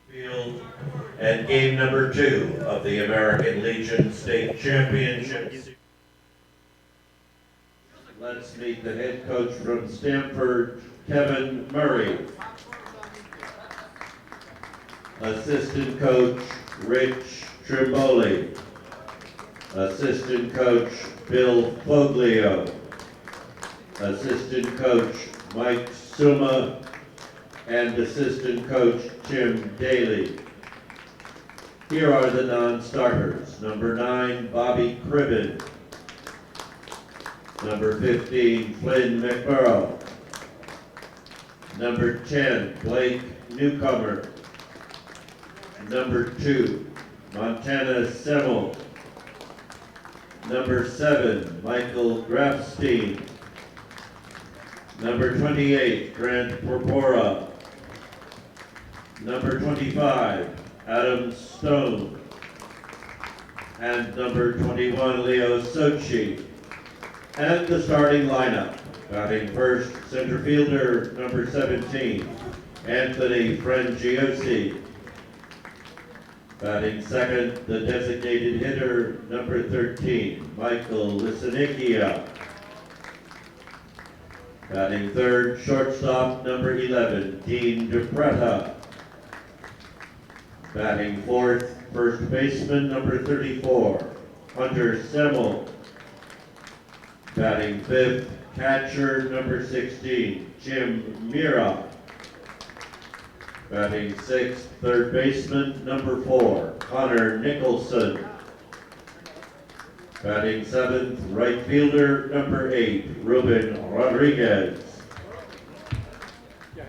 Field and game number 2 of the American Legion State Championship. Let's meet the head coach from Stamford, Kevin Murray. Assistant coach, Rich Trimboli. Assistant coach, Bill Foglio. Assistant coach, Mike Suma. And assistant coach, Tim Daly. Here are the non-starters. Number 9, Bobby Cribben. Number 15, Flynn McBurrow. Number 10, Blake Newcomer. Number 2, Montana Semmel. Number 7, Michael Grafstein. Number 28, Grant Porpora. Number 25, Adam Stone. And number 21, Leo Sochi. And the starting lineup. Batting first, center fielder, number 17, Anthony Frangiosi. Batting second, the designated hitter, number 13, Michael Lisanicchia. Batting third, shortstop, number 11, Dean DePreta. Batting fourth, first baseman, number 34, Hunter Semmel. Batting fifth, catcher, number 16, Jim Mira. Batting sixth, third baseman, number 4, Conor Nicholson. Batting seventh, right fielder, number 8, Ruben Rodriguez.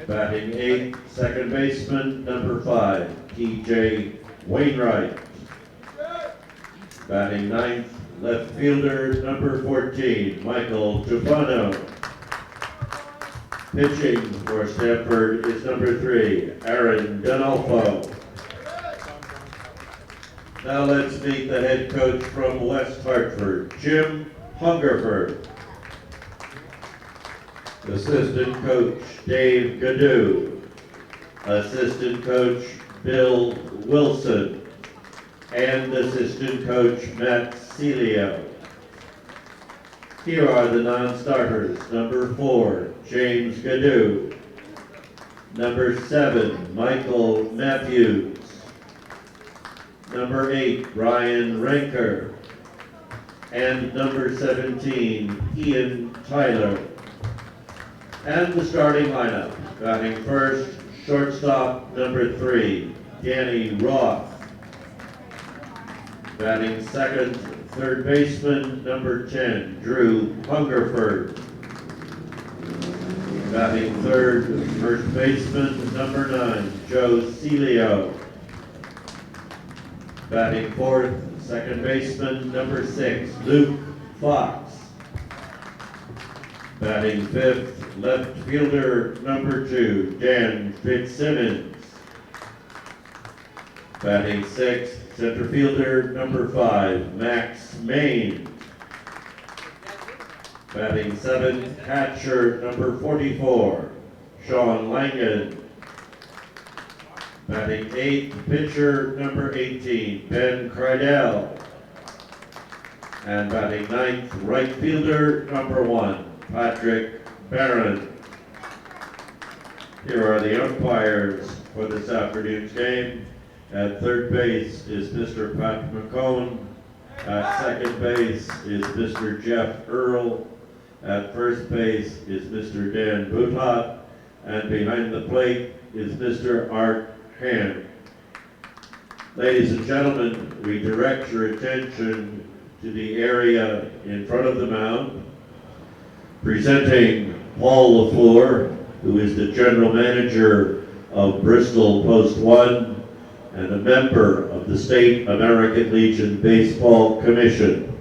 Batting eighth, second baseman, number 5, TJ Wainwright. Batting ninth, left fielder, number 14, Michael Tufano. Pitching for Stamford is number 3, Aaron Donalfo. Now let's meet the head coach from West Hartford, Jim Hungerford. Assistant coach, Dave Gadoo. Assistant coach, Bill Wilson. And assistant coach, Matt Celio. Here are the non-starters. Number 4, James Gadoo. Number 7, Michael Matthews. Number 8, Brian Ranker. And number 17, Ian Tyler. And the starting lineup. Batting first, shortstop, number 3, Danny Roth. Batting second, third baseman, number 10, Drew Hungerford. Batting third, first baseman, number 9, Joe Celio. Batting fourth, second baseman, number 6, Luke Fox. Batting fifth, left fielder, number 2, Dan Fitzsimmons. Batting sixth, center fielder, number 5, Max Main. Batting seventh, catcher, number 44, Sean Langan. Batting eighth, pitcher, number 18, Ben Crydell. And batting ninth, right fielder, number 1, Patrick Barron. Here are the umpires for this afternoon's game. At third base is Mr. Pat McCone. At second base is Mr. Jeff Earl. At first base is Mr. Dan Boutot. And behind the plate is Mr. Art Hand. Ladies and gentlemen, we direct your attention to the area in front of the mound. Presenting Paul LaFleur, who is the general manager of Bristol Post 1 and a member of the State American Legion Baseball Commission.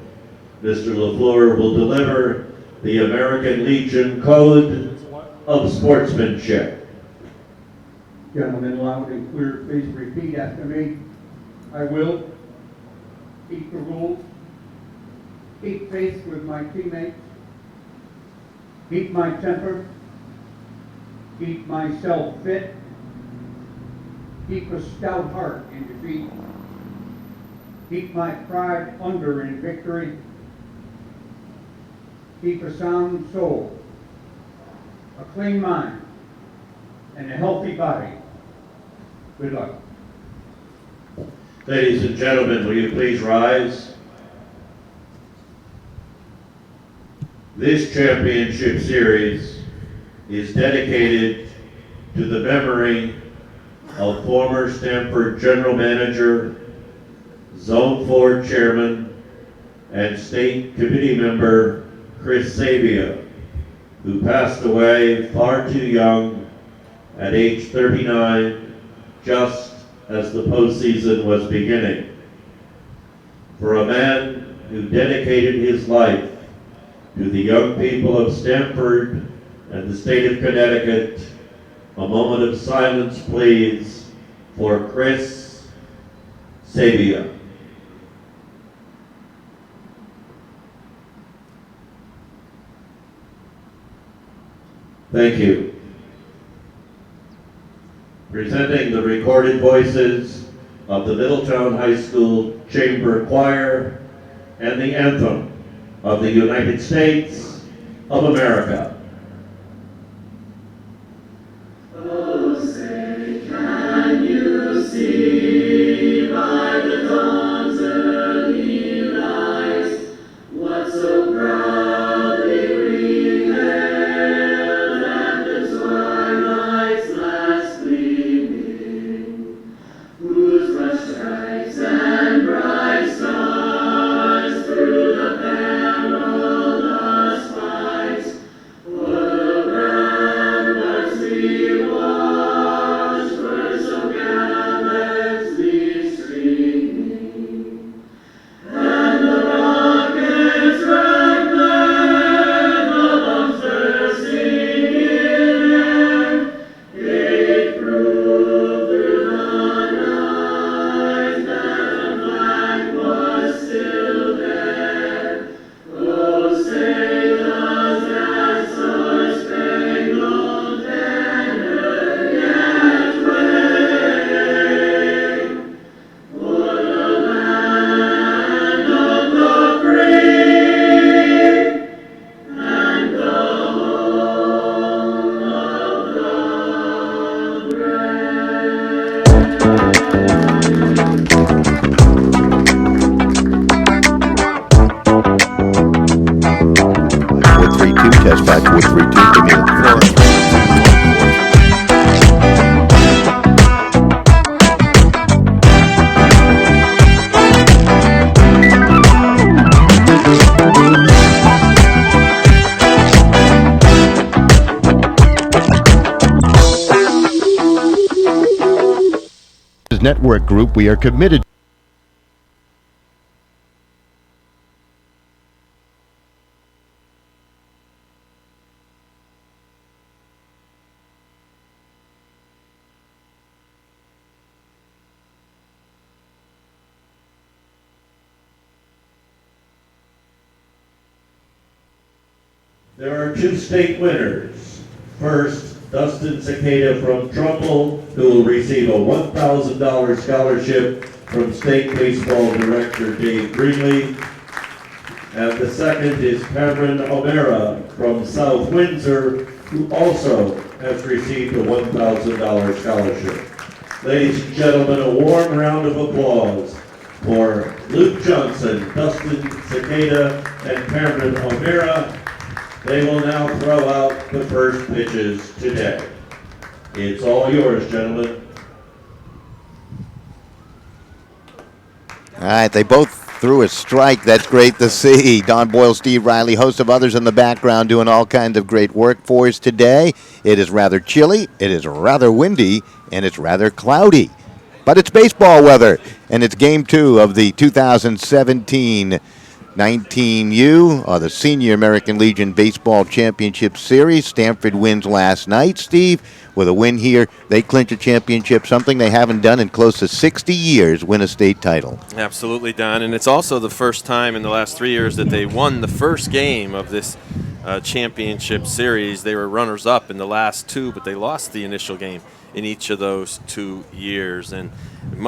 Mr. LaFleur will deliver the American Legion Code of Sportsmanship. Gentlemen, loud and clear, please repeat after me. I will keep the rules, keep faith with my teammates, keep my temper, keep myself fit, Keep a stout heart in defeat. Keep my pride under in victory. Keep a sound soul, a clean mind, and a healthy body. Good luck. Ladies and gentlemen, will you please rise? This championship series is dedicated to the memory of former Stamford General Manager, Zone 4 Chairman, and State Committee Member Chris Sabia, who passed away far too young at age 39, just as the postseason was beginning. For a man who dedicated his life to the young people of Stamford and the state of Connecticut, a moment of silence, please, for Chris Sabia. Thank you. Presenting the recorded voices of the Middletown High School Chamber Choir and the anthem of the United States of America. Oh, say, can you see by the dawn's early rise what so proudly we hailed at the twilight's last gleaming, whose bright stripes and bright stars through the perilous fight for the ramparts we watched were so gallantly streaming, and the rockets reckless, the bombs bursting in air, gave proof through the night that the flag was still there. Oh, say does that star-spangled banner yet wave o'er the land of the free and the home of the brave? Four, three, two, test back, 4, 3, 2, give me the floor. Network Group, we are committed. There are two state winners. First, Dustin Cicada from Trumbull, who will receive a $1,000 scholarship from State Baseball Director Dave Greenlee. And the second is Cameron O'Mara from South Windsor, who also has received a $1,000 scholarship. Ladies and gentlemen, a warm round of applause for Luke Johnson, Dustin Cicada, and Cameron O'Mara. They will now throw out the first pitches today. It's all yours, gentlemen. All right, they both threw a strike. That's great to see. Don Boyle, Steve Riley, host of others in the background doing all kinds of great work for us today. It is rather chilly, it is rather windy, and it's rather cloudy. But it's baseball weather, and it's Game 2 of the 2017 19U, the Senior American Legion Baseball Championship Series. Stamford wins last night. Steve, with a win here, they clinch a championship, something they haven't done in close to 60 years, win a state title. Absolutely, Don. And it's also the first time in the last 3 years that they won the first game of this championship series. They were runners-up in the last two, but they lost the initial game in each of those 2 years. And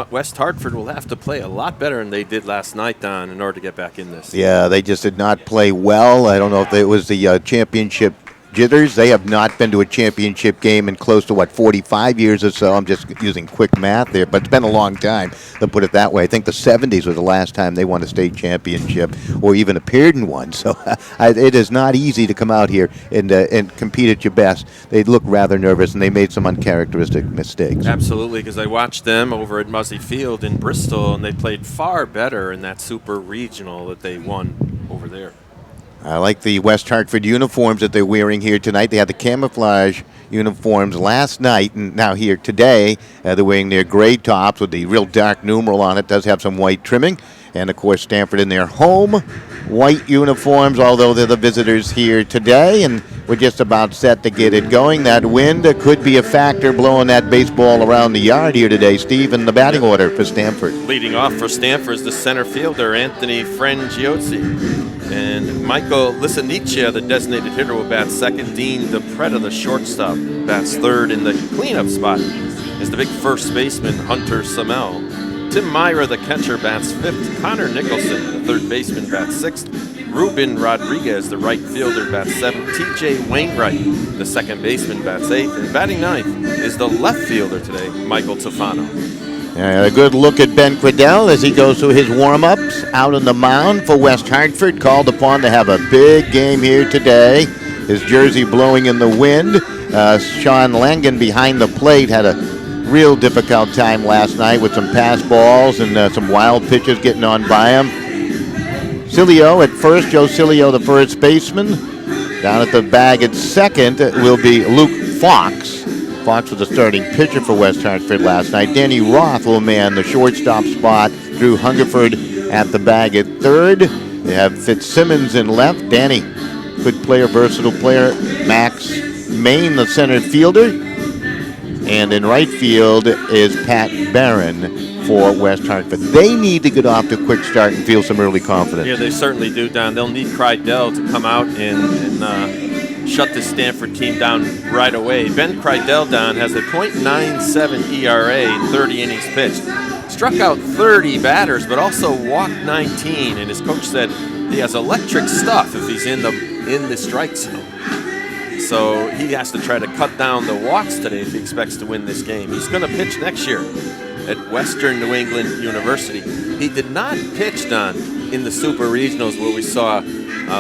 West Hartford will have to play a lot better than they did last night, Don, in order to get back in this. Yeah, they just did not play well. I don't know if it was the championship jitters. They have not been to a championship game in close to, 45 years or so. I'm just using quick math there, but it's been a long time, to put it that way. I think the 70s was the last time they won a state championship or even appeared in one. So it is not easy to come out here and compete at your best. They look rather nervous, and they made some uncharacteristic mistakes. Absolutely, because I watched them over at Muzzy Field in Bristol, and they played far better in that super regional that they won over there. I like the West Hartford uniforms that they're wearing here tonight. They had the camouflage uniforms last night, and now here today, they're wearing their gray tops with the real dark numeral on it. Does have some white trimming. And, of course, Stamford in their home white uniforms, although they're the visitors here today. And we're just about set to get it going. That wind could be a factor blowing that baseball around the yard here today. Steve, in the batting order for Stamford. Leading off for Stamford is the center fielder, Anthony Frangiozzi. And Michael Lisanicia, the designated hitter, will bat second. Dean DePretta, the shortstop, bats third. In the cleanup spot is the big first baseman, Hunter Samel. Tim Myra, the catcher, bats fifth. Conor Nicholson, the third baseman, bats sixth. Ruben Rodriguez, the right fielder, bats seventh. T.J. Wainwright, the second baseman, bats eighth. And batting ninth is the left fielder today, Michael Tofano. A good look at Ben Cradell as he goes through his warm-ups out on the mound for West Hartford. Called upon to have a big game here today. His jersey blowing in the wind. Sean Langen behind the plate had a real difficult time last night with some pass balls and some wild pitches getting on by him. Cilio at first, Joe Cilio, the first baseman. Down at the bag at second will be Luke Fox. Fox was the starting pitcher for West Hartford last night. Danny Roth will man the shortstop spot. Drew Hungerford at the bag at third. They have Fitzsimmons in left. Danny, good player, versatile player. Max Main, the center fielder. And in right field is Pat Barron for West Hartford. They need to get off to a quick start and feel some early confidence. Yeah, they certainly do, Don. They'll need Crydell to come out and shut this Stamford team down right away. Ben Crydell, Don, has a .97 ERA in 30 innings pitched. Struck out 30 batters, but also walked 19. And his coach said he has electric stuff if he's in the strike zone. So he has to try to cut down the walks today if he expects to win this game. He's going to pitch next year at Western New England University. He did not pitch, Don, in the Super Regionals where we saw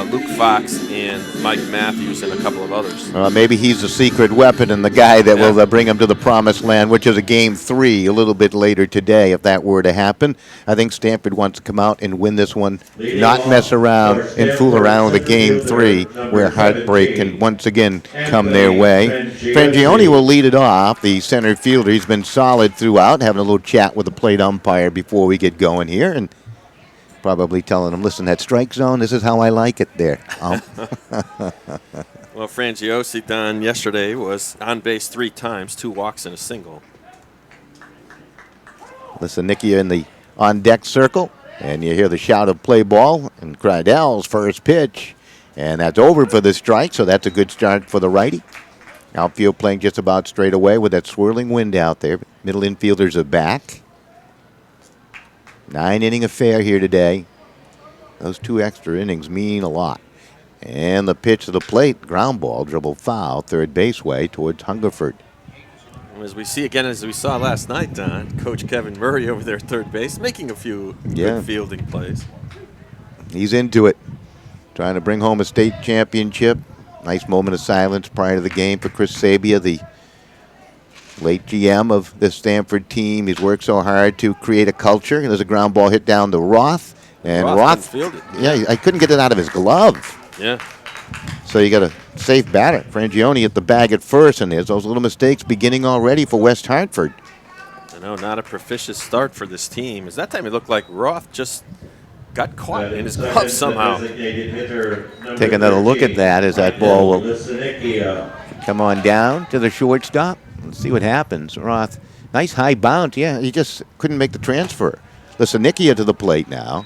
Luke Fox and Mike Matthews and a couple of others. Maybe he's the secret weapon and the guy that will bring him to the promised land, which is a Game 3 a little bit later today, if that were to happen. I think Stamford wants to come out and win this one, not mess around and fool around with a Game 3 where heartbreak can once again come their way. Frangione will lead it off, the center fielder. He's been solid throughout, having a little chat with the plate umpire before we get going here, and probably telling him, listen, that strike zone, this is how I like it there. Well, Frangiozzi, Don, yesterday was on base 3 times, 2 walks and a single. Listen, Nicky in the on-deck circle, and you hear the shout of play ball, and Crydell's first pitch, and that's over for the strike, so that's a good start for the righty. Outfield playing just about straight away with that swirling wind out there. Middle infielders are back. 9-inning affair here today. Those 2 extra innings mean a lot. And the pitch to the plate, ground ball, dribble foul, third base way towards Hungerford. As we see again, as we saw last night, Don, Coach Kevin Murray over there at third base, making a few good fielding plays. He's into it, trying to bring home a state championship. Nice moment of silence prior to the game for Chris Sabia, the late GM of this Stamford team. He's worked so hard to create a culture. There's a ground ball hit down to Roth. And Roth I couldn't get it out of his glove. Yeah. So you got a safe batter. Frangione at the bag at first, and there's those little mistakes beginning already for West Hartford. I know, not a propitious start for this team. As that time it looked like Roth just got caught in his glove somehow. Take another look at that as that ball will come on down to the shortstop. Let's see what happens. Roth, nice high bounce. Yeah, he just couldn't make the transfer. Lisanikia to the plate now.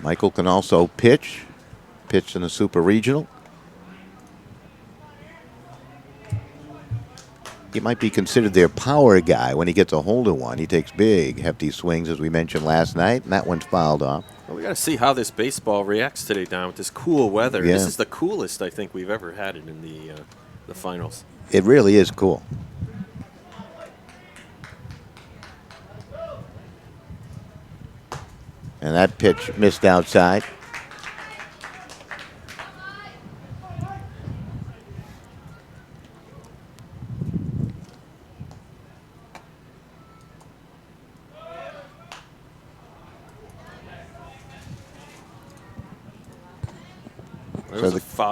Michael can also pitch. Pitched in the Super Regional. he might be considered their power guy when he gets a hold of one. He takes big, hefty swings, as we mentioned last night, and that one's fouled off. Well, we got to see how this baseball reacts today, Don, with this cool weather. Yeah. This is the coolest I think we've ever had it in the finals. It really is cool. And that pitch missed outside.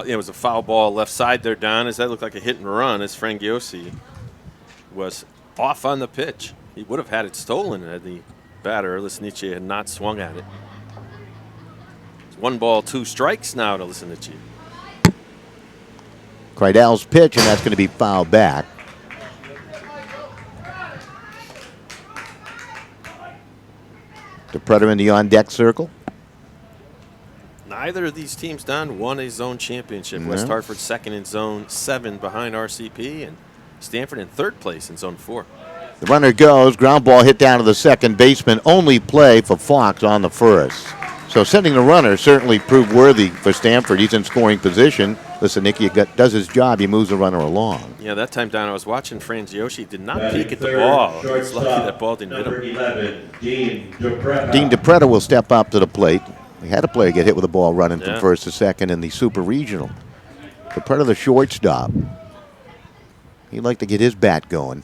It was a foul ball left side there, Don. As that looked like a hit and run, as Frangiosi was off on the pitch. He would have had it stolen had the batter, Lisnicki, had not swung at it. It's 1 ball, 2 strikes now to Lisnicki. Kreidell's pitch, and that's going to be fouled back. DePretta in the on-deck circle. Neither of these teams, Don, won a zone championship. No. West Hartford second in zone 7 behind RCP, and Stamford in 3rd place in zone 4. The runner goes, ground ball hit down to the second baseman. Only play for Fox on the first. So sending the runner certainly proved worthy for Stamford. He's in scoring position. Listen, Nicky does his job. He moves the runner along. Yeah, that time, Don, I was watching Frangiosi. Did not Batting peek at the third, ball. He was shortstop, lucky that ball didn't hit number him. 11, Dean DePretta. Dean DePretta will step up to the plate. We had a player get hit with a ball running from Yeah. first to second in the Super Regional. DePretta, the shortstop. He'd like to get his bat going.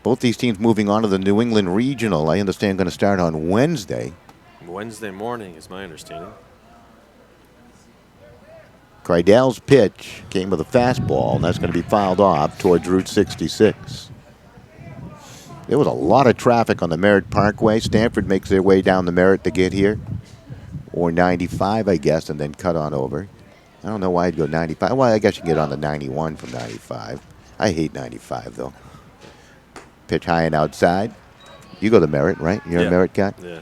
Both these teams moving on to the New England Regional. I understand going to start on Wednesday. Wednesday morning is my understanding. Kreidell's pitch came with a fastball, and that's going to be fouled off towards Route 66. There was a lot of traffic on the Merritt Parkway. Stamford makes their way down the Merritt to get here. Or 95, I guess, and then cut on over. I don't know why I'd go 95. Well, I guess you can get on the 91 from 95. I hate 95, though. Pitch high and outside. You go to Merritt, right? You're a Merritt guy? Yeah.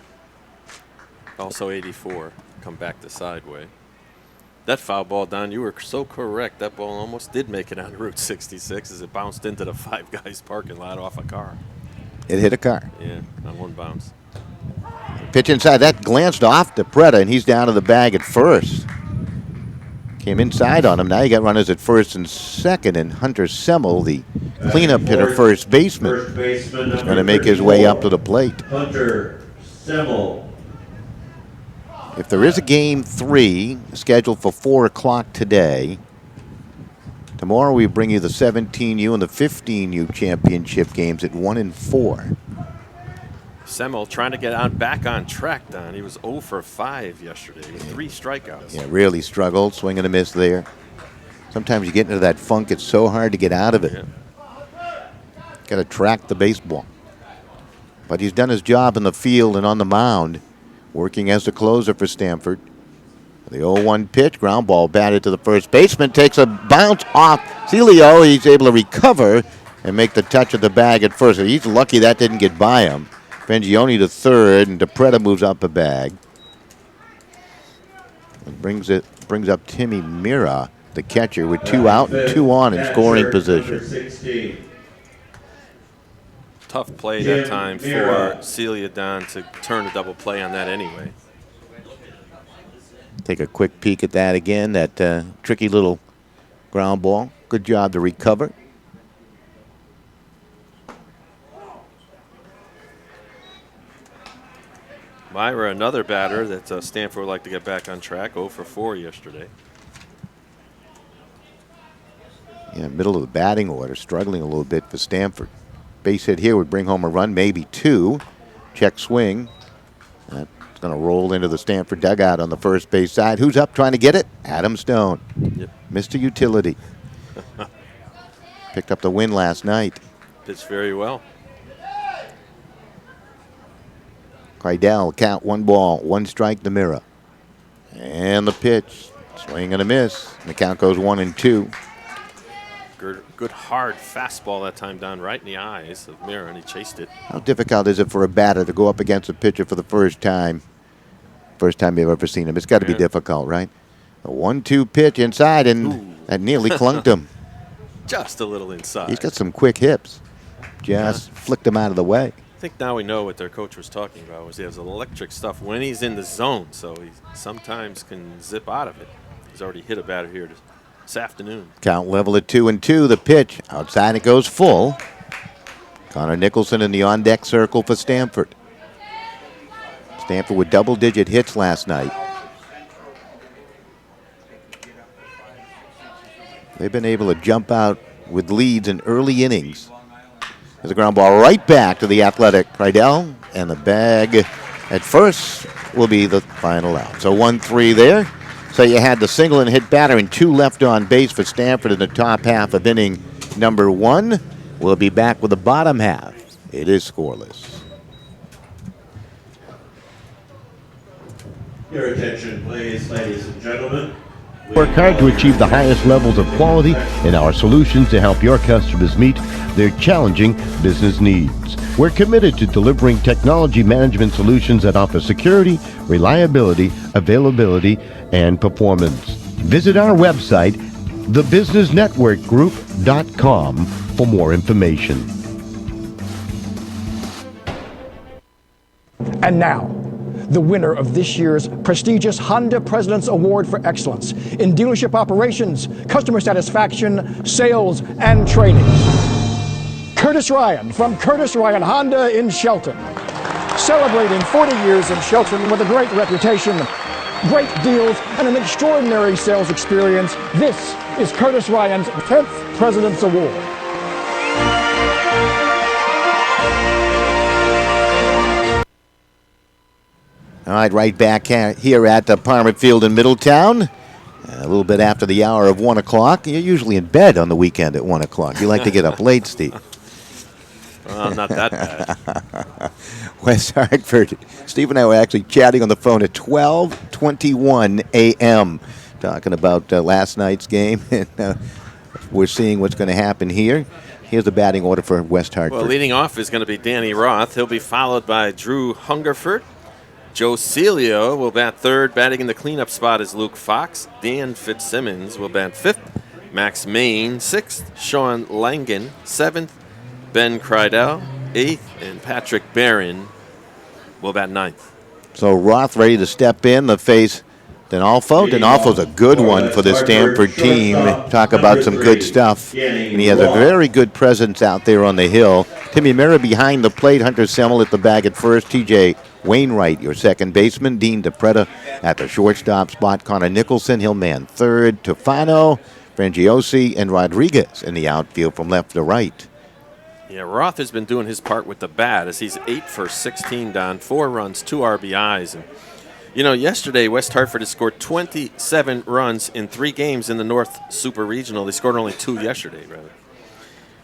Also 84. Come back the sideway. That foul ball, Don, you were so correct. That ball almost did make it on Route 66 as it bounced into the Five Guys parking lot off a car. It hit a car. Yeah, on 1 bounce. Pitch inside. That glanced off DePretta, and he's down to the bag at first. Came inside on him. Now you got runners at first and second, and Hunter Semmel, the cleanup hitter, first baseman, is going to make his way up to the plate. Hunter Semmel. If there is a game 3 scheduled for 4 o'clock today, tomorrow we bring you the 17U and the 15U championship games at 1 and 4. Semmel trying to get back on track, Don. He was 0 for 5 yesterday with 3 strikeouts. Yeah, really struggled, swing and a miss there. Sometimes you get into that funk, it's so hard to get out of it. Yeah. Got to track the baseball. But he's done his job in the field and on the mound, working as the closer for Stamford. The 0-1 pitch, ground ball batted to the first baseman, takes a bounce off Celio. He's able to recover and make the touch of the bag at first. He's lucky that didn't get by him. Bengioni to third, and DePretta moves up a bag. It brings up Timmy Mira, the catcher, with 2 out and 2 on in scoring Catcher, position. number 16. Tough play Tim that time Mira. for Celia, Don, to turn a double play on that anyway. Take a quick peek at that again, that tricky little ground ball. Good job to recover. Myra, another batter that Stamford would like to get back on track, 0 for 4 yesterday. Yeah, middle of the batting order, struggling a little bit for Stamford. Base hit here would bring home a run, maybe 2. Check swing. That's going to roll into the Stamford dugout on the first base side. Who's up trying to get it? Adam Stone. Yep. Mr. Utility. Picked up the win last night. Pitched very well. Kreidell, count 1 ball, 1 strike to Mira. And the pitch, swing and a miss. And the count goes 1 and 2. Good hard fastball that time, down right in the eyes of Mira, and he chased it. How difficult is it for a batter to go up against a pitcher for the first time? First time you've ever seen him. It's got to be difficult, right? A 1-2 pitch inside, and that nearly clunked him. just a little inside. He's got some quick hips. Just flicked him out of the way. I think now we know what their coach was talking about. Was he has electric stuff when he's in the zone, so he sometimes can zip out of it. He's already hit a batter here this afternoon. Count level at 2-2. The pitch outside, it goes full. Conor Nicholson in the on-deck circle for Stamford. Stamford with double-digit hits last night. They've been able to jump out with leads in early innings. There's a ground ball right back to the athletic Krydell, and the bag at first will be the final out. So 1-3 there. So you had the single and hit batter and 2 left on base for Stamford in the top half of inning number 1. We'll be back with the bottom half. It is scoreless. Your attention, please, ladies and gentlemen. Work hard to achieve the highest levels of quality in our solutions to help your customers meet their challenging business needs. We're committed to delivering technology management solutions that offer security, reliability, availability, and performance. Visit our website, thebusinessnetworkgroup.com, for more information. And now, the winner of this year's prestigious Honda President's Award for Excellence in Dealership Operations, Customer Satisfaction, Sales, and Training. Curtis Ryan from Curtis Ryan Honda in Shelton. Celebrating 40 years in Shelton with a great reputation, great deals, and an extraordinary sales experience, this is Curtis Ryan's 10th President's Award. All right back here at the Parliament Field in Middletown. A little bit after the hour of 1 o'clock. You're usually in bed on the weekend at 1 o'clock. You like to get up late, Steve. Well, not that bad. West Hartford. Steve and I were actually chatting on the phone at 12:21 a.m. talking about last night's game. And we're seeing what's going to happen here. Here's the batting order for West Hartford. Well, leading off is going to be Danny Roth. He'll be followed by Drew Hungerford. Joe Celio will bat third. Batting in the cleanup spot is Luke Fox. Dan Fitzsimmons will bat fifth. Max Main, sixth. Sean Langen, seventh. Ben Krydell, eighth. And Patrick Barron will bat ninth. So Roth ready to step in to face Denolfo. Denolfo's a good one for the Stamford team. Talk about some good stuff. And he has a very good presence out there on the hill. Timmy Mira behind the plate. Hunter Semmel at the bag at first. TJ Wainwright, your second baseman. Dean DePretta at the shortstop spot. Conor Nicholson, he'll man third. Tufano, Frangiosi, and Rodriguez in the outfield from left to right. Yeah, Roth has been doing his part with the bat as he's 8 for 16, Don. 4 runs, 2 RBIs. And, you know, yesterday West Hartford has scored 27 runs in 3 games in the North Super Regional. They scored only 2 yesterday, rather.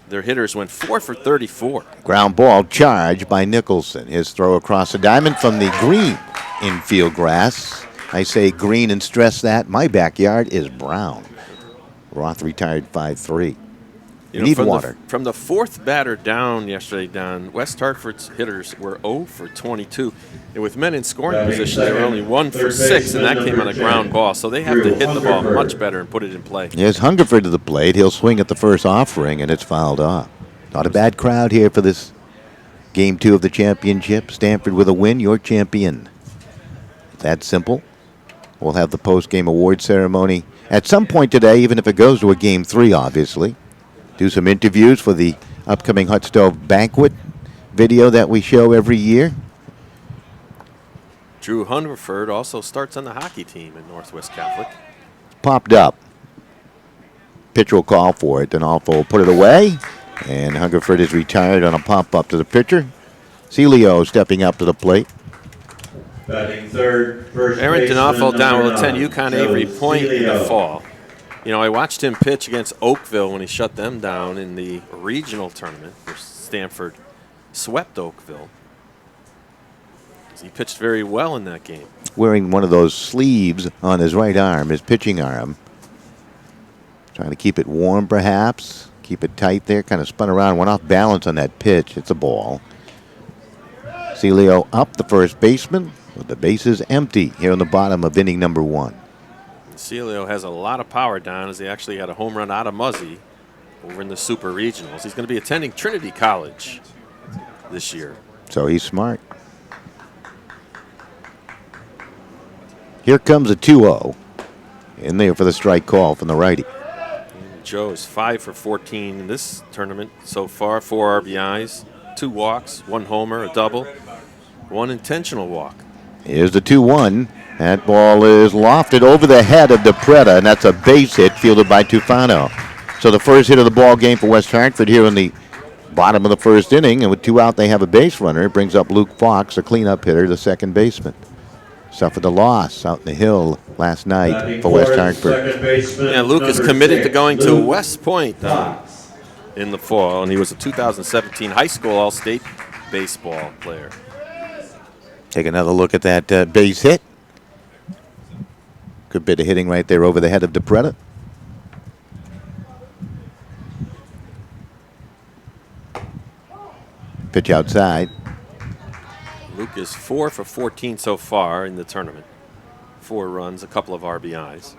Their hitters went 4 for 34. Ground ball charged by Nicholson. His throw across the diamond from the green infield grass. I say green and stress that. My backyard is brown. Roth retired 5-3. You need water. From the fourth batter down yesterday, Don, West Hartford's hitters were 0 for 22. And with men in scoring position, they were only 1 for 6, and that came on a ground ball. So they have to hit the ball much better and put it in play. Here's Hungerford to the plate. He'll swing at the first offering, and it's fouled off. Not a bad crowd here for this Game 2 of the championship. Stamford with a win, your champion. That simple. We'll have the post-game award ceremony at some point today, even if it goes to a Game 3, obviously. Do some interviews for the upcoming Hot Stove Banquet video that we show every year. Drew Hungerford also starts on the hockey team at Northwest Catholic. Popped up. Pitcher will call for it. Denolfo will put it away. And Hungerford is retired on a pop-up to the pitcher. Celio stepping up to the plate. Batting third, first Aaron baseman, Denolfo down will number attend 9, UConn Joe Avery Point in the Celio. fall. You know, I watched him pitch against Oakville when he shut them down in the regional tournament where Stamford swept Oakville. He pitched very well in that game. Wearing one of those sleeves on his right arm, his pitching arm. Trying to keep it warm, perhaps. Keep it tight there. Kind of spun around, went off balance on that pitch. It's a ball. Celio up, the first baseman, with the bases empty here in the bottom of inning number 1. Celio has a lot of power down as he actually had a home run out of Muzzy over in the Super Regionals. He's going to be attending Trinity College this year. So he's smart. Here comes a 2-0. In there for the strike call from the righty. Joe is 5 for 14 in this tournament so far. 4 RBIs, 2 walks, 1 homer, a double, 1 intentional walk. Here's the 2-1. That ball is lofted over the head of DePretta, and that's a base hit fielded by Tufano. So the first hit of the ball game for West Hartford here in the bottom of the first inning, and with 2 out, they have a base runner. It brings up Luke Fox, a cleanup hitter, the second baseman. Suffered a loss out in the hill last night for West Hartford. Yeah, Luke is committed to going to West Point in the fall, and he was a 2017 high school All-State baseball player. Take another look at that base hit. Good bit of hitting right there over the head of DePretta. Pitch outside. Luke is 4 for 14 so far in the tournament. 4 runs, a couple of RBIs.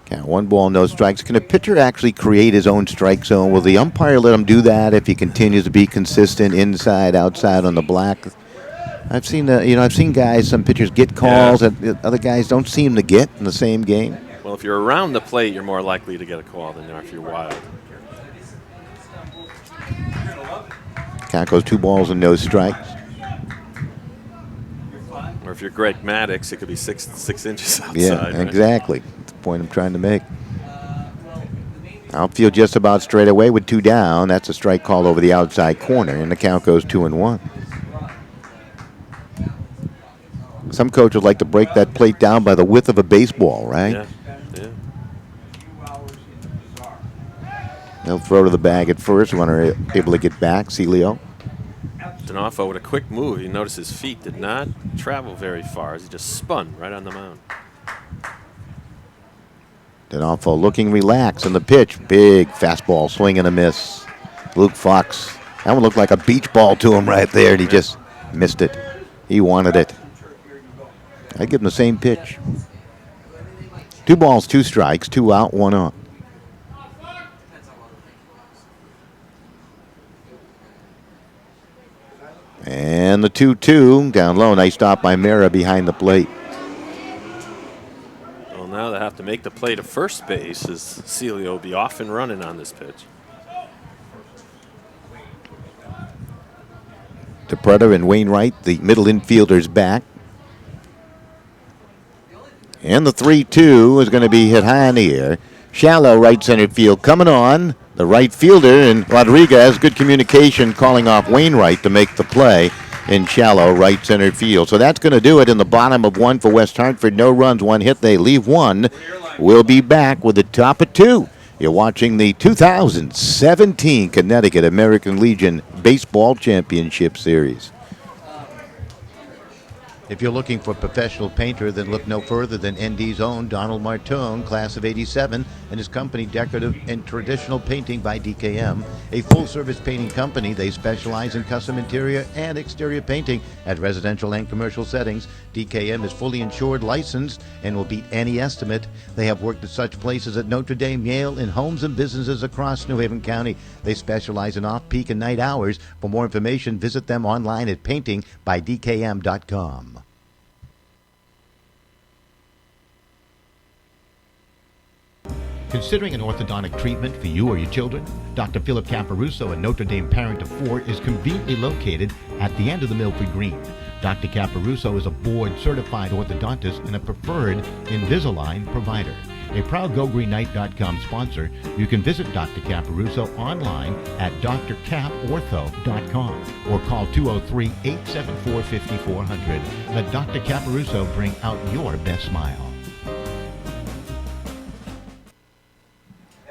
Count 1 ball, no strikes. Can a pitcher actually create his own strike zone? Will the umpire let him do that if he continues to be consistent inside, outside on the black? I've seen, I've seen guys, some pitchers get calls that other guys don't seem to get in the same game. Well, if you're around the plate, you're more likely to get a call than you are if you're wild. Count goes 2 balls and no strikes. Or if you're Greg Maddox, it could be six inches outside. Yeah, right? exactly. That's the point I'm trying to make. Outfield just about straight away with 2 down. That's a strike call over the outside corner, and the count goes 2-1. Some coaches like to break that plate down by the width of a baseball, right? Yeah. They'll throw to the bag at first. Runner able to get back. Celio. D'Onofrio with a quick move. You notice his feet did not travel very far as he just spun right on the mound. D'Onofrio looking relaxed in the pitch. Big fastball, swing and a miss. Luke Fox. That one looked like a beach ball to him right there, and he just missed it. He wanted it. I give him the same pitch. 2 balls, 2 strikes, 2 out, 1 on. And the 2-2 down low. Nice stop by Mera behind the plate. Well, now they have to make the play to first base as Celio will be off and running on this pitch. DePretta and Wainwright, the middle infielders, back. And the 3-2 is going to be hit high in the air. Shallow right center field coming on. The right fielder and Rodriguez, good communication, calling off Wainwright to make the play in shallow right center field. So that's going to do it in the bottom of 1 for West Hartford. No runs, 1 hit. They leave 1. We'll be back with the top of 2. You're watching the 2017 Connecticut American Legion Baseball Championship Series. If you're looking for a professional painter, then look no further than ND's own Donald Martone, class of '87, and his company Decorative and Traditional Painting by DKM. A full-service painting company, they specialize in custom interior and exterior painting at residential and commercial settings. DKM is fully insured, licensed, and will beat any estimate. They have worked at such places at Notre Dame, Yale, and homes and businesses across New Haven County. They specialize in off-peak and night hours. For more information, visit them online at paintingbydkm.com. Considering an orthodontic treatment for you or your children? Dr. Philip Caparuso, a Notre Dame parent of 4, is conveniently located at the end of the Milford Green. Dr. Caparuso is a board-certified orthodontist and a preferred Invisalign provider. A proud GoGreenNight.com sponsor, you can visit Dr. Caparuso online at drcaportho.com or call 203-874-5400. Let Dr. Caparuso bring out your best smile.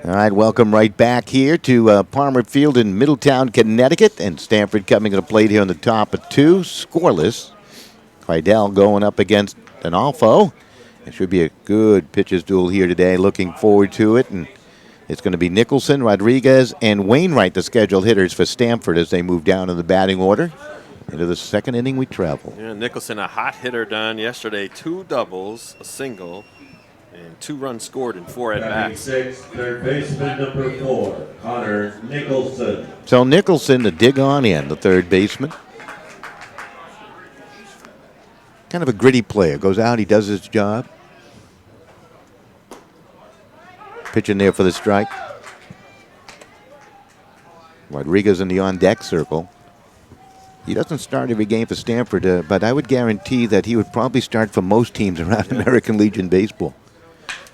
All right, welcome right back here to Palmer Field in Middletown, Connecticut, and Stamford coming to the plate here on the top of 2, scoreless. Quidel going up against D'Onofrio. It should be a good pitcher's duel here today. Looking forward to it, and it's going to be Nicholson, Rodriguez, and Wainwright, the scheduled hitters for Stamford as they move down in the batting order. Into the second inning we travel. Yeah, Nicholson, a hot hitter, done yesterday. 2 doubles, a single, And 2 runs scored in 4 Batting at-bats. sixth, third baseman number 4, Conor Nicholson. So Nicholson to dig on in, the third baseman. Kind of a gritty player. Goes out, he does his job. Pitching there for the strike. Rodriguez in the on-deck circle. He doesn't start every game for Stamford, but I would guarantee that he would probably start for most teams around American Legion Baseball.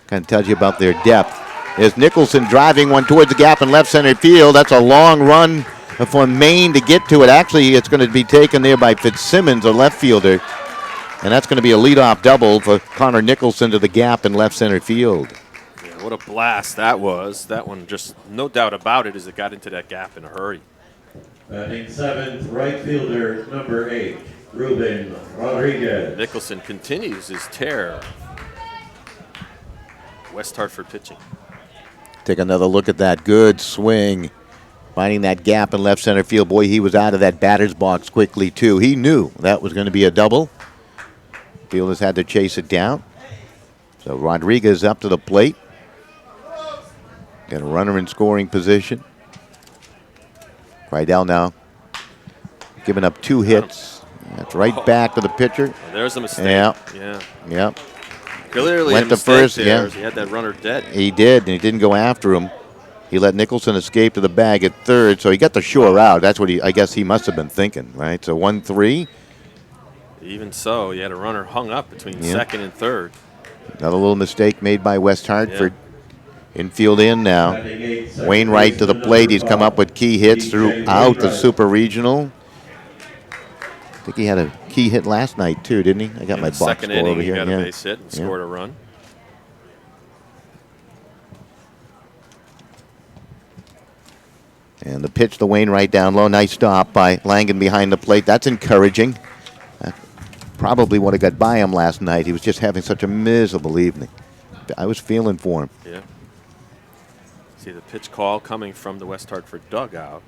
Kind of tells you about their depth. There's Nicholson driving one towards the gap in left center field. That's a long run for Maine to get to it. Actually, it's going to be taken there by Fitzsimmons, a left fielder. And that's going to be a leadoff double for Conor Nicholson to the gap in left center field. Yeah, what a blast that was. That one, just no doubt about it, as it got into that gap in a hurry. Batting seventh, right fielder number 8, Ruben Rodriguez. Nicholson continues his tear. West Hartford pitching. Take another look at that. Good swing. Finding that gap in left center field. Boy, he was out of that batter's box quickly, too. He knew that was going to be a double. Fielders had to chase it down. So Rodriguez up to the plate. Got a runner in scoring position. Rydell now giving up 2 hits. That's right back to the pitcher. Well, there's a mistake. Yeah. Yeah. Clearly Went a to mistake first, there, yeah. as he had that runner dead. He did, and he didn't go after him. He let Nicholson escape to the bag at third, so he got the sure out. That's what I guess he must have been thinking, right? So 1-3. Even so, he had a runner hung up between second and third. Another little mistake made by West Hartford. Infield in now. Wainwright to the plate. He's come up with key hits throughout the Super Regional. I think he had a key hit last night, too, didn't he? I got my box Second score inning, over here. he got a base hit and scored a run. And the pitch to Wainwright down low. Nice stop by Langan behind the plate. That's encouraging. That probably would have got by him last night. He was just having such a miserable evening. I was feeling for him. Yeah. See the pitch call coming from the West Hartford dugout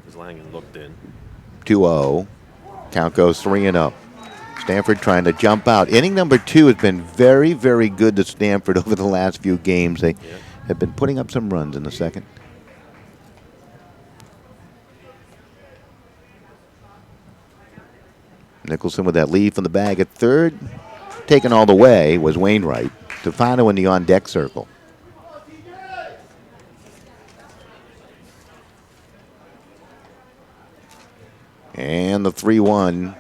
as Langan looked in. 2-0. Count goes 3-0. Stamford trying to jump out. Inning number 2 has been very, very good to Stamford over the last few games. They have been putting up some runs in the second. Nicholson with that lead from the bag at third. Taken all the way was Wainwright. Stefano in the on-deck circle. And the 3-1.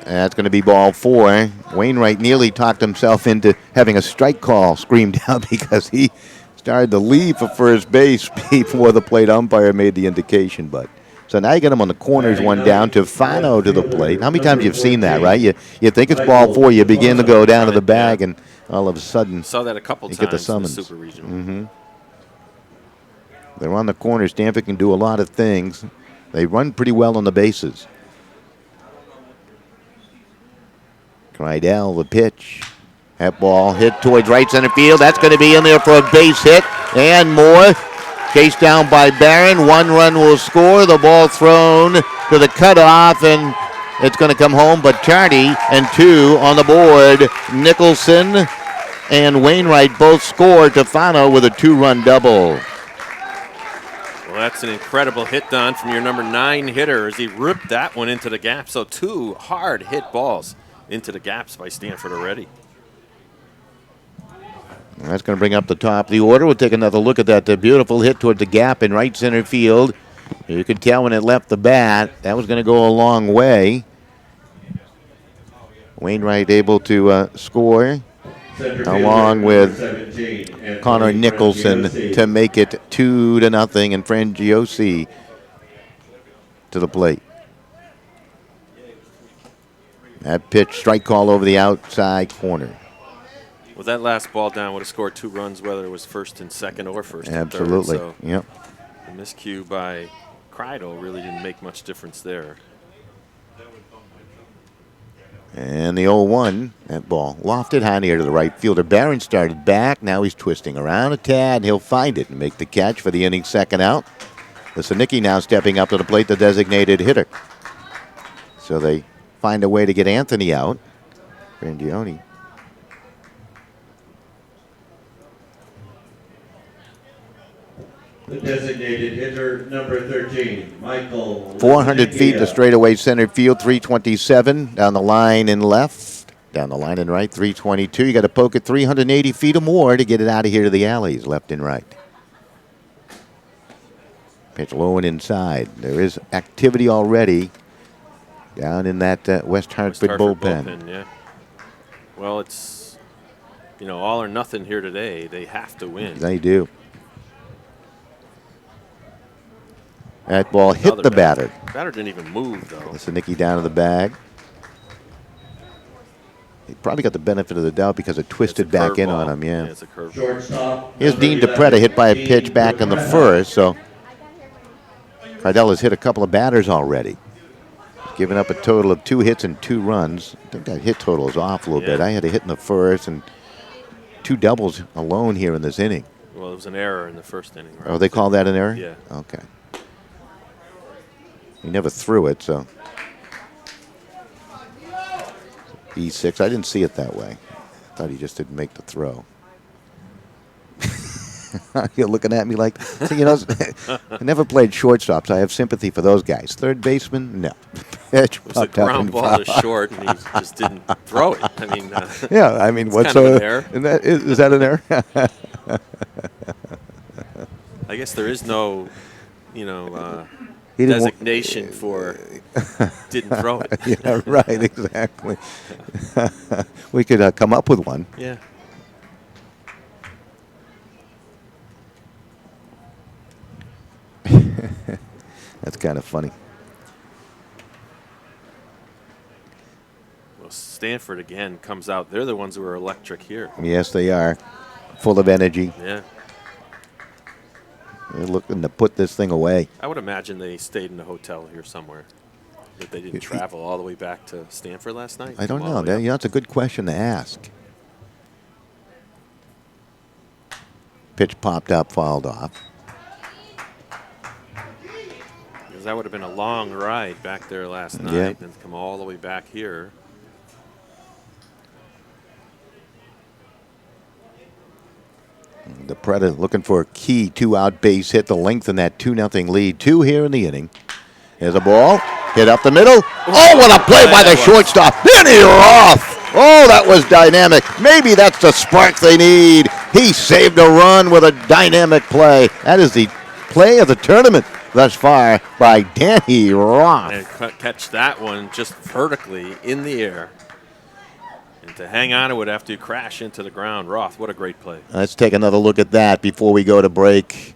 That's going to be ball 4. Wainwright nearly talked himself into having a strike call screamed out because he started to leave for first base before the plate umpire made the indication. But so now you get him on the corners, one down. Tufano to the plate. How many times you've seen that, right? You think it's ball 4, you begin to go down to the bag, and all of a sudden saw that a couple you times get the summons. in the Super Regional. They're on the corner. Stamford can do a lot of things. They run pretty well on the bases. Rydell, the pitch. That ball hit towards right center field. That's going to be in there for a base hit and more. Chased down by Barron. 1 run will score. The ball thrown to the cutoff, and it's going to come home, but tardy, and 2 on the board. Nicholson and Wainwright both score. Tufano with a 2-run double. Well, that's an incredible hit, Don, from your number 9 hitter as he ripped that one into the gap. So 2 hard hit balls into the gaps by Stamford already. That's going to bring up the top of the order. We'll take another look at that beautiful hit toward the gap in right center field. You could tell when it left the bat, that was going to go a long way. Wainwright able to score along with Conor Nicholson to make it 2-0, and Frangiosi to the plate. That pitch, strike call over the outside corner. Well, that last ball down would have scored 2 runs, whether it was first and second or first Absolutely. and third. So Yep. the miscue by Kreidel really didn't make much difference there. And the 0-1, that ball lofted high near to the right fielder. Barron started back. Now he's twisting around a tad, and he'll find it and make the catch for the inning's second out. Lisanicki now stepping up to the plate, the designated hitter. So they find a way to get Anthony out. Brandioni. The designated hitter, number 13, Michael. 400 feet to straightaway center field, 327. Down the line and left. Down the line and right, 322. You got to poke it 380 feet or more to get it out of here to the alleys, left and right. Pitch low and inside. There is activity already down in that West Hartford bullpen. Yeah. Well, it's, all or nothing here today. They have to win. They do. That ball hit the batter. Batter didn't even move, though. That's a Nicky down to the bag. He probably got the benefit of the doubt because it twisted back in on him, yeah. It's a curve. Shortstop. Here's Dean DePretta hit by a pitch back in the first, so Cardell has hit a couple of batters already. Giving up a total of 2 hits and 2 runs. I think that hit total is off a little bit. I had a hit in the first and 2 doubles alone here in this inning. Well, it was an error in the first inning, right? Oh, they call that an error? Yeah. Okay. He never threw it, so. E6. I didn't see it that way. I thought he just didn't make the throw. You're looking at me like, see, I never played shortstops. I have sympathy for those guys. Third baseman, no. It was a ground ball to short, and he just didn't throw it. I mean, yeah, I mean, what's kind of an error? Is that an error? I guess there is no, designation for didn't throw it. Yeah, right, exactly. We could come up with one. Yeah. That's kind of funny. Well, Stamford again comes out. They're the ones who are electric here. Yes, they are. Full of energy. Yeah. They're looking to put this thing away. I would imagine they stayed in a hotel here somewhere. That they didn't travel all the way back to Stamford last night. I don't know. That's a good question to ask. Pitch popped up, fouled off. Because that would have been a long ride back there last night, Yeah. and come all the way back here. The Predator looking for a key 2-out base hit to lengthen that 2-0 lead. 2 here in the inning. Here's a ball. Hit up the middle. Oh, what a play by the shortstop. Denny Roth. Oh, that was dynamic. Maybe that's the spark they need. He saved a run with a dynamic play. That is the play of the tournament thus far by Danny Roth. And catch that one just vertically in the air. And to hang on to it after you crash into the ground. Roth, what a great play. Let's take another look at that before we go to break.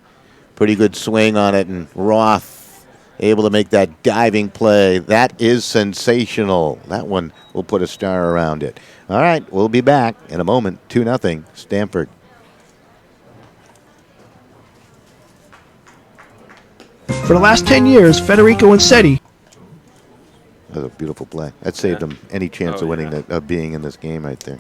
Pretty good swing on it, and Roth able to make that diving play. That is sensational. That one will put a star around it. All right, we'll be back in a moment. 2-0, Stamford. For the last 10 years, Federico and Seti. That was a beautiful play. That saved them any chance of winning, of being in this game right there.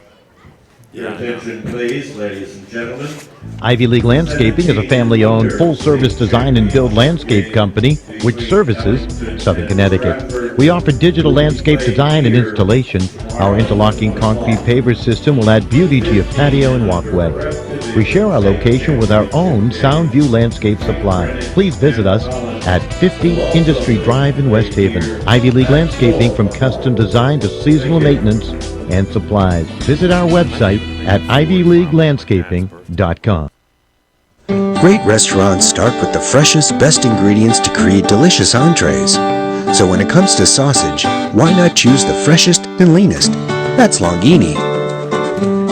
Your attention, please, ladies and gentlemen. Ivy League Landscaping is a family-owned, full-service design and build landscape company which services Southern Connecticut. We offer digital landscape design and installation. Our interlocking concrete paver system will add beauty to your patio and walkway. We share our location with our own Soundview Landscape Supply. Please visit us at 50 Industry Drive in West Haven. Ivy League Landscaping, from custom design to seasonal maintenance and supplies. Visit our website at ivyleaguelandscaping.com. Great restaurants start with the freshest, best ingredients to create delicious entrees. So when it comes to sausage, why not choose the freshest and leanest? That's Longini.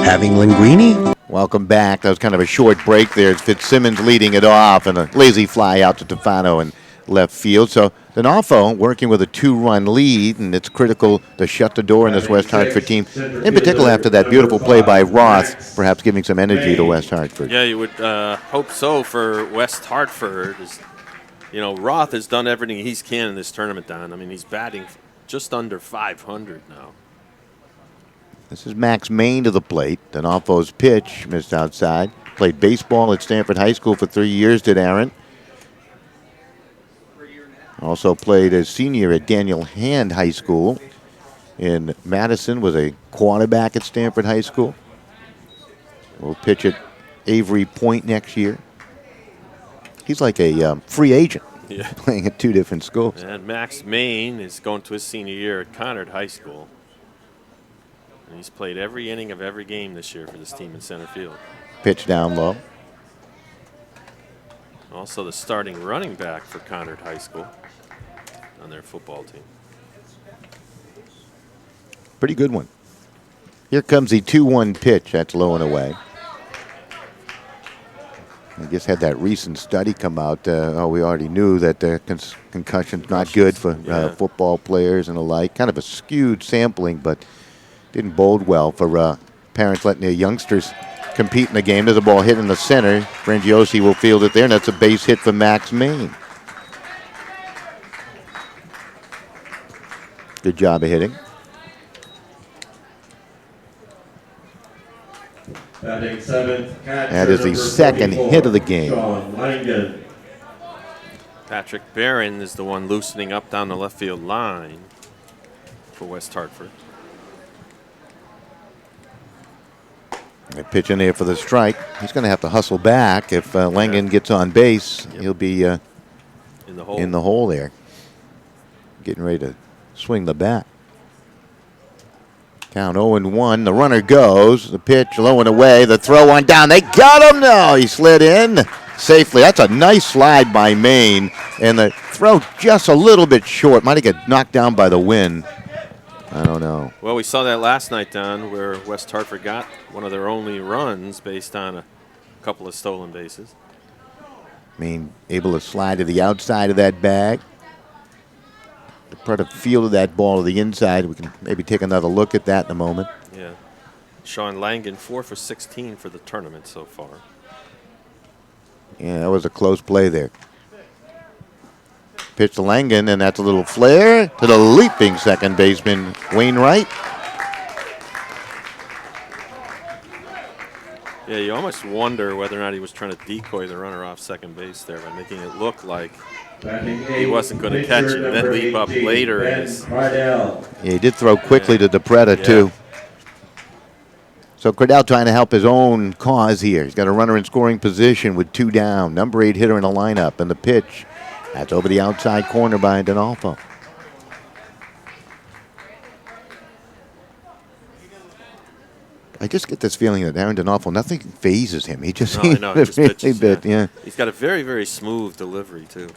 Having linguine? Welcome back. That was kind of a short break there. It's Fitzsimmons leading it off, and a lazy fly out to Tefano in left field. So D'Onofrio working with a 2-run lead, and it's critical to shut the door in this West Hartford team, in particular after that beautiful play by Roth, perhaps giving some energy to West Hartford. Yeah, you would hope so for West Hartford. Roth has done everything he can in this tournament, Don. I mean, he's batting just under 500 now. This is Max Main to the plate. D'Onofrio's pitch missed outside. Played baseball at Stamford High School for 3 years, did Aaron. Also played as senior at Daniel Hand High School in Madison, was a quarterback at Stamford High School. Will pitch at Avery Point next year. He's like a free agent Yeah. playing at 2 different schools. And Max Main is going to his senior year at Conard High School. And he's played every inning of every game this year for this team in center field. Pitch down low. Also the starting running back for Conard High School on their football team. Pretty good one. Here comes the 2-1 pitch. That's low and away. I just had that recent study come out. We already knew that concussion's not good for football players and the like. Kind of a skewed sampling, but didn't bode well for parents letting their youngsters compete in the game. There's a ball hit in the center. Frangiosi will field it there, and that's a base hit for Max Main. Good job of hitting. Batting seventh, That is the second hit of the game. Patrick Barron is the one loosening up down the left field line for West Hartford. They pitch in there for the strike. He's going to have to hustle back. If Langen gets on base, he'll be in the hole there. Getting ready to swing the bat. Count 0-1. The runner goes. The pitch low and away. The throw on down. They got him. No, he slid in safely. That's a nice slide by Maine. And the throw just a little bit short. Might have got knocked down by the wind. I don't know. Well, we saw that last night, Don, where West Hartford got one of their only runs based on a couple of stolen bases. Maine able to slide to the outside of that bag. The part field of that ball to the inside. We can maybe take another look at that in a moment. Yeah. Sean Langen, 4 for 16 for the tournament so far. Yeah, that was a close play there. Pitch to Langen, and that's a little flare to the leaping second baseman, Wainwright. Yeah, you almost wonder whether or not he was trying to decoy the runner off second base there by making it look like he wasn't going to catch it and then leap up later. Yeah, he did throw quickly to DePretta, too. So Cradell trying to help his own cause here. He's got a runner in scoring position with 2 down. Number 8 hitter in the lineup, and the pitch. That's over the outside corner by Donalfo. I just get this feeling that Aaron Donalfo, nothing phases him. He just He just pitches, yeah. He's got a very, very smooth delivery, too.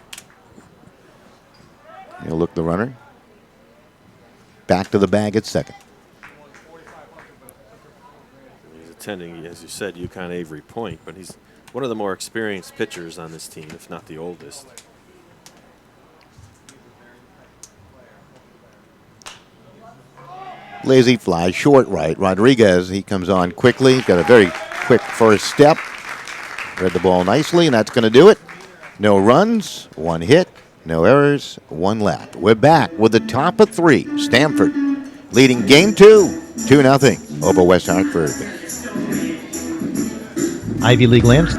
He'll look the runner. Back to the bag at second. He's attending, as you said, UConn Avery Point, but he's one of the more experienced pitchers on this team, if not the oldest. Lazy fly, short right. Rodriguez, he comes on quickly. He's got a very quick first step. Read the ball nicely, and that's going to do it. No runs, 1 hit, no errors, 1 left. We're back with the top of 3. Stamford leading game 2, 2-0 over West Hartford. Ivy League lamps.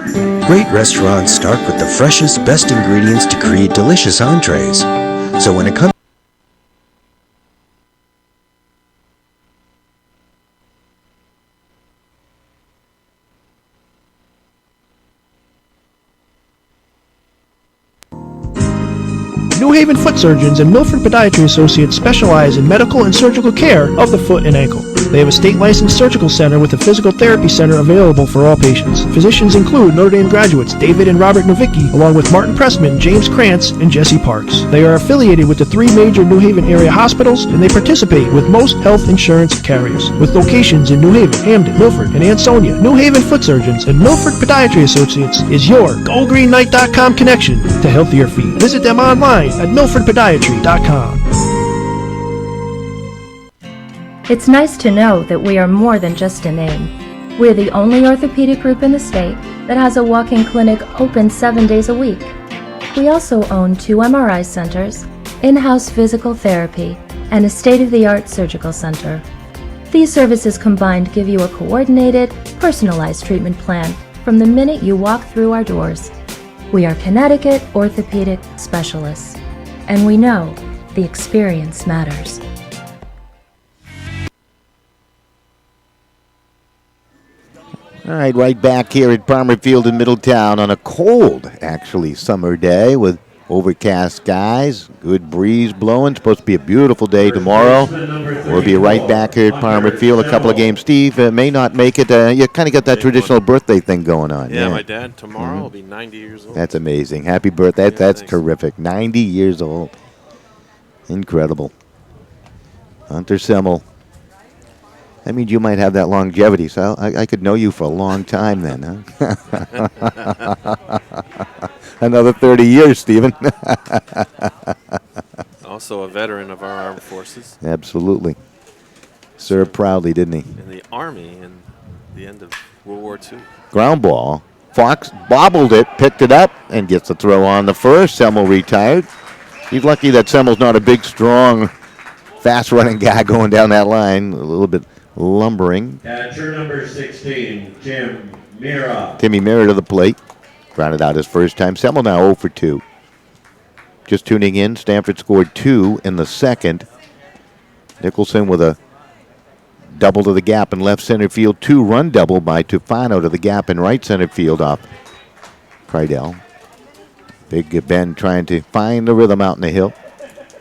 Great restaurants start with the freshest, best ingredients to create delicious entrees. So when it comes New Haven Foot Surgeons and Milford Podiatry Associates specialize in medical and surgical care of the foot and ankle. They have a state-licensed surgical center with a physical therapy center available for all patients. Physicians include Notre Dame graduates David and Robert Novicki, along with Martin Pressman, James Krantz, and Jesse Parks. They are affiliated with the 3 major New Haven area hospitals, and they participate with most health insurance carriers. With locations in New Haven, Hamden, Milford, and Ansonia, New Haven Foot Surgeons and Milford Podiatry Associates is your GoGreenKnight.com connection to healthier feet. Visit them online at MilfordPodiatry.com. It's nice to know that we are more than just a name. We're the only orthopedic group in the state that has a walk-in clinic open 7 days a week. We also own 2 MRI centers, in-house physical therapy, and a state-of-the-art surgical center. These services combined give you a coordinated, personalized treatment plan from the minute you walk through our doors. We are Connecticut orthopedic specialists, and we know the experience matters. All right back here at Palmer Field in Middletown on a cold, actually, summer day with overcast skies, good breeze blowing. Supposed to be a beautiful day tomorrow. We'll be right back here at Palmer Field. A couple of games. Steve may not make it. You kind of got that traditional birthday thing going on. Yeah, my dad tomorrow will be 90 years old. That's amazing. Happy birthday. That's terrific. 90 years old. Incredible. Hunter Semmel. That means you might have that longevity, so I could know you for a long time then, huh? Another 30 years, Stephen. Also a veteran of our armed forces. Absolutely. Served proudly, didn't he? In the Army in the end of World War II. Ground ball. Fox bobbled it, picked it up, and gets the throw on the first. Semmel retired. He's lucky that Semmel's not a big, strong, fast-running guy going down that line. A little bit lumbering. Catcher number 16, Tim Mira. Timmy Mira to the plate. Grounded out his first time. Semmel now 0 for 2. Just tuning in, Stamford scored 2 in the second. Nicholson with a double to the gap in left center field. 2-run double by Tufano to the gap in right center field off Kreidel. Big Ben trying to find the rhythm out in the hill.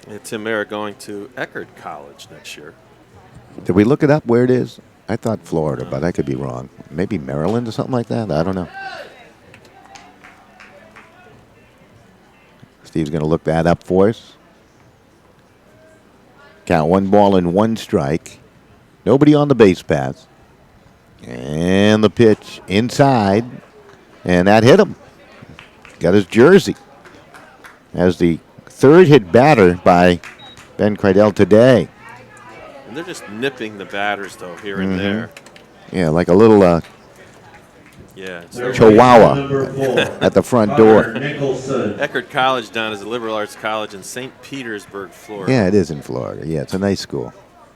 And Tim Mara going to Eckerd College next year. Did we look it up where it is? I thought Florida, but I could be wrong. Maybe Maryland or something like that? I don't know. Steve's going to look that up for us. Count 1 ball and 1 strike. Nobody on the base paths. And the pitch inside. And that hit him. Got his jersey. As the third hit batter by Ben Kreidel today. And they're just nipping the batters, though, here and there. Yeah, like a little chihuahua at the front door. Eckerd College down is a liberal arts college in St. Petersburg, Florida. Yeah, it is in Florida. Yeah, it's a nice school.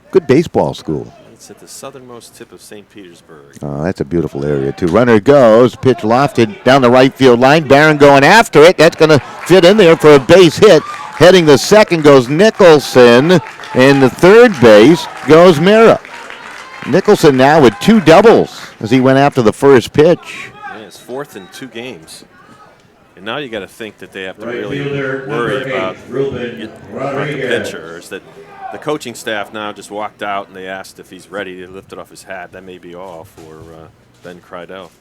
Good baseball school. It's at the southernmost tip of St. Petersburg. Oh, that's a beautiful area, too. Runner goes, pitch lofted down the right field line. Barron going after it. That's going to fit in there for a base hit. Heading the second goes Nicholson. And the third base goes Mira. Nicholson now with 2 doubles as he went after the first pitch. Yeah, it's 4th in 2 games. And now you got to think that they have to really worry about Ruben Rodriguez. the pitchers. That the coaching staff now just walked out and they asked if he's ready. They lifted off his hat. That may be all for Ben Kreidel.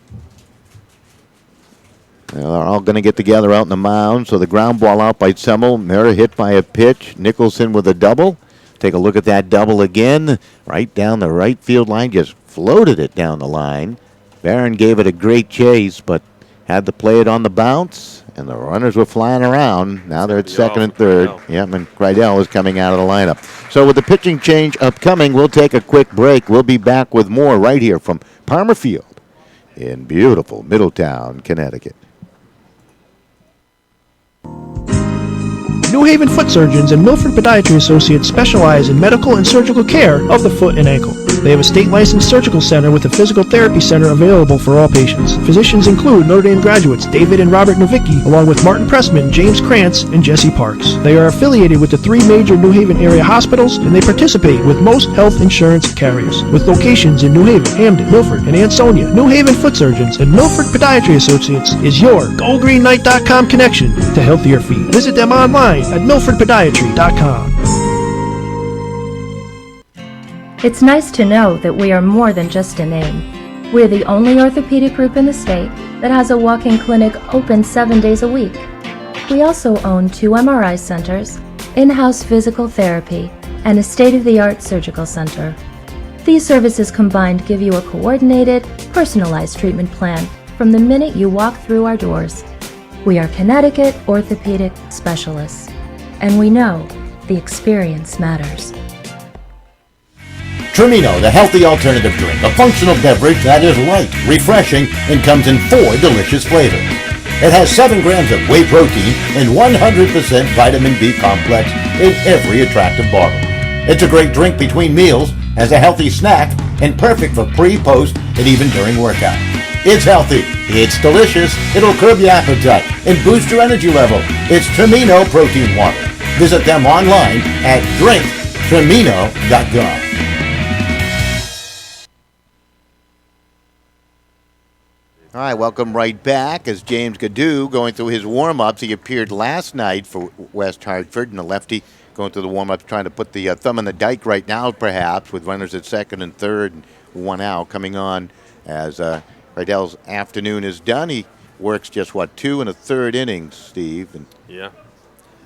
They're all going to get together out in the mound. So the ground ball out by Semmel. Mira hit by a pitch. Nicholson with a double. Take a look at that double again. Right down the right field line. Just floated it down the line. Barron gave it a great chase, but had to play it on the bounce. And the runners were flying around. Now they're at second and third. Yep, and Kreidel is coming out of the lineup. So with the pitching change upcoming, we'll take a quick break. We'll be back with more right here from Palmer Field in beautiful Middletown, Connecticut. New Haven Foot Surgeons and Milford Podiatry Associates specialize in medical and surgical care of the foot and ankle. They have a state-licensed surgical center with a physical therapy center available for all patients. Physicians include Notre Dame graduates David and Robert Novicki, along with Martin Pressman, James Krantz, and Jesse Parks. They are affiliated with the 3 major New Haven area hospitals, and they participate with most health insurance carriers. With locations in New Haven, Hamden, Milford, and Ansonia, New Haven Foot Surgeons and Milford Podiatry Associates is your GoGreenKnight.com connection to healthier feet. Visit them online at MilfordPodiatry.com. It's nice to know that we are more than just a name. We're the only orthopedic group in the state that has a walk-in clinic open 7 days a week. We also own 2 MRI centers, in-house physical therapy, and a state-of-the-art surgical center. These services combined give you a coordinated, personalized treatment plan from the minute you walk through our doors. We are Connecticut orthopedic specialists, and we know the experience matters. Trimino, the healthy alternative drink, a functional beverage that is light, refreshing, and comes in 4 delicious flavors. It has 7 grams of whey protein and 100% vitamin B complex in every attractive bottle. It's a great drink between meals, as a healthy snack, and perfect for pre, post, and even during workout. It's healthy, it's delicious, it'll curb your appetite, and boost your energy level. It's Trimino Protein Water. Visit them online at drinktrimino.com. All right, welcome right back as James Gaddu going through his warm-ups. He appeared last night for West Hartford, and the lefty going through the warm-ups, trying to put the thumb in the dike right now, perhaps, with runners at second and third and one out coming on as Rydell's afternoon is done. He works just, 2 1/3 innings, Steve, and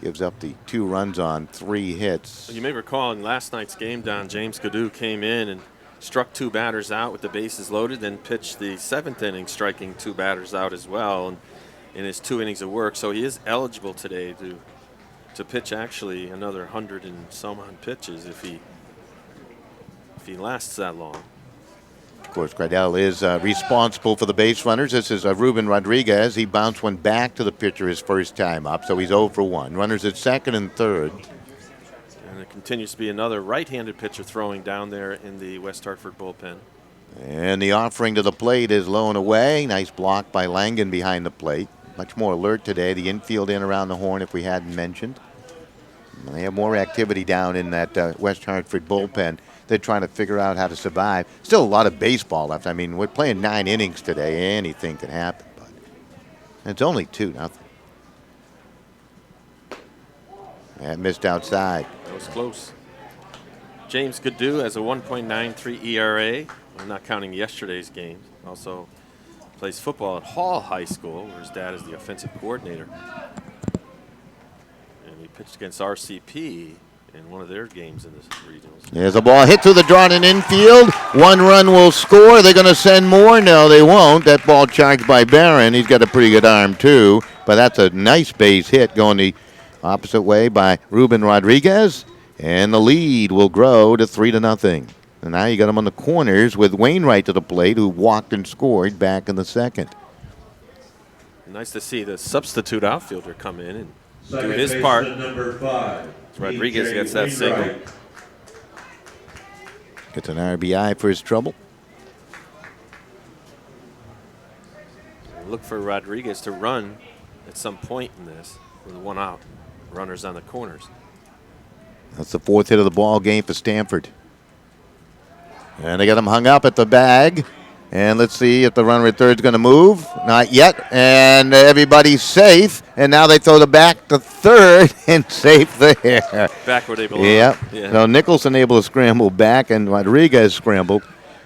gives up the 2 runs on 3 hits. You may recall in last night's game, Don, James Gaddu came in and struck 2 batters out with the bases loaded, then pitched the 7th inning, striking 2 batters out as well and in his 2 innings of work. So he is eligible today to pitch actually another 100 and some odd pitches if he lasts that long. Of course, Rydell is responsible for the base runners. This is Ruben Rodriguez. He bounced one back to the pitcher his first time up, so he's 0 for 1. Runners at second and third. And there continues to be another right-handed pitcher throwing down there in the West Hartford bullpen. And the offering to the plate is low and away. Nice block by Langen behind the plate. Much more alert today. The infield in around the horn, if we hadn't mentioned. They have more activity down in that West Hartford bullpen. They're trying to figure out how to survive. Still a lot of baseball left. I mean, we're playing 9 innings today. Anything can happen, but it's only 2-0. That missed outside. That was close. James Gaddu has a 1.93 ERA. I'm not counting yesterday's games. Also plays football at Hall High School, where his dad is the offensive coordinator. And he pitched against RCP in one of their games in the regionals. There's a ball hit through the drawn in infield. 1 run will score. They're going to send more. No, they won't. That ball charged by Barron. He's got a pretty good arm, too. But that's a nice base hit going the opposite way by Ruben Rodriguez. And the lead will grow to 3-0. And now you got him on the corners with Wainwright to the plate, who walked and scored back in the second. Nice to see the substitute outfielder come in and Second do his part. baseman, number 5. Rodriguez gets that single. Gets an RBI for his trouble. Look for Rodriguez to run at some point in this with 1 out. Runners on the corners. That's the 4th hit of the ball game for Stamford. And they got him hung up at the bag. And let's see if the runner at third is going to move. Not yet. And everybody's safe. And now they throw the back to third and safe there. Back where they belong. Yep. Yeah. So Nicholson able to scramble back, and Rodriguez scrambled.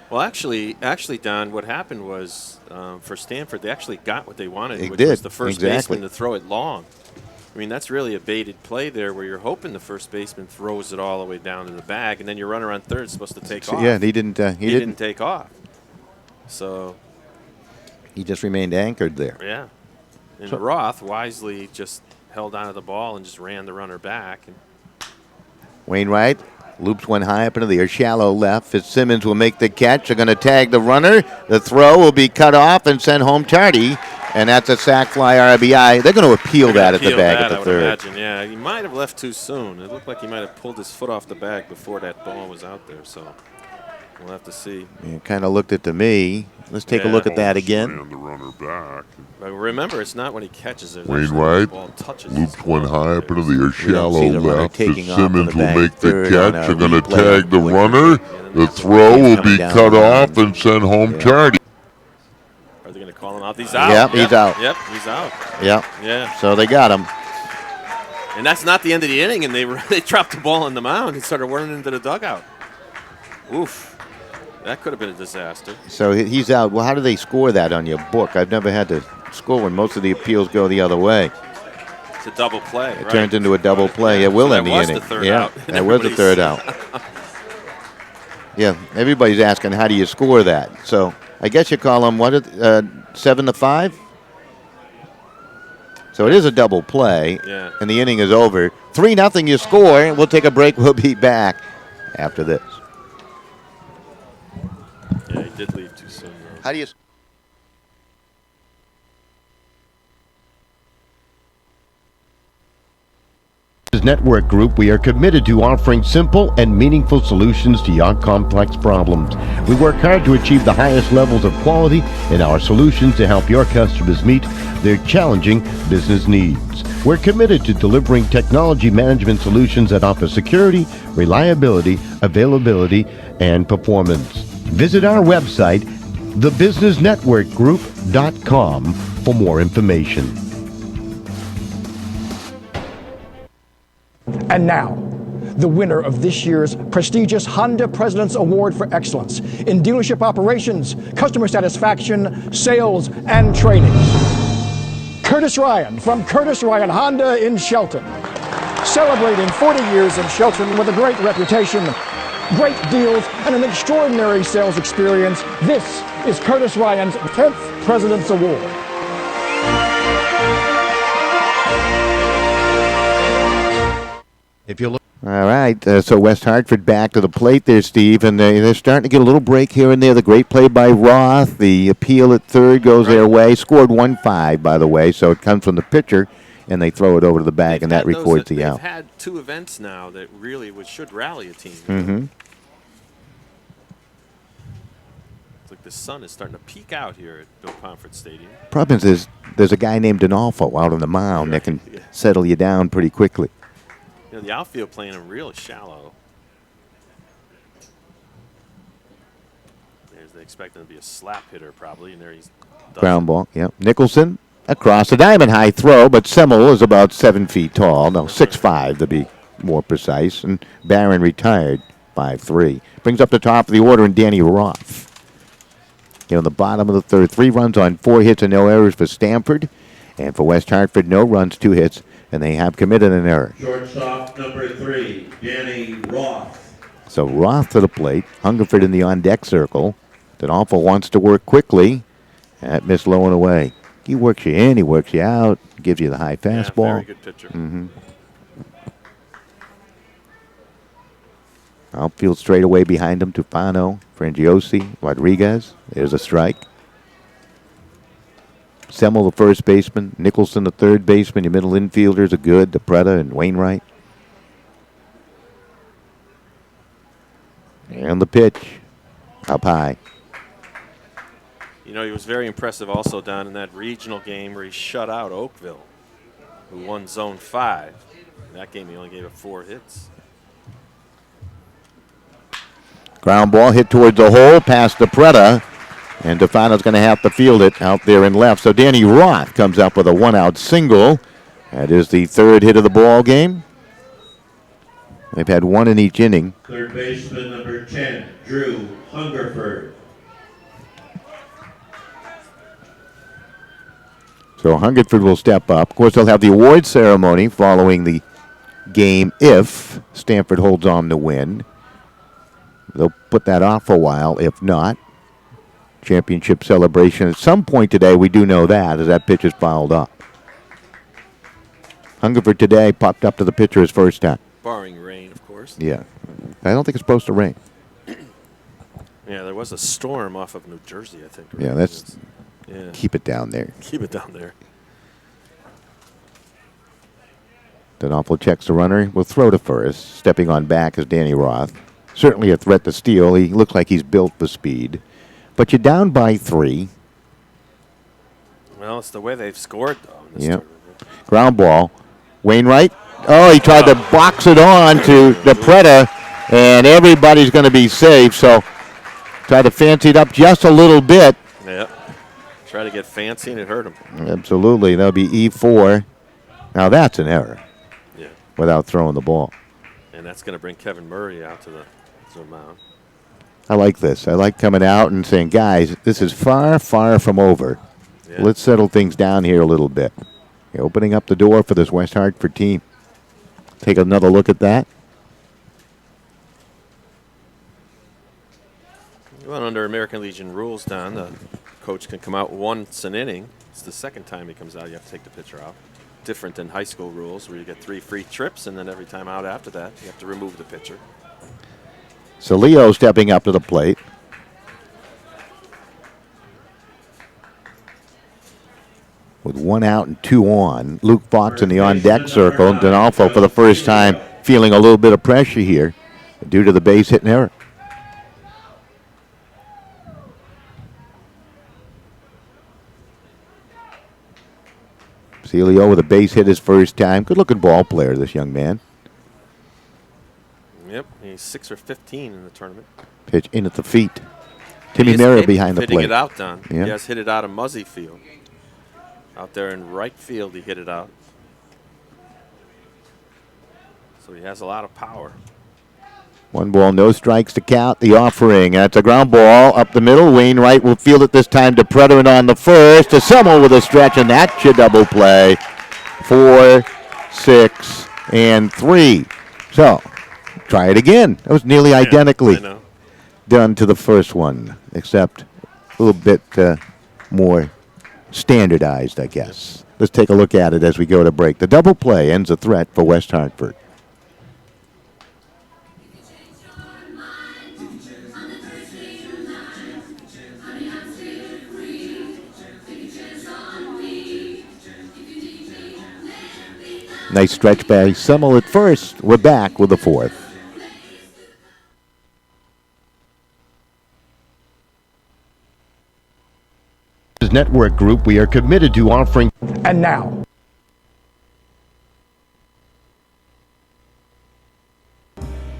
Well, actually, Don, what happened was for Stamford, they actually got what they wanted, They which did, was the first exactly. baseman to throw it long. I mean, that's really a baited play there where you're hoping the first baseman throws it all the way down to the bag, and then your runner on third is supposed to take off. Yeah, he didn't. He didn't take off. So he just remained anchored there. yeah, and So- Roth wisely just held onto the ball and just ran the runner back. And Wainwright loops one high up into the air, shallow left. Fitzsimmons will make the catch. They're going to tag the runner. The throw will be cut off and sent home tardy, and that's a sac fly RBI. They're going to appeal that at the bag at the I would third. imagine, yeah. He might have left too soon. It looked like he might have pulled his foot off the bag before that ball was out there. So we'll have to see. It kind of looked it to me. Let's take a look at that again. The runner back. But remember, it's not when he catches it. Wainwright looped one high up into the air, shallow left. Fitzsimmons will make the catch. They're going to tag the runner. The throw will be cut off and sent home tardy. Are they going to call him out? He's out. Yep, he's out. Yep, he's out. Yep. Yeah. So they got him. And that's not the end of the inning, and they dropped the ball on the mound and started running into the dugout. Oof. That could have been a disaster. So he's out. Well, how do they score that on your book? I've never had to score when most of the appeals go the other way. It's a double play. It turns into a double play. It will So end the that was inning. the third yeah, out. that was the third out. Yeah, everybody's asking how do you score that. So I guess you call them 7-5. So it is a double play. Yeah. And the inning is over. 3-0. You score. We'll take a break. We'll be back after this. Yeah, he did leave too soon. Though. How do you? As Network Group, we are committed to offering simple and meaningful solutions to your complex problems. We work hard to achieve the highest levels of quality in our solutions to help your customers meet their challenging business needs. We're committed to delivering technology management solutions that offer security, reliability, availability, and performance. Visit our website thebusinessnetworkgroup.com for more information. And now, the winner of this year's prestigious Honda President's Award for Excellence in Dealership Operations, Customer Satisfaction, Sales, and Training. Curtis Ryan from Curtis Ryan Honda in Shelton. Celebrating 40 years in Shelton with a great reputation, great deals, and an extraordinary sales experience, this is Curtis Ryan's 10th President's Award. If you look. All right, so West Hartford back to the plate there, Steve, and they're starting to get a little break here and there. The great play by Roth. The appeal at third goes their way. Scored 1-5, by the way, so it comes from the pitcher, and they throw it over to the bag, and that records the out. They've had two events now that really should rally a team. Mm-hmm. It's like the sun is starting to peek out here at Bill Pomfret Stadium. Problem is, there's a guy named Donalfo out on the mound that can settle you down pretty quickly. You know, the outfield playing him really shallow. They expect him to be a slap hitter probably, and there he's done. Ground ball, yep. Nicholson across the diamond, high throw, but Semmel is about 7 feet tall. No, 6'5" to be more precise. And Barron retired 5'3". Brings up the top of the order in Danny Roth. Here on the bottom of the third, 3 runs on 4 hits and no errors for Stamford. And for West Hartford, no runs, 2 hits, and they have committed an error. Shortstop number 3, Danny Roth. So Roth to the plate, Hungerford in the on-deck circle. Donalfo wants to work quickly. That missed low and away. He works you in, he works you out, gives you the high fastball. Yeah, very good pitcher. Mm-hmm. Outfield straight away behind him, Tufano, Frangiosi, Rodriguez. There's a strike. Semmel, the first baseman. Nicholson, the third baseman. Your middle infielders are good, DePretta and Wainwright. And the pitch up high. You know, he was very impressive also down in that regional game where he shut out Oakville, who won Zone 5. In that game, he only gave up 4 hits. Ground ball hit towards the hole, past DePretta. And Tufano's going to have to field it out there in left. So Danny Roth comes up with a 1-out single. That is the 3rd hit of the ball game. They've had 1 in each inning. Third baseman number 10, Drew Hungerford. So Hungerford will step up. Of course, they'll have the award ceremony following the game if Stamford holds on to win. They'll put that off for a while. If not, championship celebration at some point today. We do know that as that pitch is fouled up. Hungerford today popped up to the pitcher his first time. Barring rain, of course. Yeah. I don't think it's supposed to rain. Yeah, there was a storm off of New Jersey, I think. Yeah, that's... Yeah. Keep it down there. Keep it down there. Donalfo checks the runner. Will throw to first. Stepping on back is Danny Roth. Certainly a threat to steal. He looks like he's built for speed. But you're down by 3. Well, it's the way they've scored, though. In this Yep. tournament. Ground ball. Wainwright. Oh, he tried to box it on to DePretta, and everybody's going to be safe. So try to fancy it up just a little bit. Yep. Try to get fancy, and it hurt him. Absolutely. That'll be E4. Now that's an error. Yeah. Without throwing the ball. And that's going to bring Kevin Murray out to the mound. I like this. I like coming out and saying, guys, this is far, far from over. Yeah. Let's settle things down here a little bit. You're opening up the door for this West Hartford team. Take another look at that. Well, under American Legion rules, Don, the coach can come out once an inning. It's the second time he comes out, you have to take the pitcher out. Different than high school rules where you get 3 free trips, and then every time out after that, you have to remove the pitcher. So Leo stepping up to the plate. With 1 out and 2 on. Luke Fox in the on-deck circle. And Donalfo for the first time feeling a little bit of pressure here due to the base hit and error. Celio with a base hit his first time. Good-looking ball player, this young man. Yep, he's 6 or 15 in the tournament. Pitch in at the feet. Timmy Mira behind the hitting plate. it out, Don. Yeah. He has hit it out of Muzzy Field. Out there in right field, he hit it out. So he has a lot of power. 1 ball, no strikes to count. The offering. That's a ground ball up the middle. Wainwright will field it this time to Preterman on the first. To Semmel with a stretch, and that's your double play. 4, 6, and 3. So, try it again. That was nearly identically done to the first one, except a little bit more standardized, I guess. Let's take a look at it as we go to break. The double play ends a threat for West Hartford. Nice stretch by Semmel at first. We're back with the fourth. Network Group, we are committed to offering. And now.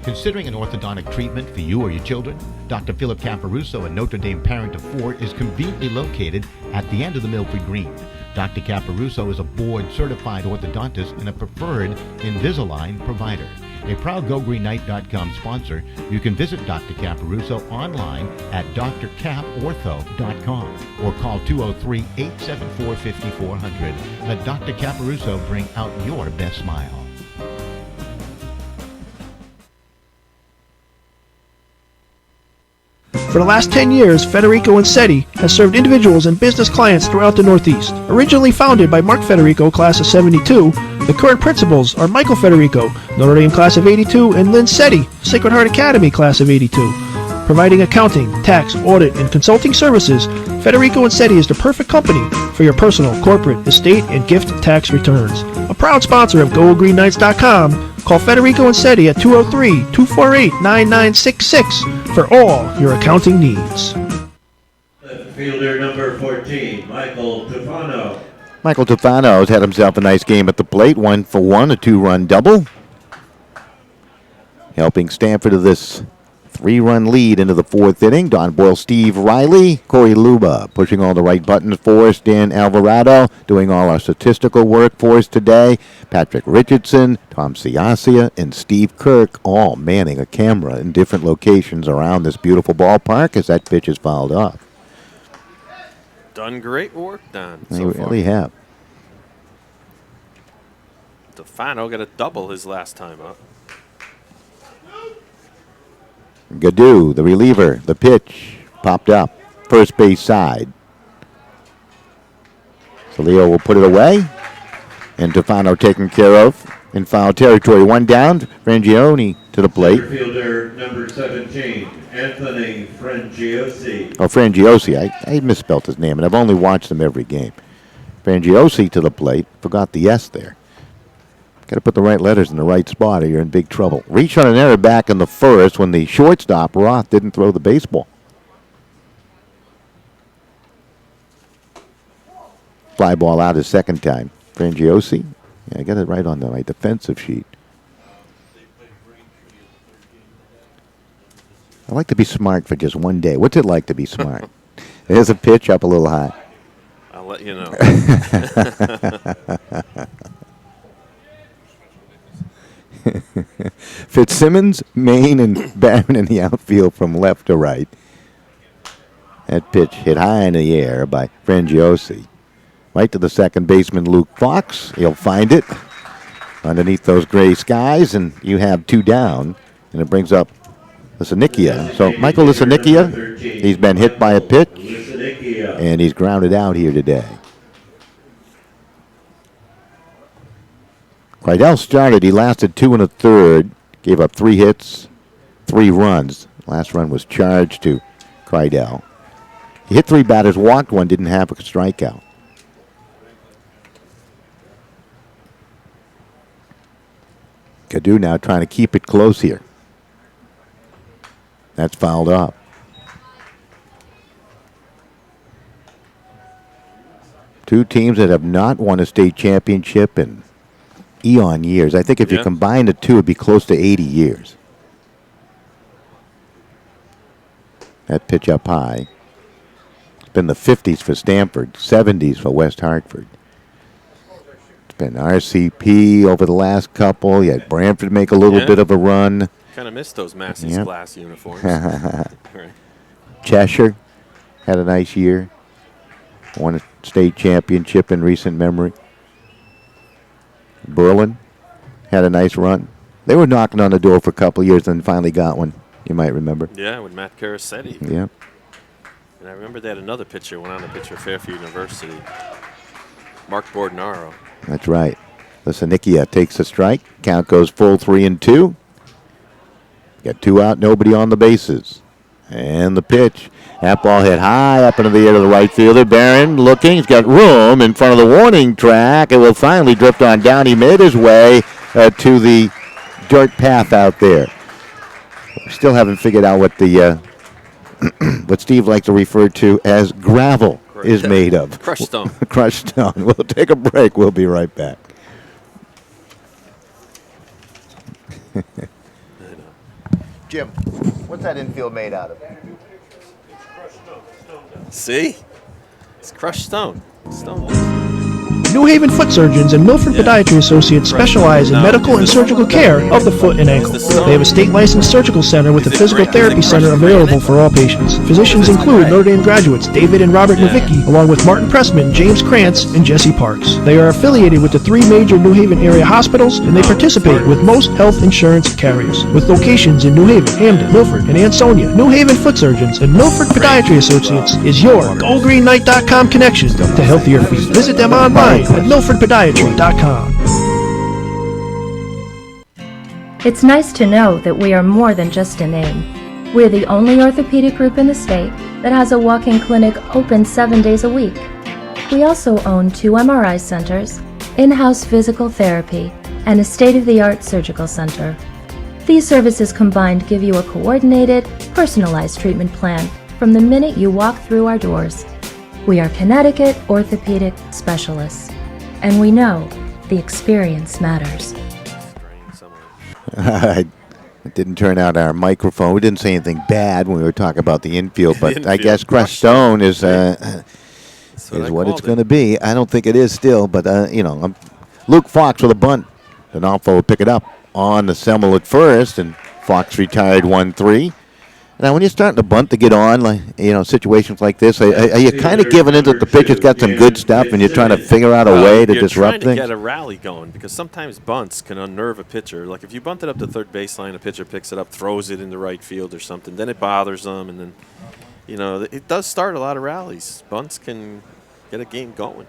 Considering an orthodontic treatment for you or your children? Dr. Philip Caparuso, a Notre Dame parent of 4, is conveniently located at the end of the Milford Green. Dr. Caparuso is a board-certified orthodontist and a preferred Invisalign provider. A proud GoGreenKnight.com sponsor, you can visit Dr. Caparuso online at drcaportho.com or call 203-874-5400. Let Dr. Caparuso bring out your best smile. For the last 10 years, Federico Insetti has served individuals and business clients throughout the Northeast. Originally founded by Mark Federico, class of 72, the current principals are Michael Federico, Notre Dame class of 82, and Lynn Setti, Sacred Heart Academy class of 82. Providing accounting, tax, audit, and consulting services, Federico Insetti is the perfect company for your personal, corporate, estate, and gift tax returns. A proud sponsor of GoGreenKnights.com, call Federico Insetti at 203-248-9966 for all your accounting needs. Left fielder number 14, Michael Tufano. Michael Tufano's had himself a nice game at the plate. 1 for 1, a 2-run double. Helping Stamford to this 3-run lead into the 4th inning. Don Boyle, Steve Riley, Corey Luba pushing all the right buttons for us. Dan Alvarado doing all our statistical work for us today. Patrick Richardson, Tom Ciacia, and Steve Kirk all manning a camera in different locations around this beautiful ballpark as that pitch is fouled off. Done great work, Don. They really have. Tufano got a double his last time up. Gaddu, the reliever, the pitch popped up, first base side. So Leo will put it away, and Tufano taken care of in foul territory. 1 down, Frangioni to the plate. Fielder number 17, Anthony Frangiosi. Oh, Frangiosi, I misspelled his name, and I've only watched him every game. Frangiosi to the plate, forgot the S there. Got to put the right letters in the right spot or you're in big trouble. Reach on an error back in the first when the shortstop, Roth, didn't throw the baseball. Fly ball out his second time. Frangiosi. Yeah, I got it right on my defensive sheet. I like to be smart for just one day. What's it like to be smart? There's a pitch up a little high. I'll let you know. Fitzsimmons, Maine, and Barron in the outfield from left to right. That pitch hit high in the air by Frangiosi. Right to the second baseman, Luke Fox. He'll find it underneath those gray skies, and you have 2 down, and it brings up Lisanikia. So Michael Lisanikia, he's been hit by a pitch, and he's grounded out here today. Kreidel started. He lasted 2 1/3, gave up 3 hits, 3 runs. Last run was charged to Kreidel. He hit 3 batters, walked 1, didn't have a strikeout. Gaddu now trying to keep it close here. That's fouled up. Two teams that have not won a state championship in eon years. I think if you combine the two, it'd be close to 80 years. That pitch up high. It's been the 50s for Stamford, 70s for West Hartford. It's been RCP over the last couple. You had Brantford make a little bit of a run. Kind of missed those Massey's glass uniforms. Right. Cheshire had a nice year. Won a state championship in recent memory. Berlin had a nice run. They were knocking on the door for a couple of years and finally got one. You might remember. Yeah, with Matt Carasetti. Yeah. And I remember they had another pitcher went on to pitch for Fairfield University, Mark Bordonaro. That's right. Lisanikia takes a strike. Count goes full 3-2. Got 2 out, nobody on the bases. And the pitch. That ball hit high up into the air to the right fielder. Barron looking. He's got room in front of the warning track. It will finally drift on down. He made his way to the dirt path out there. We still haven't figured out what the what Steve likes to refer to as gravel is made of. Crushed stone. Crushed stone. We'll take a break. We'll be right back. Jim, what's that infield made out of? See? It's crushed stone. Stone. New Haven Foot Surgeons and Milford Podiatry Associates specialize in medical and surgical care of the foot and ankle. They have a state-licensed surgical center with a physical therapy center available for all patients. Physicians include Notre Dame graduates David and Robert Nowicki, along with Martin Pressman, James Krantz, and Jesse Parks. They are affiliated with the 3 major New Haven area hospitals, and they participate with most health insurance carriers. With locations in New Haven, Hamden, Milford, and Ansonia, New Haven Foot Surgeons and Milford Podiatry Associates is your GoGreenKnight.com connection to healthier feet. Visit them online at MilfordPodiatry.com. It's nice to know that we are more than just a name. We're the only orthopedic group in the state that has a walk-in clinic open 7 days a week. We also own 2 MRI centers, in-house physical therapy, and a state-of-the-art surgical center. These services combined give you a coordinated, personalized treatment plan from the minute you walk through our doors. We are Connecticut orthopedic specialists, and we know the experience matters. It didn't turn out our microphone. We didn't say anything bad when we were talking about the infield, but I guess crushed stone is what it's going to be. I don't think it is still, but Luke Fox with a bunt. Donalfo will pick it up on the Semmel at first, and Fox retired 1-3. Now, when you're starting to bunt to get on, like situations like this, are you kind of giving in that the pitcher's got some good stuff and you're trying to figure out a way to disrupt things? You're trying to get a rally going because sometimes bunts can unnerve a pitcher. Like if you bunt it up to third baseline, a pitcher picks it up, throws it in the right field or something, then it bothers them, and then, it does start a lot of rallies. Bunts can get a game going.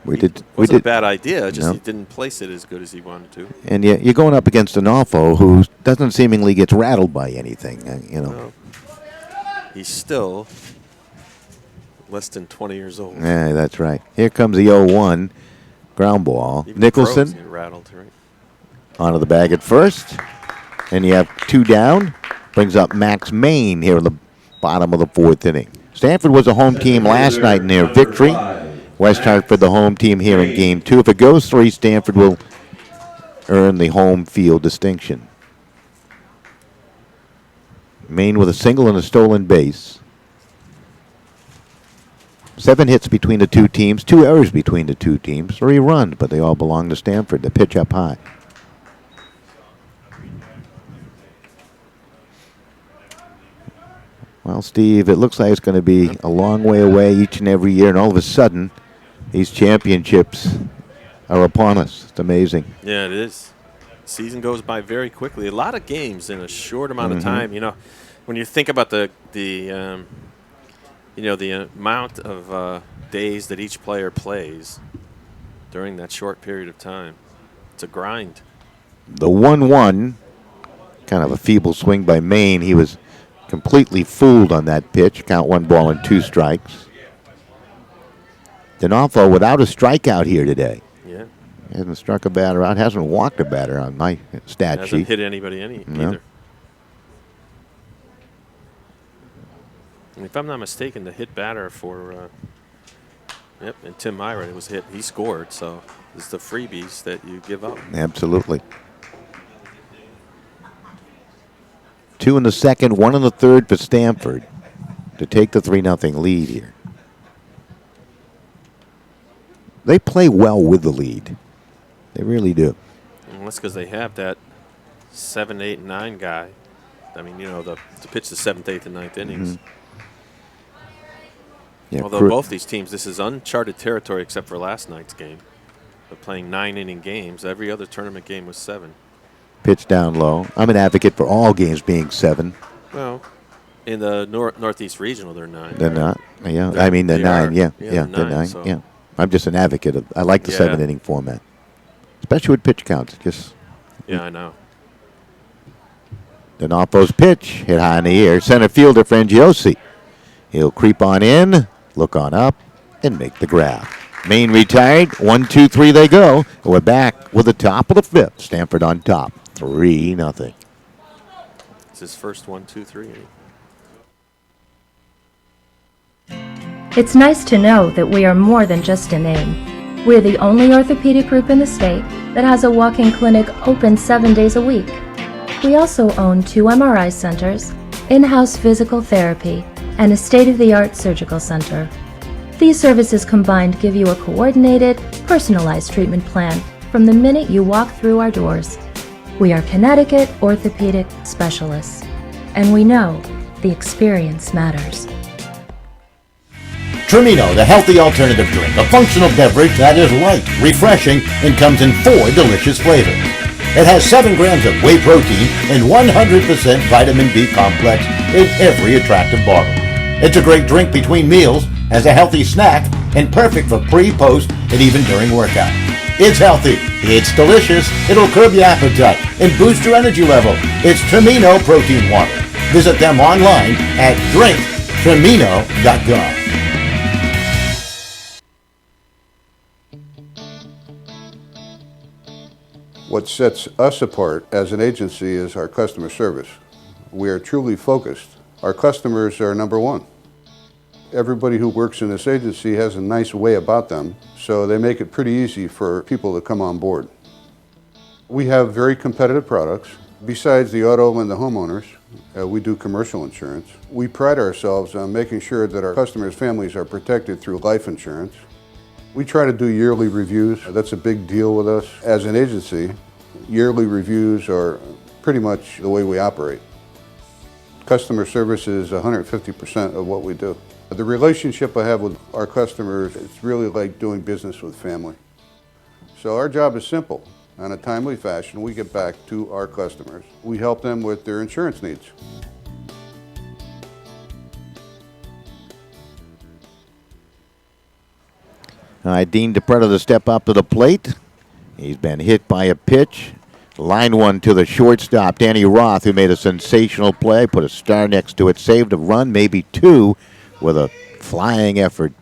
It wasn't a bad idea, just he didn't place it as good as he wanted to. And you're going up against Donalfo, who doesn't seemingly get rattled by anything, No. He's still less than 20 years old. Yeah, that's right. Here comes the 0-1 ground ball. Even Nicholson get rattled, right? onto the bag at first. And you have 2 down. Brings up Max Main here in the bottom of the 4th inning. Stamford was a home team last night in their victory. West Hartford the home team here in Game 2. If it goes 3, Stamford will earn the home field distinction. Maine with a single and a stolen base. 7 hits between the 2 teams, 2 errors between the 2 teams, 3 runs, but they all belong to Stamford. The pitch up high. Well, Steve, it looks like it's going to be a long way away each and every year, and all of a sudden, these championships are upon us. It's amazing. Yeah, it is. Season goes by very quickly. A lot of games in a short amount of time. When you think about the amount of days that each player plays during that short period of time, it's a grind. The 1-1, kind of a feeble swing by Maine. He was completely fooled on that pitch. Count 1 ball and 2 strikes. Donalfo without a strikeout here today. Yeah. Hasn't struck a batter out. Hasn't walked a batter on my stat sheet. Hasn't hit anybody either. And if I'm not mistaken, the hit batter for and Tim Myron, it was hit. He scored, so it's the freebies that you give up. Absolutely. 2 in the second, 1 in the third for Stamford. to take the 3-0 lead here. They play well with the lead. They really do. And that's because they have that 7, 8, and 9 guy. I mean, to pitch the 7th, 8th, and 9th innings. Yeah, Although both these teams, this is uncharted territory except for last night's game. They're playing 9-inning games. Every other tournament game was 7. Pitch down low. I'm an advocate for all games being 7. Well, in the Northeast Regional, they're 9. They're not. Yeah, I mean they're 9. Yeah, they're 9. So. Yeah, I'm just an advocate of. I like the 7-inning format, especially with pitch counts. Just. Yeah, I know. D'Onofrio's pitch hit high in the air. Center fielder Frangiosi. He'll creep on in, look on up, and make the grab. Maine retired. 1, 2, 3 they go. We're back with the top of the 5th. Stamford on top. 3-0. It's his first 1, 2, 3 inning. It's nice to know that we are more than just a name. We're the only orthopedic group in the state that has a walk-in clinic open 7 days a week. We also own 2 MRI centers, in-house physical therapy, and a state-of-the-art surgical center. These services combined give you a coordinated, personalized treatment plan from the minute you walk through our doors. We are Connecticut orthopedic specialists, and we know the experience matters. Trimino, the healthy alternative drink, a functional beverage that is light, refreshing, and comes in 4 delicious flavors. It has 7 grams of whey protein and 100% vitamin B complex in every attractive bottle. It's a great drink between meals, as a healthy snack, and perfect for pre, post, and even during workout. It's healthy, it's delicious, it'll curb your appetite, and boost your energy level. It's Trimino Protein Water. Visit them online at drinktrimino.com. What sets us apart as an agency is our customer service. We are truly focused. Our customers are number one. Everybody who works in this agency has a nice way about them, so they make it pretty easy for people to come on board. We have very competitive products. Besides the auto and the homeowners, we do commercial insurance. We pride ourselves on making sure that our customers' families are protected through life insurance. We try to do yearly reviews. That's a big deal with us. As an agency, yearly reviews are pretty much the way we operate. Customer service is 150% of what we do. The relationship I have with our customers, it's really like doing business with family. So our job is simple. In a timely fashion, we get back to our customers. We help them with their insurance needs. All right, Dean DePretta to step up to the plate. He's been hit by a pitch. Line one to the shortstop, Danny Roth, who made a sensational play, put a star next to it, saved a run, maybe 2, with a flying effort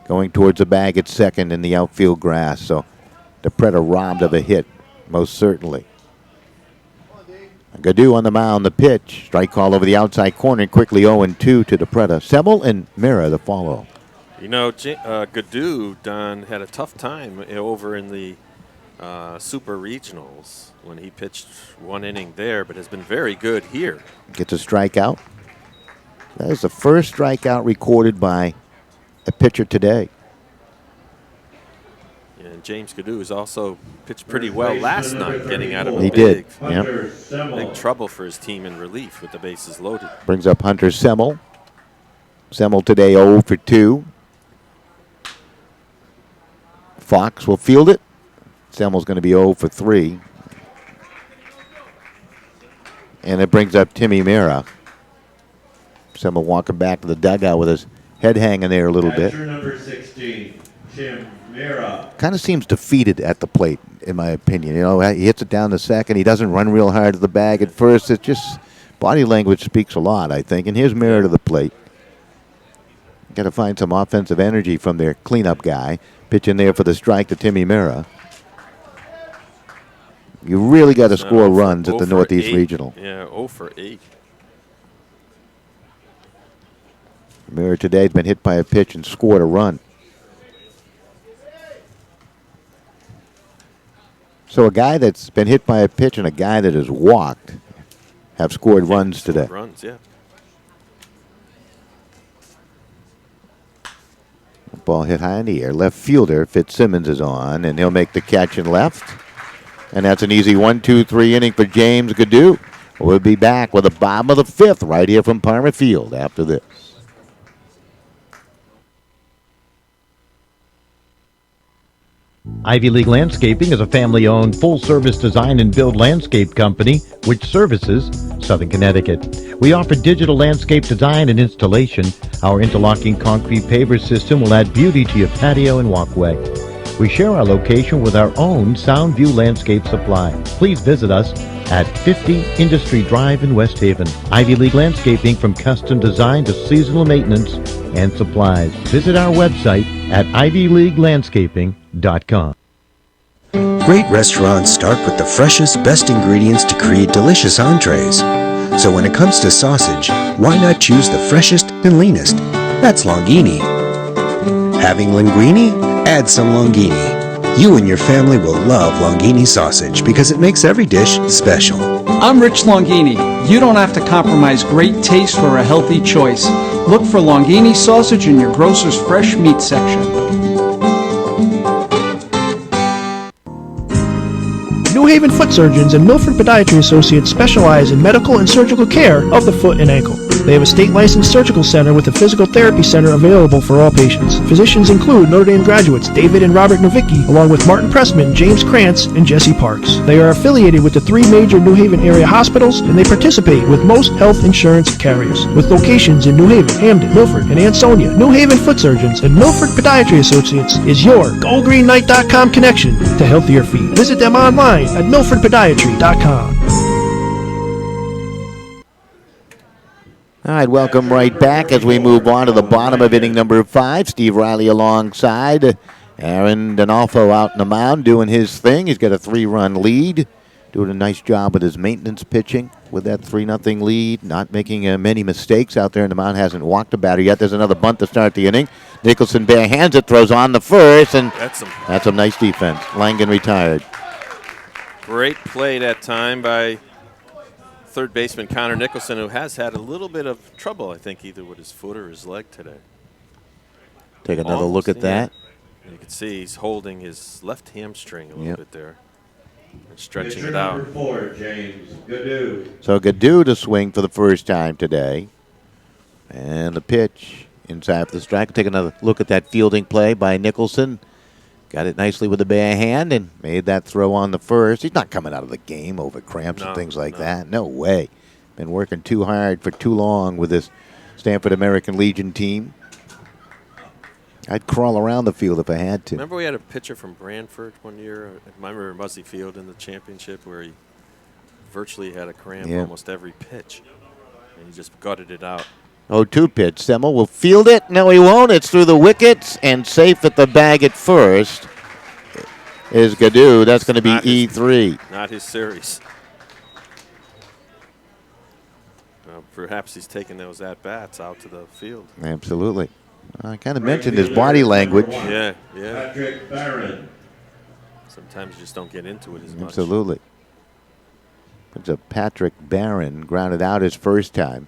going towards the bag at second in the outfield grass. So DePretta robbed of a hit, most certainly. Gaddu on the mound, the pitch. Strike call over the outside corner, quickly 0-2 to DePretta. Semmel and Mira the follow. Gaddu, Don, had a tough time over in the Super Regionals when he pitched 1 inning there, but has been very good here. Gets a strikeout. That is the first strikeout recorded by a pitcher today. And James Gaddu has also pitched pretty well last night, getting out of a He big trouble for his team in relief with the bases loaded. Brings up Hunter Semmel. Semmel today 0 for 2. Fox will field it. Semmel's going to be 0 for 3. And it brings up Timmy Mira. Semmel walking back to the dugout with his head hanging there a little bit. Number 16, Tim Mira. Kind of seems defeated at the plate, in my opinion. He hits it down the second. He doesn't run real hard to the bag at first. It's just body language speaks a lot, I think. And here's Mira to the plate. Got to find some offensive energy from their cleanup guy. Pitching there for the strike to Timmy Mira. You really got to score runs at the Northeast Regional. Yeah, 0 for 8. Mira today has been hit by a pitch and scored a run. So a guy that's been hit by a pitch and a guy that has walked have scored runs today. Runs, yeah. Ball hit high in the air. Left fielder Fitzsimmons is on, and he'll make the catch in left. And that's an easy 1-2-3 inning for James Gaddu. We'll be back with the bottom of the fifth right here from Parma Field after this. Ivy League Landscaping is a family-owned, full-service design and build landscape company which services Southern Connecticut. We offer digital landscape design and installation. Our interlocking concrete paver system will add beauty to your patio and walkway. We share our location with our own Soundview Landscape Supply. Please visit us at 50 Industry Drive in West Haven. Ivy League Landscaping, from custom design to seasonal maintenance and supplies. Visit our website at ivyleaguelandscaping.com. Great restaurants start with the freshest, best ingredients to create delicious entrees. So when it comes to sausage, why not choose the freshest and leanest? That's Longini. Having linguine? Add some Longini. You and your family will love Longini sausage because it makes every dish special. I'm Rich Longini. You don't have to compromise great taste for a healthy choice. Look for Longini sausage in your grocer's fresh meat section. New Haven Foot Surgeons and Milford Podiatry Associates specialize in medical and surgical care of the foot and ankle. They have a state-licensed surgical center with a physical therapy center available for all patients. Physicians include Notre Dame graduates David and Robert Novicki, along with Martin Pressman, James Krantz, and Jesse Parks. They are affiliated with the 3 major New Haven area hospitals, and they participate with most health insurance carriers. With locations in New Haven, Hamden, Milford, and Ansonia, New Haven Foot Surgeons and Milford Podiatry Associates is your GoGreenKnight.com connection to healthier feet. Visit them online at MilfordPodiatry.com. All right, welcome right back as we move on to the bottom of inning number 5. Steve Riley alongside. Aaron Donalfo out in the mound doing his thing. He's got a 3-run lead. Doing a nice job with his maintenance pitching with that 3-0 lead. Not making many mistakes out there in the mound. Hasn't walked a batter yet. There's another bunt to start the inning. Nicholson bare hands it, throws on the first, and that's some nice defense. Langen retired. Great play that time by third baseman Conor Nicholson, who has had a little bit of trouble, I think, either with his foot or his leg today. Take another look at that. You can see he's holding his left hamstring a little bit there and stretching Pitcher it out. number 4, James Gaddu. So Gaddu to swing for the first time today. And the pitch inside for the strike. Take another look at that fielding play by Nicholson. Got it nicely with the bare hand and made that throw on the first. He's not coming out of the game over cramps and things like that. No way. Been working too hard for too long with this Stamford American Legion team. I'd crawl around the field if I had to. Remember we had a pitcher from Branford one year at Muzzy Field in the championship where he virtually had a cramp almost every pitch. And he just gutted it out. 0-2 pitch. Semmel will field it. No, he won't. It's through the wickets and safe at the bag at first is Gaddu. That's going to be E3. Not his series. Well, perhaps he's taking those at-bats out to the field. Absolutely. I kind of mentioned his body language. Yeah. Patrick Barron. Sometimes you just don't get into it as much. Absolutely. It's a Patrick Barron grounded out his first time.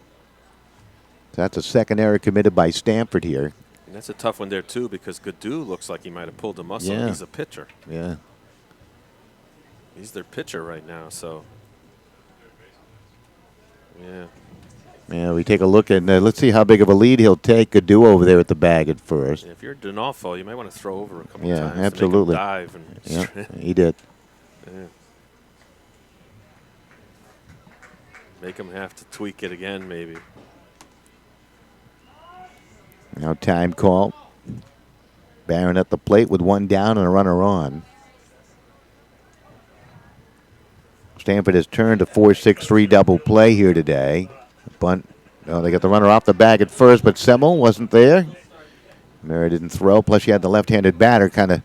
So that's a second error committed by Stamford here. And that's a tough one there, too, because Gaddu looks like he might have pulled a muscle. Yeah. He's a pitcher. Yeah. He's their pitcher right now, so. Yeah. Yeah, we take a look at, let's see how big of a lead he'll take. Gaddu over there at the bag at first. If you're Donalfo, you might want to throw over a couple Yeah, times. absolutely. To make him dive. Yeah, he did. Yeah. Make him have to tweak it again, maybe. Now time call. Barron at the plate with one down and a runner on. Stamford has turned a 4-6-3 double play here today. Bunt. Oh, they got the runner off the bag at first, but Semmel wasn't there. Murray didn't throw. Plus, you had the left-handed batter kind of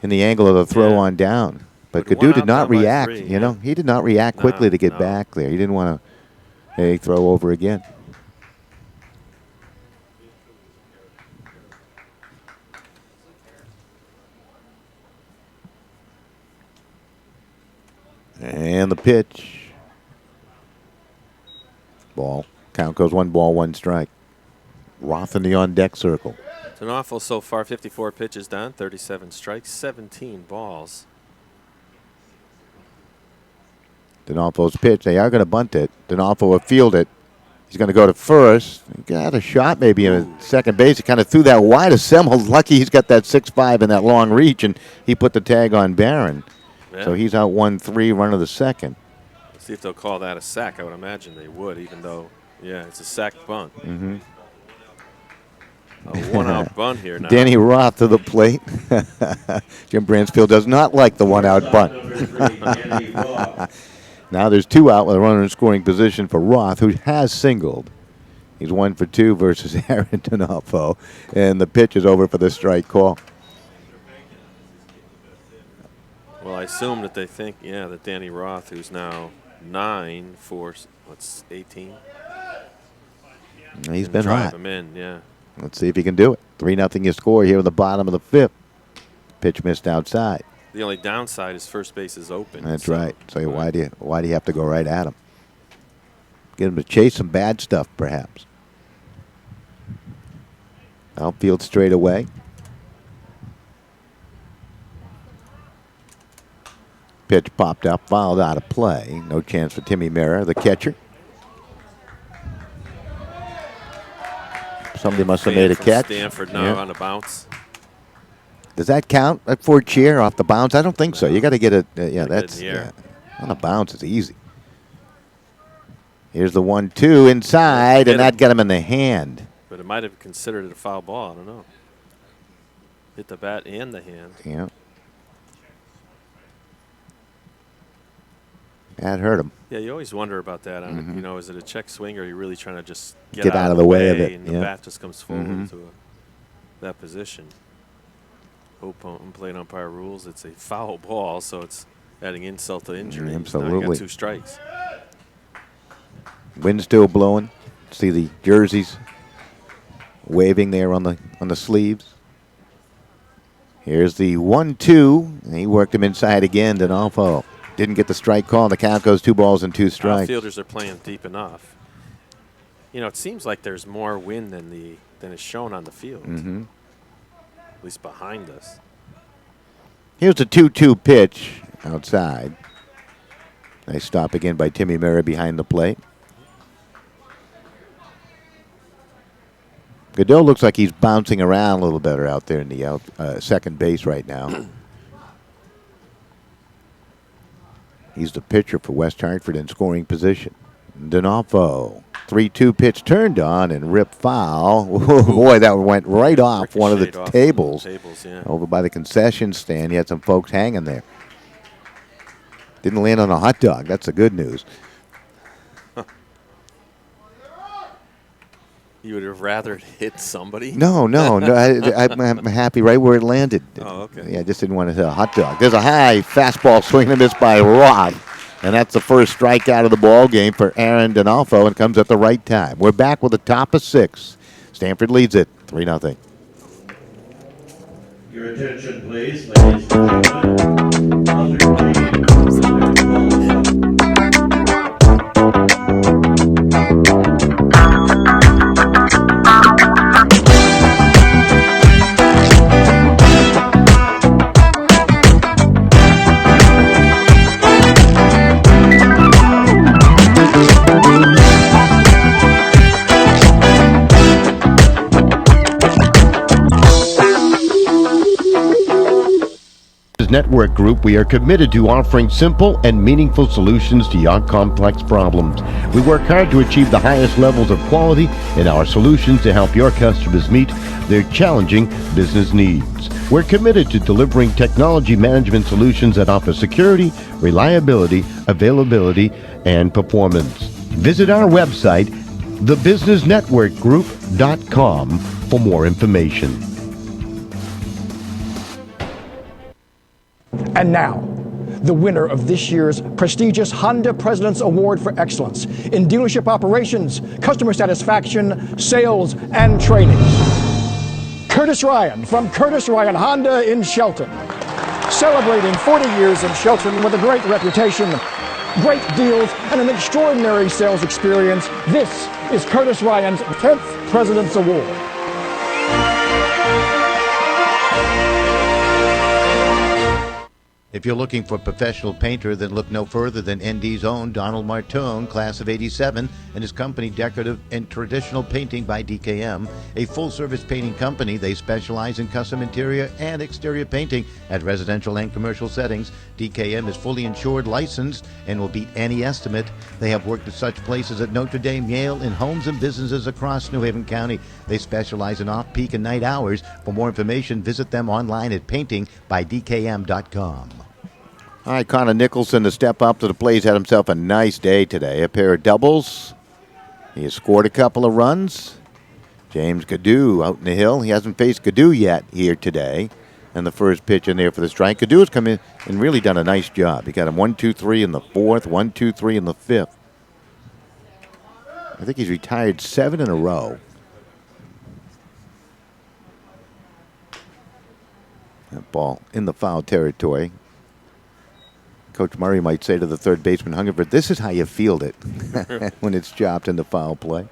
in the angle of the throw on down. But Gaddu did not react. You know, he did not react quickly to get back there. He didn't want to throw over again. And the pitch. Ball. Count goes 1 ball, 1 strike. Roth in the on-deck circle. D'Onofrio so far, 54 pitches down, 37 strikes, 17 balls. D'Onofrio's pitch. They are going to bunt it. D'Onofrio will field it. He's going to go to first. He got a shot maybe in second base. He kind of threw that wide of Semmel. Lucky he's got that 6'5" and that long reach, and he put the tag on Barron. Yeah. So he's out 1-3, run of the second. Let's see if they'll call that a sack. I would imagine they would, even though, yeah, it's a sack bunt. Mm-hmm. A one-out bunt here now. Danny Roth to the plate. Jim Bransfield does not like the one-out bunt. Now there's 2 out with a runner in scoring position for Roth, who has singled. He's 1 for 2 versus Aaron D'Onofrio, and the pitch is over for the strike call. Well, I assume that they think, yeah, that Danny Roth, who's now 9 for, what's 18? He's been drive hot. him in, yeah. Let's see if he can do it. 3-0 your score here in the bottom of the 5th. Pitch missed outside. The only downside is first base is open. That's right. So why do you have to go right at him? Get him to chase some bad stuff, perhaps. Outfield straight away. Pitch popped up, fouled out of play. No chance for Timmy Mera, the catcher. Somebody must have made a catch. Stamford now on a bounce. Does that count for a cheer off the bounce? I don't think so. You got to get it. Yeah, that's on a bounce. It's easy. Here's the 1-2 inside, and that got him in the hand. But it might have considered it a foul ball. I don't know. Hit the bat and the hand. Yeah. That hurt him. Yeah, you always wonder about that. You know, is it a check swing, or are you really trying to just get out of the way of it? And the bat just comes forward to that position. Home plate umpire rules it's a foul ball, so it's adding insult to injury. Absolutely. Now you got 2 strikes. Wind still blowing. See the jerseys waving there on the sleeves. Here's the 1-2. He worked him inside again. D'Onofrio didn't get the strike call. The count goes 2 balls and 2 strikes. Outfielders are playing deep enough. You know, it seems like there's more wind than is shown on the field. Mm-hmm. At least behind us. Here's the 2-2 pitch outside. Nice stop again by Timmy Mera behind the plate. Goodell looks like he's bouncing around a little better out there in the second base right now. He's the pitcher for West Hartford in scoring position. D'Onofrio, 3-2 pitch turned on and ripped foul. Oh, boy, that went right off one of the tables. Over by the concession stand. He had some folks hanging there. Didn't land on a hot dog. That's the good news. You would have rather hit somebody? No. I'm happy right where it landed. Oh, okay. Yeah, I just didn't want to hit a hot dog. There's a high fastball swing and miss by Roth. And that's the first strikeout of the ball game for Aaron D'Onofrio, and comes at the right time. We're back with the top of 6. Stamford leads it 3-0. Your attention, please, ladies and gentlemen. Network Group, we are committed to offering simple and meaningful solutions to your complex problems. We work hard to achieve the highest levels of quality in our solutions to help your customers meet their challenging business needs. We're committed to delivering technology management solutions that offer security, reliability, availability, and performance. Visit our website, thebusinessnetworkgroup.com, for more information. And now, the winner of this year's prestigious Honda President's Award for Excellence in Dealership Operations, Customer Satisfaction, Sales, and Training. Curtis Ryan from Curtis Ryan Honda in Shelton. Celebrating 40 years in Shelton with a great reputation, great deals, and an extraordinary sales experience, this is Curtis Ryan's 10th President's Award. If you're looking for a professional painter, then look no further than ND's own Donald Martone, class of '87, and his company Decorative and Traditional Painting by DKM, a full-service painting company. They specialize in custom interior and exterior painting at residential and commercial settings. DKM is fully insured, licensed, and will beat any estimate. They have worked at such places at Notre Dame, Yale, and homes and businesses across New Haven County. They specialize in off-peak and night hours. For more information, visit them online at paintingbydkm.com. All right, Conor Nicholson to step up to the plate. He's had himself a nice day today. A pair of doubles. He has scored a couple of runs. James Gadoo out in the hill. He hasn't faced Gadoo yet here today. And the first pitch in there for the strike. Gadoo has come in and really done a nice job. He got him 1-2-3 in the fourth, 1-2-3 in the fifth. I think he's retired 7 in a row. That ball in the foul territory. Coach Murray might say to the third baseman Hungerford, this is how you field it when it's chopped into foul play.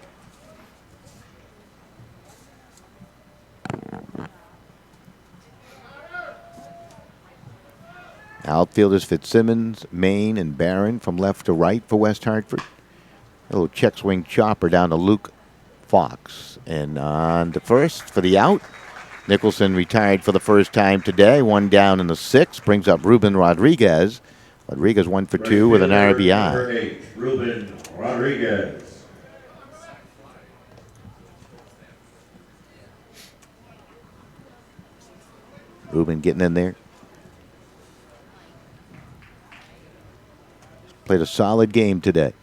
Outfielders Fitzsimmons, Main, and Barron from left to right for West Hartford. A little check swing chopper down to Luke Fox. And on to first for the out. Nicholson retired for the first time today. One down in the sixth. Brings up Ruben Rodriguez. Rodriguez 1 for 2 with an RBI. Number 8, Ruben Rodriguez. Ruben getting in there. Played a solid game today.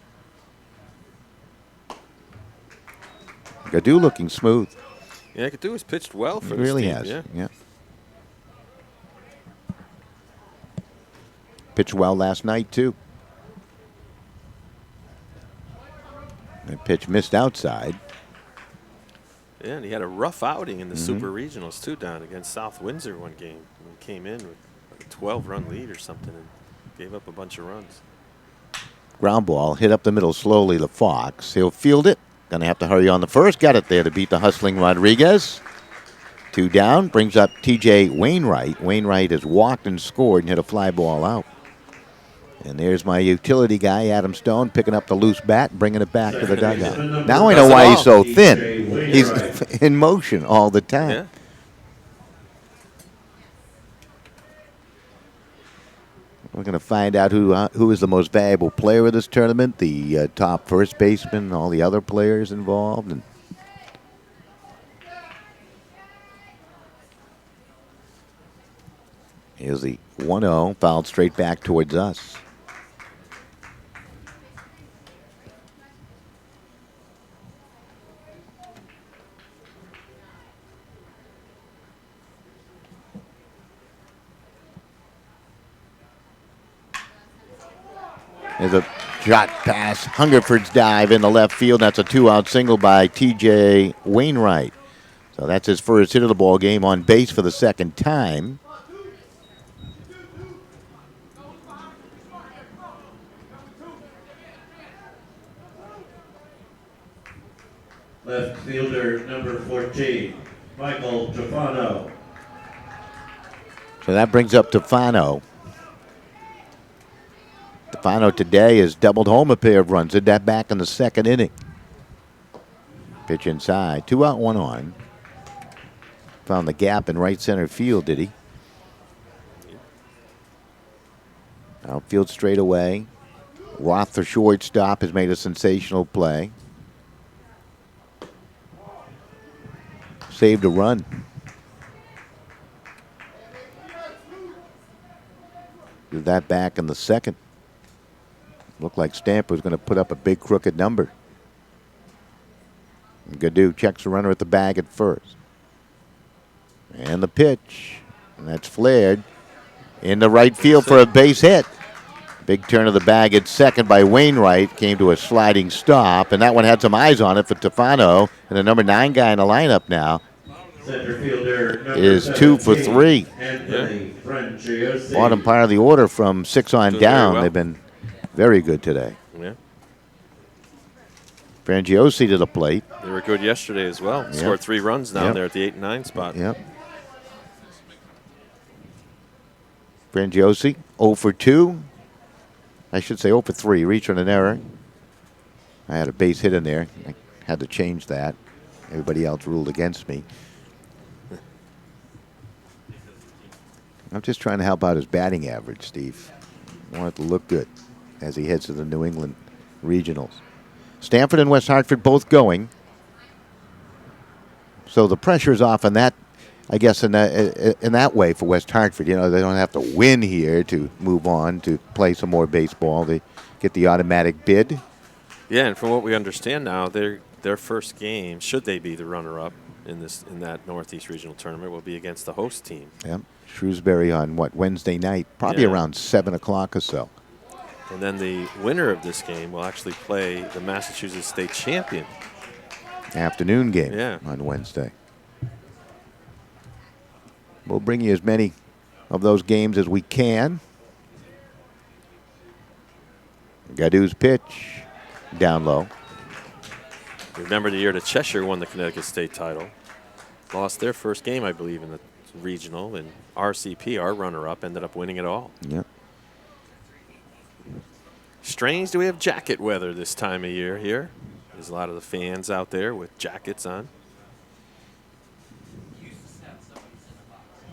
Gadoo looking smooth. Yeah, Gadoo has pitched well for He this really team. has. Yeah. Yeah. Pitched well last night, too. That pitch missed outside. Yeah, and he had a rough outing in the Super Regionals, too, down against South Windsor one game. He came in with a 12-run lead or something and gave up a bunch of runs. Ground ball hit up the middle slowly to Fox. He'll field it. Going to have to hurry on the first. Got it there to beat the hustling Rodriguez. 2 down. Brings up T.J. Wainwright. Wainwright has walked and scored and hit a fly ball out. And there's my utility guy, Adam Stone, picking up the loose bat, bringing it back to the dugout. Now I know why he's so thin. He's in motion all the time. Yeah. We're going to find out who is the most valuable player of this tournament, the top first baseman, all the other players involved. And here's the 1-0, fouled straight back towards us. There's a shot pass. Hungerford's dive in the left field. That's a 2-out single by T.J. Wainwright. So that's his first hit of the ball game, on base for the second time. Left fielder number 14, Michael Tofano. So that brings up Tofano. Tofano today has doubled home a pair of runs. Did that back in the second inning. Pitch inside. 2 out, 1 on. Found the gap in right center field, did he? Outfield straight away. Roth, the shortstop, has made a sensational play. Saved a run. Did that back in the second. Looked like Stamford was going to put up a big crooked number. And Gadoo checks the runner at the bag at first. And the pitch. And that's flared in the right field for a base hit. Big turn of the bag at second by Wainwright. Came to a sliding stop. And that one had some eyes on it for Tofano. And the number 9 guy in the lineup now Center fielder number is 2 for 3. Anthony Franciosi. Bottom part of the order from 6 on down. They've been very good today. Yeah. Frangiosi to the plate. They were good yesterday as well. Yep. Scored 3 runs down Yep. there at the 8 and 9 spot. Yep. Frangiosi, 0 for 2. I should say 0 for 3. Reach on an error. I had a base hit in there. I had to change that. Everybody else ruled against me. I'm just trying to help out his batting average, Steve. I want it to look good as he heads to the New England Regionals. Stamford and West Hartford both going. So the pressure is off on that, I guess, in that way for West Hartford. You know, they don't have to win here to move on to play some more baseball. They get the automatic bid. Yeah, and from what we understand now, their first game, should they be the runner-up in that Northeast Regional Tournament, will be against the host team. Yep. Shrewsbury on Wednesday night, probably around 7 o'clock or so. And then the winner of this game will actually play the Massachusetts State champion. Afternoon game on Wednesday. We'll bring you as many of those games as we can. Gadoo's pitch down low. Remember the year that Cheshire won the Connecticut State title. Lost their first game, I believe, in the regional, and RCP, our runner-up, ended up winning it all. Yep. Strange, do we have jacket weather this time of year here? There's a lot of the fans out there with jackets on.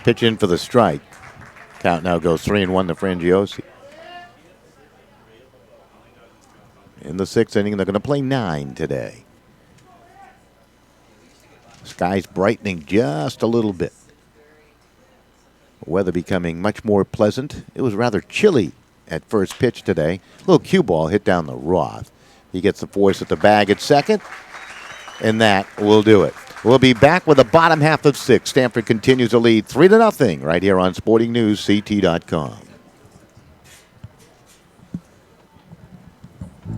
Pitch in for the strike. Count now goes 3-1 to Frangiosi. In the 6th inning, they're going to play 9 today. Sky's brightening just a little bit. Weather becoming much more pleasant. It was rather chilly at first pitch today. Little cue ball hit down the Roth. He gets the force at the bag at second, and that will do it. We'll be back with the bottom half of 6. Stamford continues to lead 3-0 right here on SportingNewsCT.com.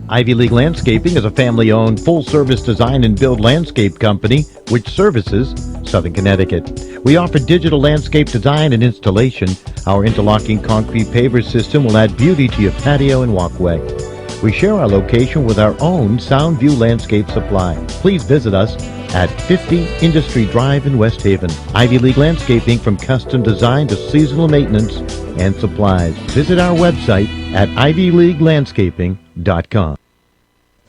Ivy League Landscaping is a family-owned, full-service design and build landscape company which services Southern Connecticut. We offer digital landscape design and installation. Our interlocking concrete paver system will add beauty to your patio and walkway. We share our location with our own Soundview Landscape Supply. Please visit us at 50 Industry Drive in West Haven. Ivy League Landscaping, from custom design to seasonal maintenance and supplies. Visit our website at ivyleaguelandscaping.com.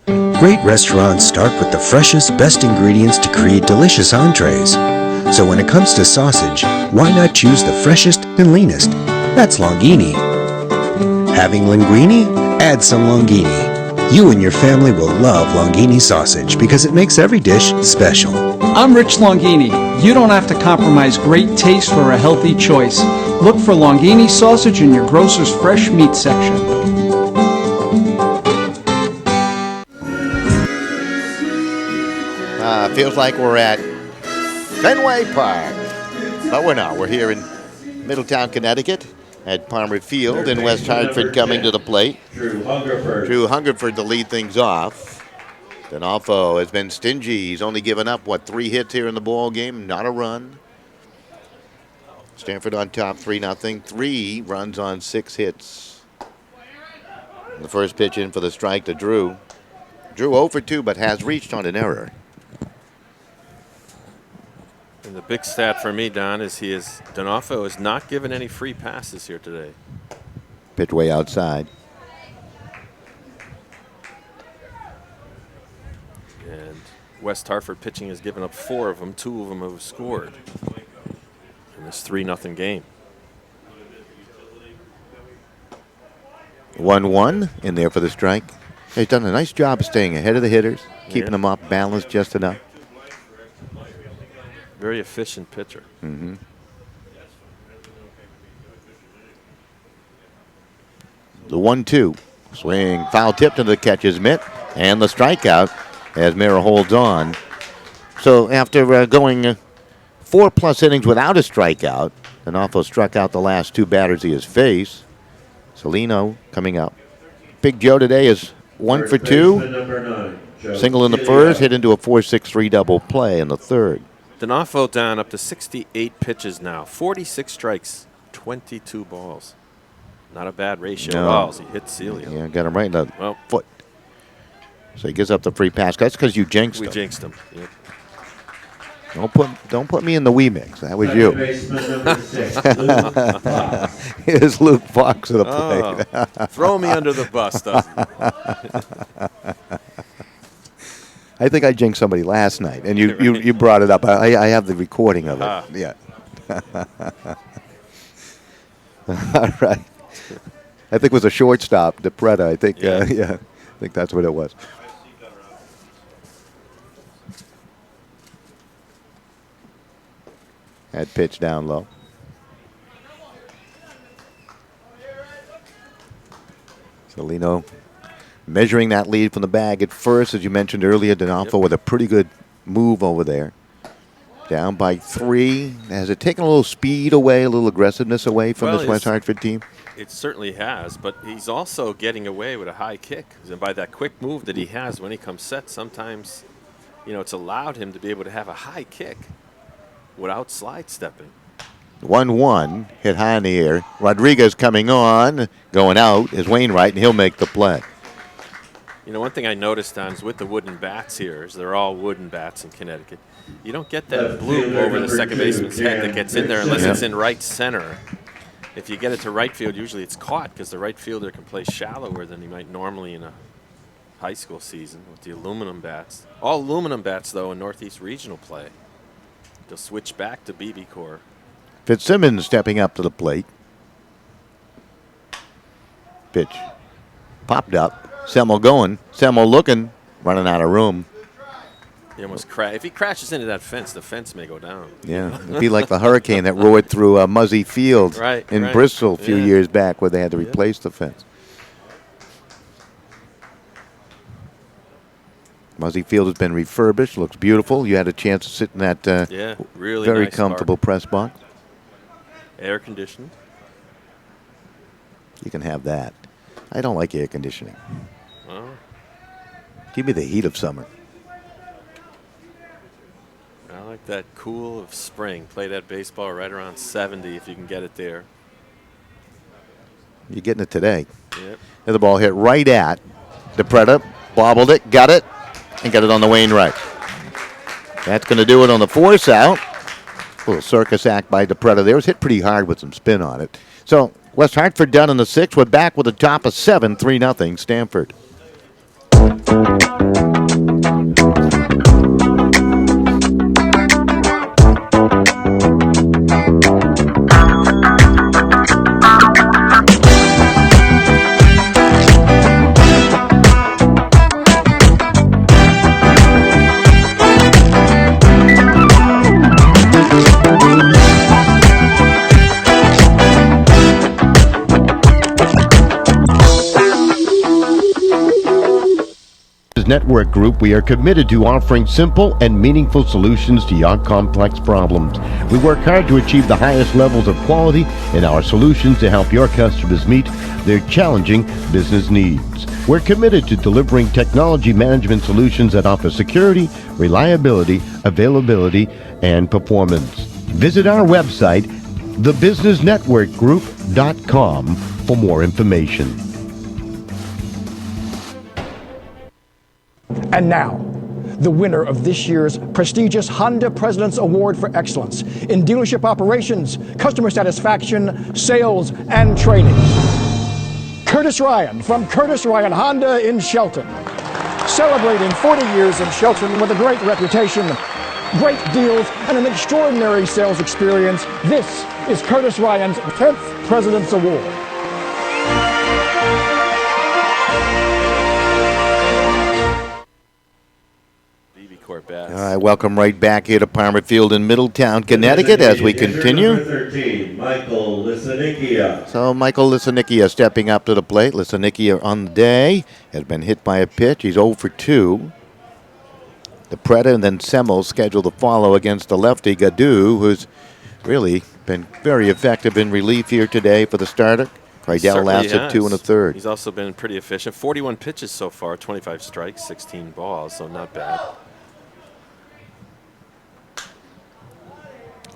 Great restaurants start with the freshest, best ingredients to create delicious entrees. So when it comes to sausage, why not choose the freshest and leanest? That's Longini. Having linguine? Add some Longini. You and your family will love Longini sausage because it makes every dish special. I'm Rich Longini. You don't have to compromise great taste for a healthy choice. Look for Longini sausage in your grocer's fresh meat section. Feels like we're at Fenway Park, but we're not. We're here in Middletown, Connecticut, at Palmer Field, in West Hartford coming to the plate. Drew Hungerford to lead things off. D'Onofrio has been stingy. He's only given up, 3 hits here in the ball game, not a run. Stamford on top, 3-0. 3 runs on 6 hits. The first pitch in for the strike to Drew. Drew 0 for 2, but has reached on an error. And the big stat for me, Don, is D'Onofrio has not given any free passes here today. Pitch way outside. And West Hartford pitching has given up 4 of them. 2 of them have scored in this 3-0 game. 1-1 in there for the strike. He's done a nice job of staying ahead of the hitters, keeping them up, balanced just enough. Very efficient pitcher. Mm-hmm. The 1-2. Swing, foul tipped into the catcher's mitt, and the strikeout as Mira holds on. So after going 4+ innings without a strikeout, D'Onofrio struck out the last 2 batters he has faced. Salino coming up. Big Joe today is 1 for 2. Single in the first, hit into a 4-6-3 double play in the third. D'Onofrio down up to 68 pitches now. 46 strikes, 22 balls. Not a bad ratio of balls. He hit Celio. Yeah, got him right in the foot. So he gives up the free pass. That's because you jinxed him. We jinxed him. Yep. Don't put me in the wee mix. That was you. Baseman number 6, Luke Fox. Here's Luke Fox at the plate. Oh, throw me under the bus, doesn't it? I think I jinxed somebody last night, and you brought it up. I have the recording of it. Yeah. All right. I think it was a shortstop, DePretta. I think, I think that's what it was. That pitch down low. Celino measuring that lead from the bag at first, as you mentioned earlier. D'Onofrio with a pretty good move over there. Down by 3. Has it taken a little speed away, a little aggressiveness away from this West Hartford team? It certainly has, but he's also getting away with a high kick. And by that quick move that he has when he comes set, sometimes, it's allowed him to be able to have a high kick without slide stepping. 1-1, hit high in the air. Rodriguez coming on, going out is Wainwright, and he'll make the play. One thing I noticed on is with the wooden bats here, is they're all wooden bats in Connecticut. You don't get that bloop over the second baseman's head that gets in there unless it's in right center. If you get it to right field, usually it's caught because the right fielder can play shallower than he might normally in a high school season with the aluminum bats. All aluminum bats, though, in Northeast Regional play. They'll switch back to BB Core. Fitzsimmons stepping up to the plate. Pitch. Popped up. Semmel going. Semmel looking. Running out of room. He almost if he crashes into that fence, the fence may go down. Yeah, it'd be like the hurricane that roared through Muzzy Field in Bristol a few years back where they had to replace the fence. Muzzy Field has been refurbished. Looks beautiful. You had a chance to sit in that really very nice comfortable car. press box. Air conditioned. You can have that. I don't like air conditioning. Oh. Give me the heat of summer. I like that cool of spring. Play that baseball right around 70 if you can get it there. You're getting it today. Yep. And the ball hit right at DePretta. Bobbled it, got it, and got it on the Wainwright. That's going to do it on the force out. A little circus act by DePretta there. It was hit pretty hard with some spin on it. So West Hartford done in the 6th. We're back with a top of 7, 3-0 Stamford. Network Group, we are committed to offering simple and meaningful solutions to your complex problems. We work hard to achieve the highest levels of quality in our solutions to help your customers meet their challenging business needs. We're committed to delivering technology management solutions that offer security, reliability, availability, and performance. Visit our website, thebusinessnetworkgroup.com, for more information. And now, the winner of this year's prestigious Honda President's Award for Excellence in Dealership Operations, Customer Satisfaction, Sales, and Training. Curtis Ryan from Curtis Ryan Honda in Shelton. Celebrating 40 years in Shelton with a great reputation, great deals, and an extraordinary sales experience, this is Curtis Ryan's 10th President's Award. All right, welcome right back here to Palmer Field in Middletown, Connecticut, as we continue. Number 13, Michael Lisanicchia. So Michael Lisanicchia stepping up to the plate. Lisanicchia on the day has been hit by a pitch. He's 0 for 2. DePretta and then Semmel scheduled to follow against the lefty Gadu, who's really been very effective in relief here today for the starter. Rydell lasted 2 1/3. He's also been pretty efficient. 41 pitches so far, 25 strikes, 16 balls, so not bad.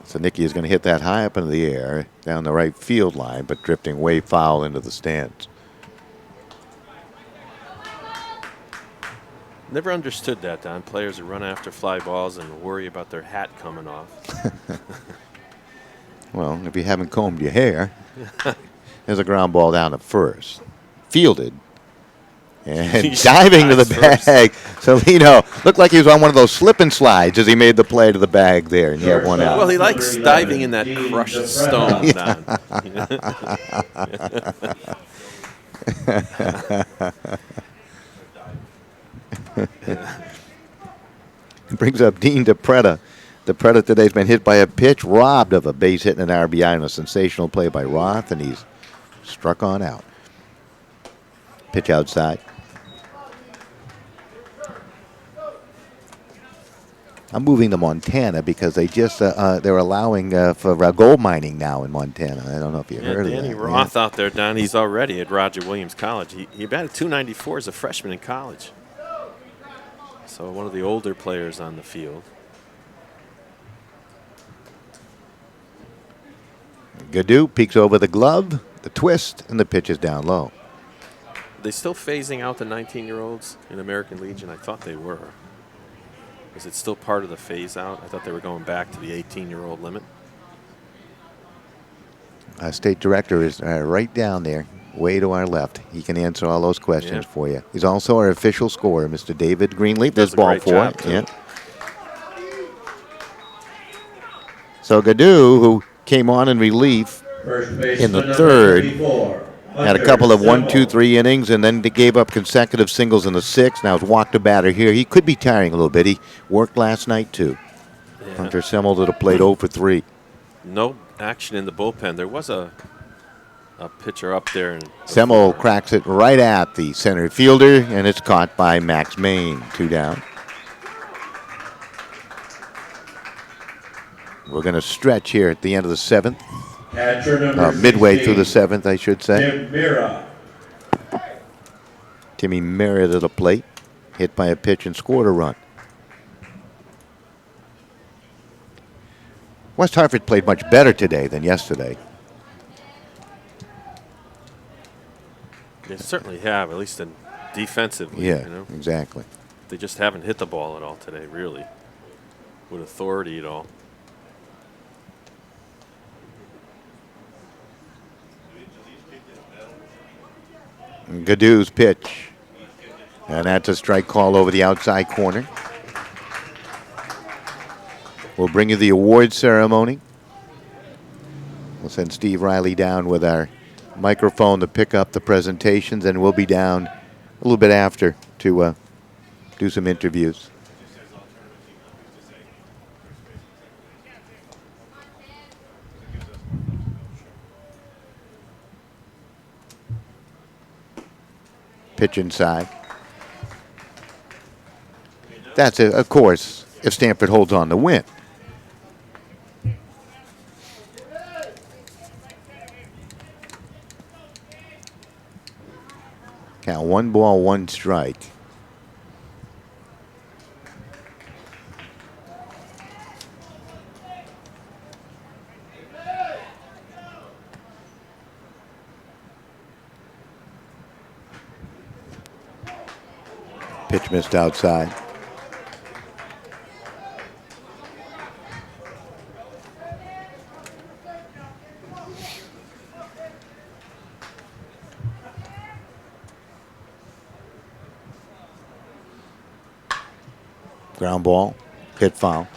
So Nicky is going to hit that high up into the air down the right field line, but drifting way foul into the stands. Never understood that, Don. Players who run after fly balls and worry about their hat coming off. Well, if you haven't combed your hair, there's a ground ball down to first. Fielded. And diving to the bag. Salino looked like he was on one of those slip and slides as he made the play to the bag there, and he had one out. Well, he likes diving in that crushed stone, Don. It brings up Dean DePretta. DePretta today's been hit by a pitch, robbed of a base hit and an RBI on a sensational play by Roth, and he's struck on out. Pitch outside. I'm moving to Montana because they just they're allowing for gold mining now in Montana. I don't know if you heard of that. Danny Roth out there, Don. He's already at Roger Williams College. He batted .294 as a freshman in college. So one of the older players on the field. Gaddu peeks over the glove, the twist, and the pitch is down low. Are they still phasing out the 19-year-olds in American Legion? I thought they were. Is it still part of the phase out? I thought they were going back to the 18-year-old limit. State director is right down there, way to our left. He can answer all those questions for you. He's also our official scorer, Mr. David Greenleaf. There's ball four. Yeah. So Gaddu, who came on in relief in the third, had a couple of 1, 2, 3 innings, and then gave up consecutive singles in the sixth. Now he's walked a batter here. He could be tiring a little bit. He worked last night too. Yeah. Hunter Semmel to the plate 0 for 3. No action in the bullpen. There was a pitcher up there. Semmel cracks it right at the center fielder, and it's caught by Max Main. 2 down. We're going to stretch here at the end of the 7th. Midway through the 7th, I should say. Timmy Mira to the plate. Hit by a pitch and scored a run. West Hartford played much better today than yesterday. They certainly have, at least in defensively. Yeah, you know? Exactly. They just haven't hit the ball at all today, really, with authority at all. Gaddu's pitch. And that's a strike call over the outside corner. We'll bring you the award ceremony. We'll send Steve Riley down with our microphone to pick up the presentations, and we'll be down a little bit after to do some interviews. Pitch inside. That's, of course, if Stamford holds on to win. Count 1 ball, 1 strike. Pitch missed outside. Ground ball, hit foul.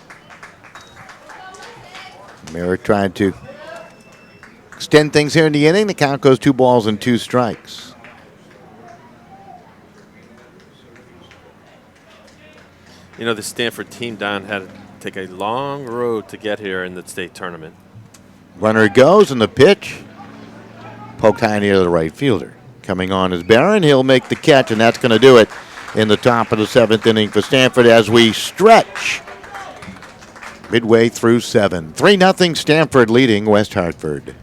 Mira trying to extend things here in the inning. The count goes 2 balls and 2 strikes. You know, the Stamford team, Don, had to take a long road to get here in the state tournament. Runner goes, and the pitch poked high near the right fielder. Coming on is Barron. He'll make the catch, and that's going to do it in the top of the 7th inning for Stamford as we stretch midway through 7. 3-0 Stamford leading West Hartford.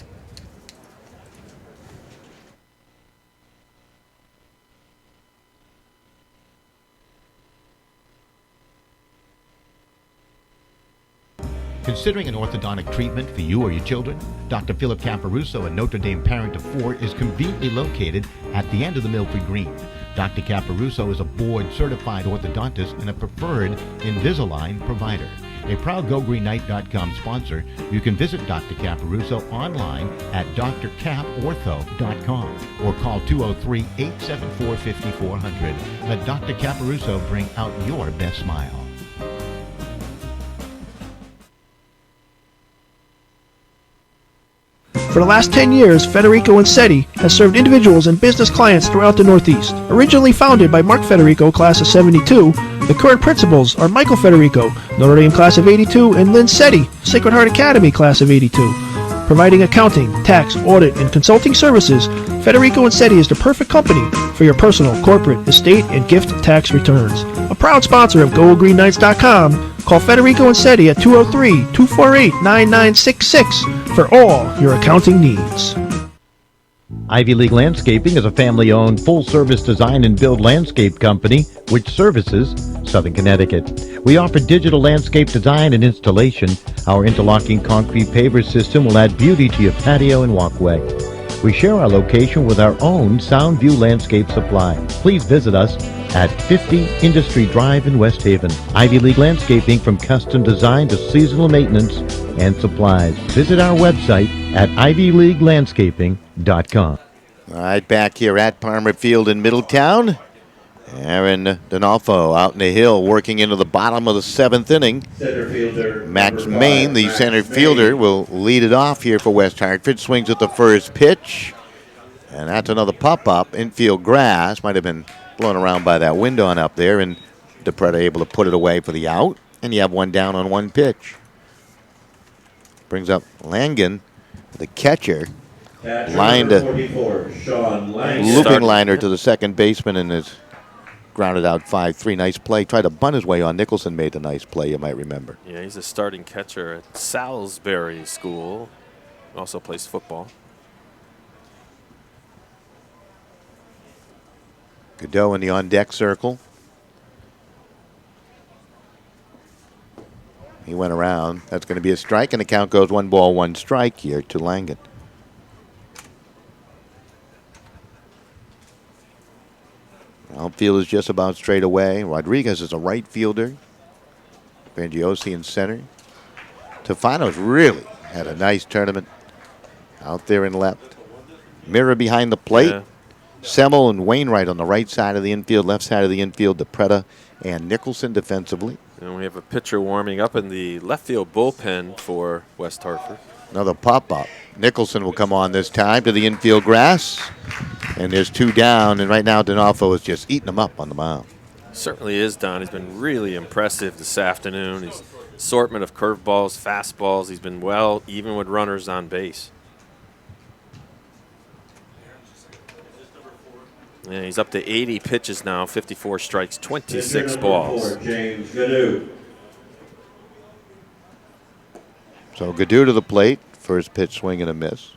Considering an orthodontic treatment for you or your children? Dr. Philip Caparuso, a Notre Dame parent of 4, is conveniently located at the end of the Milford Green. Dr. Caparuso is a board-certified orthodontist and a preferred Invisalign provider. A proud GoGreenKnight.com sponsor, you can visit Dr. Caparuso online at drcaportho.com or call 203-874-5400. Let Dr. Caparuso bring out your best smile. For the last 10 years, Federico Insetti has served individuals and business clients throughout the Northeast. Originally founded by Mark Federico, class of 72, the current principals are Michael Federico, Notre Dame class of 82, and Lynn Setti, Sacred Heart Academy class of 82. Providing accounting, tax, audit, and consulting services, Federico Insetti is the perfect company for your personal, corporate, estate, and gift tax returns. A proud sponsor of GoGreenKnights.com, call Federico Insetti at 203-248-9966 for all your accounting needs. Ivy League Landscaping is a family-owned, full-service design and build landscape company which services Southern Connecticut. We offer digital landscape design and installation. Our interlocking concrete paver system will add beauty to your patio and walkway. We share our location with our own Soundview Landscape Supply. Please visit us at 50 Industry Drive in West Haven. Ivy League Landscaping, from custom design to seasonal maintenance and supplies. Visit our website at ivyleaguelandscaping.com. All right, back here at Palmer Field in Middletown. Aaron Donalfo out in the hill working into the bottom of the 7th inning. Center fielder Max number Main, 5, the Max center Main. fielder, will lead it off here for West Hartford. Swings at the first pitch. And that's another pop-up. Infield grass. Might have been blown around by that wind on up there. And DePreta able to put it away for the out. And you have one down on one pitch. Brings up Langen, the catcher. Lined a 44, Sean Lang. looping liner to the second baseman and is grounded out 5-3. Nice play. Tried to bunt his way on. Nicholson made the nice play, you might remember. Yeah, he's a starting catcher at Salisbury School. Also plays football. Godot in the on-deck circle. He went around. That's going to be a strike, and the count goes 1 ball, 1 strike here to Langen. Outfield is just about straight away. Rodriguez is a right fielder. Grandiosi in center. Tofano's really had a nice tournament out there in left. Mirror behind the plate. Yeah. Semmel and Wainwright on the right side of the infield, left side of the infield, DePreta and Nicholson defensively. And we have a pitcher warming up in the left field bullpen for West Hartford. Another pop-up. Nicholson will come on this time to the infield grass. And there's 2 down, and right now Donalfo is just eating them up on the mound. Certainly is, Don. He's been really impressive this afternoon. His assortment of curveballs, fastballs. He's been well, even with runners on base. Yeah, he's up to 80 pitches now, 54 strikes, 26 balls. 4, James Godot. So Godot to the plate. First pitch swing and a miss.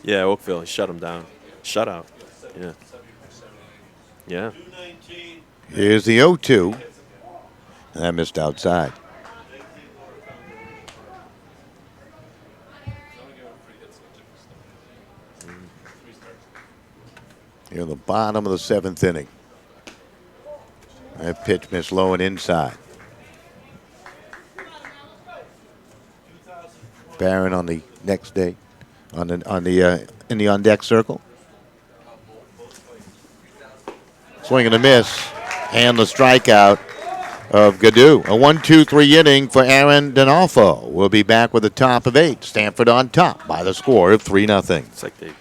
Yeah, Oakville, he shut him down. Shutout. Yeah. Yeah. Here's the 0-2. And that missed outside. Here in the bottom of the 7th inning. That pitch missed low and inside. Barron on the next day, in the on deck circle. Swing and a miss, and the strikeout of Godot. A 1-2-3 inning for Aaron Donalfo. We'll be back with the top of 8. Stamford on top by the score of 3-0. It's like they.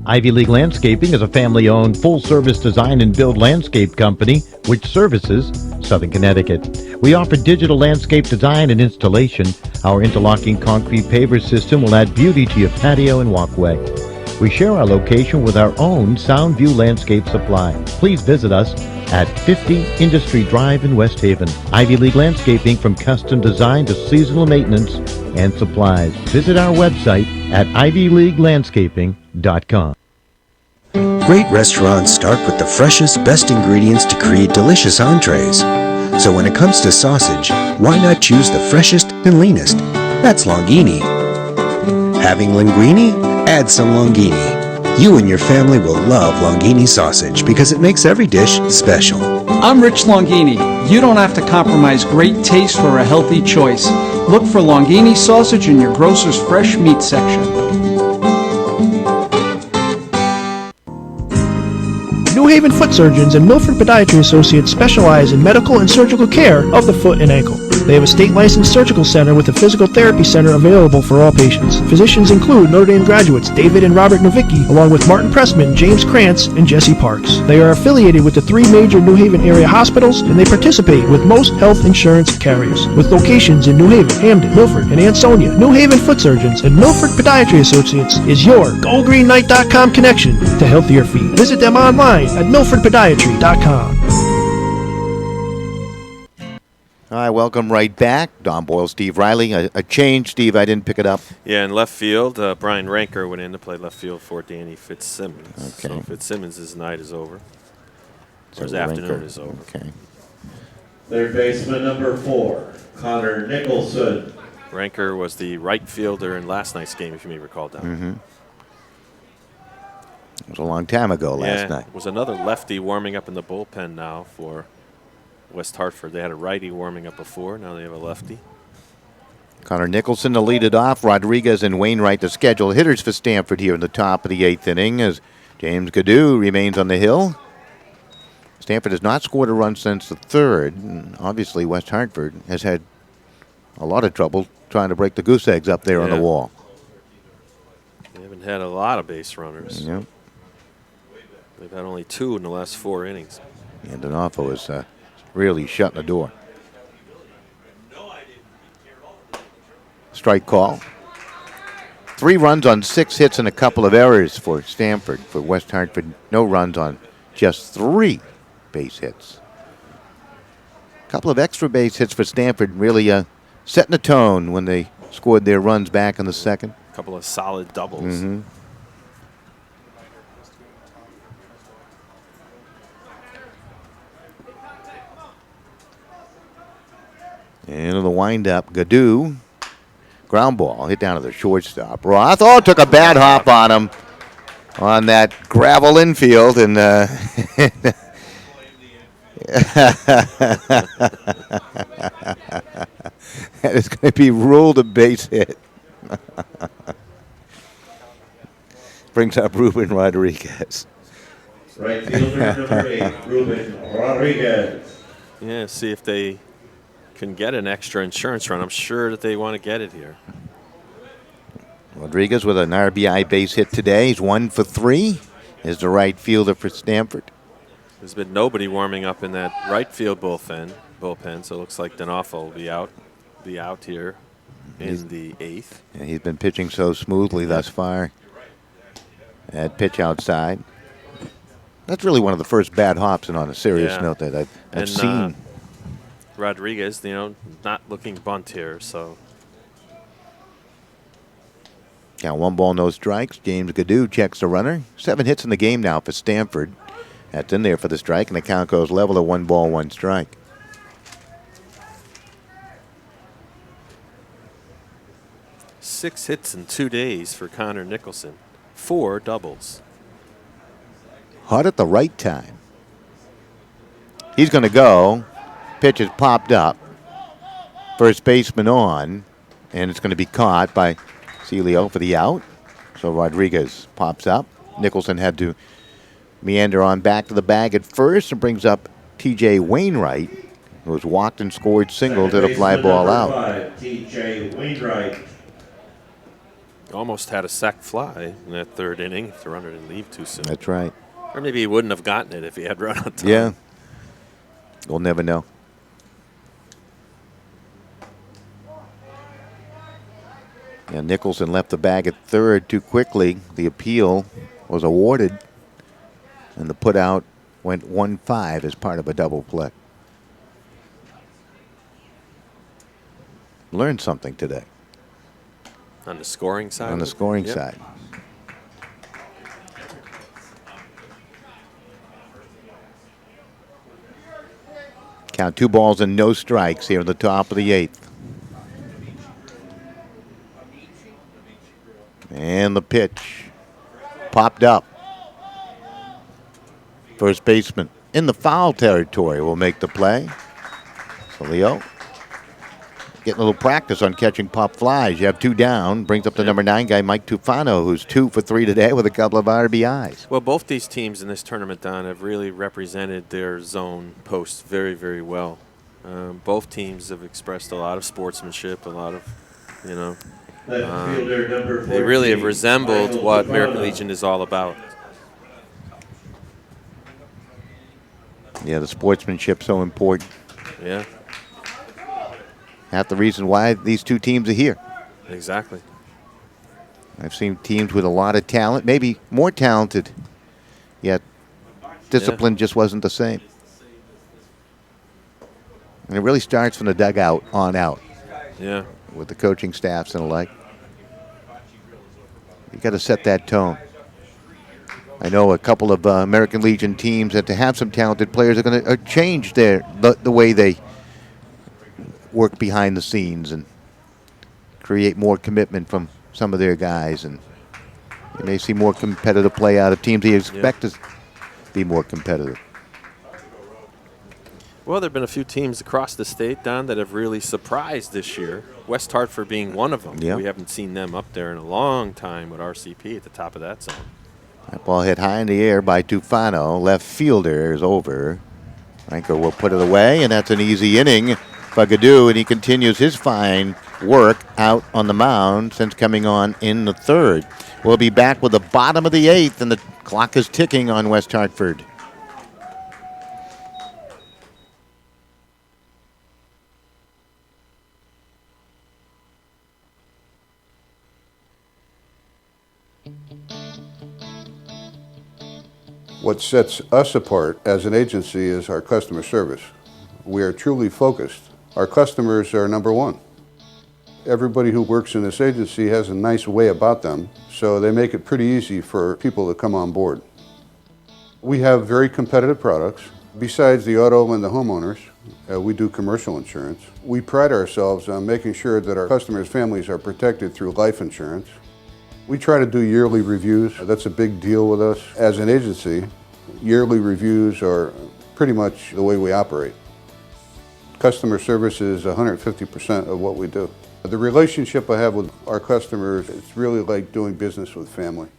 Ivy League Landscaping is a family-owned, full-service design and build landscape company which services Southern Connecticut. We offer digital landscape design and installation. Our interlocking concrete paver system will add beauty to your patio and walkway. We share our location with our own Soundview Landscape Supply. Please visit us at 50 Industry Drive in West Haven. Ivy League Landscaping, from custom design to seasonal maintenance and supplies. Visit our website at ivyleaguelandscaping.com. Great restaurants start with the freshest, best ingredients to create delicious entrees. So when it comes to sausage, why not choose the freshest and leanest? That's Longini. Having linguine? Add some Longini. You and your family will love Longini sausage because it makes every dish special. I'm Rich Longini. You don't have to compromise great taste for a healthy choice. Look for Longini sausage in your grocer's fresh meat section. New Haven Foot Surgeons and Milford Podiatry Associates specialize in medical and surgical care of the foot and ankle. They have a state-licensed surgical center with a physical therapy center available for all patients. Physicians include Notre Dame graduates David and Robert Novicki, along with Martin Pressman, James Krantz, and Jesse Parks. They are affiliated with the 3 major New Haven area hospitals, and they participate with most health insurance carriers. With locations in New Haven, Hamden, Milford, and Ansonia, New Haven Foot Surgeons and Milford Podiatry Associates is your GoGreenKnight.com connection to healthier feet. Visit them online at MilfordPodiatry.com. All right, welcome right back. Don Boyle, Steve Riley. A change, Steve, I didn't pick it up. Yeah, in left field, Brian Ranker went in to play left field for Danny Fitzsimmons. Okay. So Fitzsimmons' night is over. So Or his Ranker. afternoon is over. Okay. Third baseman number 4, Conor Nicholson. Ranker was the right fielder in last night's game, if you may recall, Don. Mm-hmm. It was a long time ago last night. Was another lefty warming up in the bullpen now for West Hartford. They had a righty warming up before. Now they have a lefty. Conor Nicholson to lead it off. Rodriguez and Wainwright the scheduled hitters for Stamford here in the top of the 8th inning as James Gadoo remains on the hill. Stamford has not scored a run since the 3rd. And obviously, West Hartford has had a lot of trouble trying to break the goose eggs up there on the wall. They haven't had a lot of base runners. Yep. They've had only 2 in the last 4 innings. And D'Onofrio is really shutting the door. Strike call. 3 runs on 6 hits and a couple of errors for Stamford. For West Hartford, no runs on just 3 base hits. A couple of extra base hits for Stamford, really setting the tone when they scored their runs back in the 2nd. A couple of solid doubles. Mm-hmm. Into the windup, Gadoo. Ground ball hit down to the shortstop. Roth, took a bad hop on him on that gravel infield, and it's going to be ruled a base hit. Brings up Ruben Rodriguez. Right fielder number 8, Ruben Rodriguez. Yeah, see if they can get an extra insurance run. I'm sure that they want to get it here. Rodriguez with an RBI base hit today. He's 1 for 3. Is the right fielder for Stamford. There's been nobody warming up in that right field bullpen, so it looks like D'Onofrio will be out here in the 8th. Yeah, he's been pitching so smoothly thus far. That pitch outside. That's really one of the first bad hops, and on a serious note that I've seen. Rodriguez, not looking bunt here, so. Count 1 ball, no strikes. James Gadoo checks the runner. 7 hits in the game now for Stamford. That's in there for the strike, and the count goes level at 1 ball, 1 strike. Six hits in 2 days for Conor Nicholson. 4 doubles. Hot at the right time. He's going to go. Pitch is popped up. First baseman on, and it's going to be caught by Celio for the out. So Rodriguez pops up. Nicholson had to meander on back to the bag at first and brings up T.J. Wainwright, who was walked and scored single to the fly ball out. 5, T.J. Wainwright. Almost had a sac fly in that 3rd inning if the runner didn't leave too soon. That's right. Or maybe he wouldn't have gotten it if he had run on time. Yeah. We'll never know. And Nicholson left the bag at 3rd too quickly. The appeal was awarded, and the put out went 1-5 as part of a double play. Learned something today. On the scoring side? On the scoring side. Count 2 balls and no strikes here in the top of the 8th. And the pitch popped up. First baseman in the foul territory will make the play. So Leo getting a little practice on catching pop flies. You have 2 down. Brings up the number 9 guy, Mike Tufano, who's 2 for 3 today with a couple of RBIs. Well, both these teams in this tournament, Don, have really represented their zone posts very, very well. Both teams have expressed a lot of sportsmanship, a lot of, Left fielder number 14, they really have resembled Michael what Tufano. American Legion is all about. Yeah, the sportsmanship's so important. Yeah, Half the reason why these 2 teams are here. exactly. I've seen teams with a lot of talent, maybe more talented, yet discipline just wasn't the same. And it really starts from the dugout on out. Yeah. With the coaching staffs and the like. You got to set that tone. I know a couple of American Legion teams that to have some talented players are going to change the way they work behind the scenes and create more commitment from some of their guys, and you may see more competitive play out of teams that you expect to be more competitive. Well, there have been a few teams across the state, Don, that have really surprised this year. West Hartford being one of them. Yep. We haven't seen them up there in a long time with RCP at the top of that zone. That ball hit high in the air by Tufano. Left fielder is over. Ranker will put it away, and that's an easy inning for Gaddu, and he continues his fine work out on the mound since coming on in the 3rd. We'll be back with the bottom of the 8th, and the clock is ticking on West Hartford. What sets us apart as an agency is our customer service. We are truly focused. Our customers are number 1. Everybody who works in this agency has a nice way about them, so they make it pretty easy for people to come on board. We have very competitive products. Besides the auto and the homeowners, we do commercial insurance. We pride ourselves on making sure that our customers' families are protected through life insurance. We try to do yearly reviews. That's a big deal with us. As an agency, yearly reviews are pretty much the way we operate. Customer service is 150% of what we do. The relationship I have with our customers, it's really like doing business with family.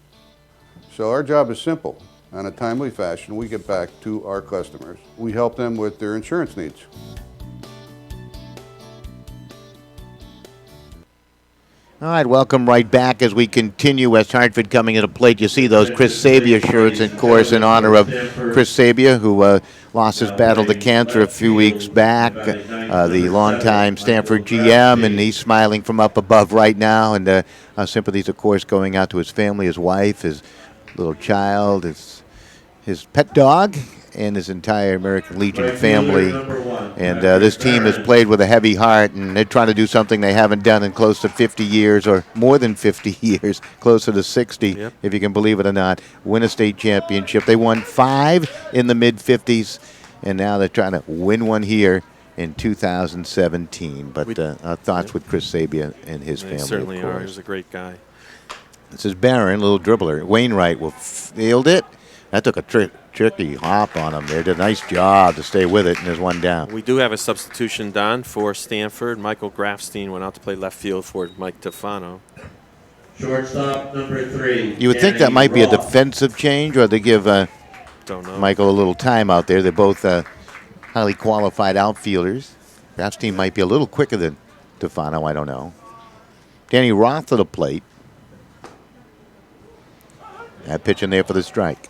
So our job is simple. On a timely fashion, we get back to our customers. We help them with their insurance needs. All right, welcome right back as we continue. West Hartford coming into plate. You see those Chris Sabia shirts, of course, in honor of Chris Sabia, who lost his battle to cancer a few weeks back. The longtime Stamford GM, and he's smiling from up above right now. And our sympathies, of course, going out to his family, his wife, his little child, his pet dog, and his entire American Legion family. And this team has played with a heavy heart, and they're trying to do something they haven't done in close to 50 years, or more than 50 years, closer to 60, if you can believe it or not. Win a state championship. They won 5 in the mid-50s, and now they're trying to win one here in 2017. But our thoughts with Chris Sabia and his family, Certainly of course. are. He was a great guy. This is Barron, little dribbler. Wainwright will field it. That took a tricky hop on him there. Did a nice job to stay with it, and there's one down. We do have a substitution, Don, for Stanford. Michael Grafstein went out to play left field for Mike Tufano. Shortstop number 3. You would think that might be a defensive change, or they give Don't know. Michael a little time out there. They're both highly qualified outfielders. Grafstein might be a little quicker than Tufano, I don't know. Danny Roth to the plate. That pitch in there for the strike.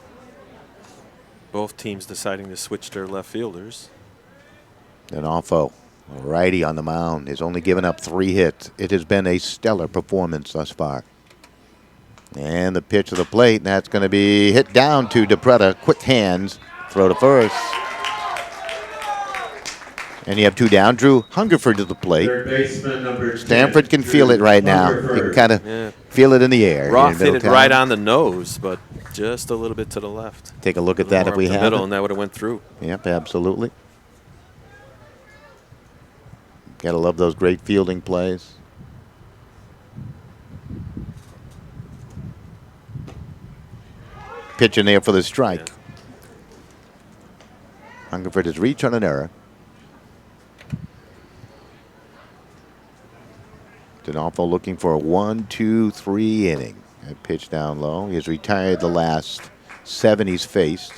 Both teams deciding to switch their left fielders. And Alfo, a righty on the mound, has only given up 3 hits. It has been a stellar performance thus far. And the pitch to the plate, and that's going to be hit down to DePretta. Quick hands. Throw to first. And you have 2 down. Drew Hungerford to the plate. Third baseman number 10, Stanford can feel it right now. You can kind of feel it in the air. Roth hit it right on the nose, but just a little bit to the left. Take a look at that if we have middle, it. and that would have went through. Yep, absolutely. Gotta love those great fielding plays. Pitch in there for the strike. Hungerford has reached on an error. D'Onofrio looking for a 1-2-3 inning. That pitch down low. He has retired the last 7 he's faced.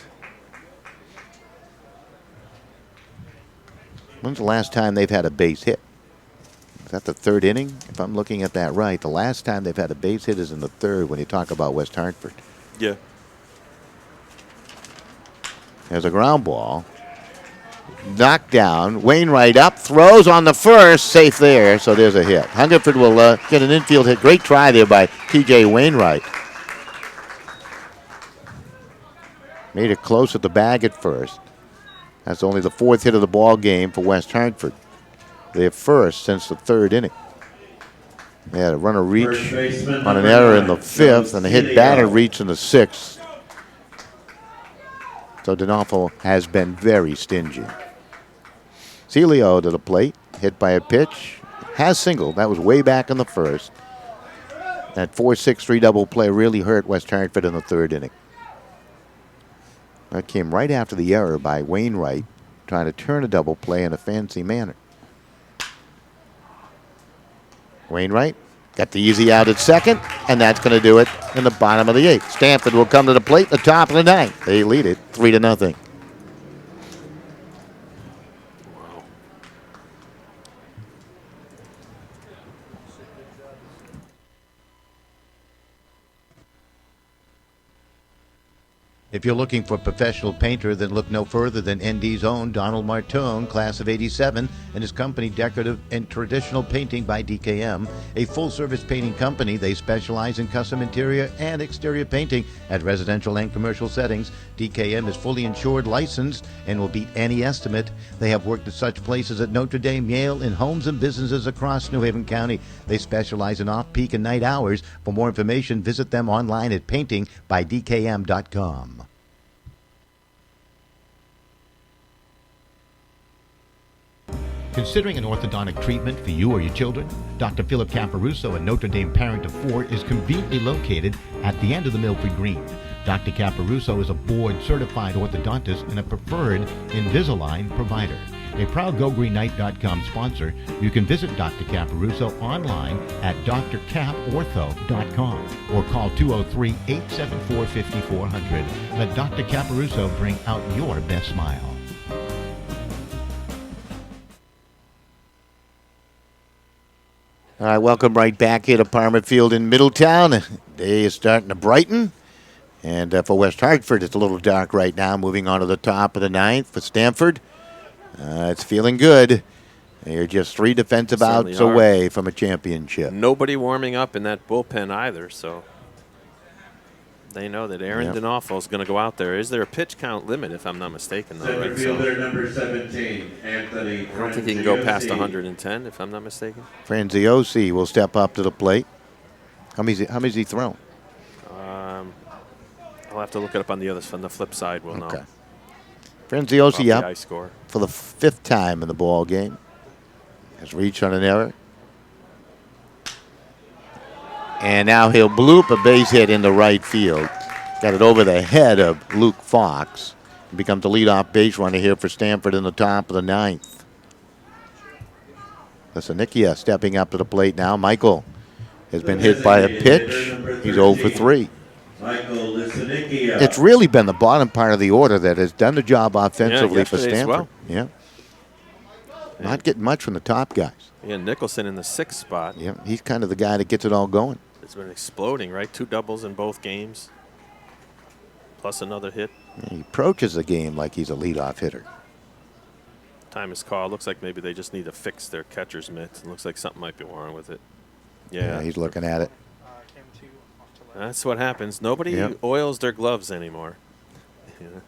When's the last time they've had a base hit? Is that the 3rd inning? If I'm looking at that right, the last time they've had a base hit is in the 3rd when you talk about West Hartford. Yeah. There's a ground ball. Knocked down. Wainwright up, throws on the first, safe there, so there's a hit. Hungerford will get an infield hit. Great try there by T.J. Wainwright. Made it close at the bag at first. That's only the 4th hit of the ball game for West Hartford. Their first since the 3rd inning. They had a runner reach on an error in the 5th, and a hit batter reach in the 6th. So D'Onofrio has been very stingy. Celio to the plate, hit by a pitch, has singled. That was way back in the 1st. That 4-6-3 double play really hurt West Hartford in the 3rd inning. That came right after the error by Wainwright, trying to turn a double play in a fancy manner. Wainwright got the easy out at second, and that's going to do it in the bottom of the 8th. Stamford will come to the plate, the top of the 9th. They lead it 3-0. If you're looking for a professional painter, then look no further than ND's own Donald Martone, class of '87, and his company Decorative and Traditional Painting by DKM, a full-service painting company. They specialize in custom interior and exterior painting at residential and commercial settings. DKM is fully insured, licensed, and will beat any estimate. They have worked at such places at Notre Dame, Yale, in homes and businesses across New Haven County. They specialize in off-peak and night hours. For more information, visit them online at paintingbydkm.com. Considering an orthodontic treatment for you or your children? Dr. Philip Caparuso at Notre Dame Parent of 4 is conveniently located at the end of the Milford Green. Dr. Caparuso is a board-certified orthodontist and a preferred Invisalign provider. A proud GoGreenKnight.com sponsor, you can visit Dr. Caparuso online at drcaportho.com or call 203-874-5400. Let Dr. Caparuso bring out your best smile. All right, welcome right back here to Parma Field in Middletown. The day is starting to brighten. And for West Hartford, it's a little dark right now. Moving on to the top of the 9th for Stamford. It's feeling good. They're just 3 defensive outs away from a championship. Nobody warming up in that bullpen either, so they know that Aaron D'Onofrio is going to go out there. Is there a pitch count limit, if I'm not mistaken, though? Center Right? fielder number 17, Anthony. I don't think he can go past 110, if I'm not mistaken. Franziosi will step up to the plate. How many has he thrown? I'll have to look it up on the flip side. We'll know. Franziosi up score for the 5th time in the ball game. Has reached on an error. And now he'll bloop a base hit into right field. Got it over the head of Luke Fox. He becomes the leadoff base runner here for Stamford in the top of the 9th. Lisanikia stepping up to the plate now. Michael has been hit by a pitch. He's 0 for 3. Michael Lisanikia. It's really been the bottom part of the order that has done the job offensively for Stamford. Well. Yeah. Not getting much from the top guys. Yeah, Nicholson in the 6th spot. Yeah, he's kind of the guy that gets it all going. It's been exploding, right? 2 doubles in both games, plus another hit. Yeah, he approaches the game like he's a leadoff hitter. Time is called. Looks like maybe they just need to fix their catcher's mitt. It looks like something might be wrong with it. Yeah, he's looking at it. That's what happens. Nobody oils their gloves anymore. Yeah.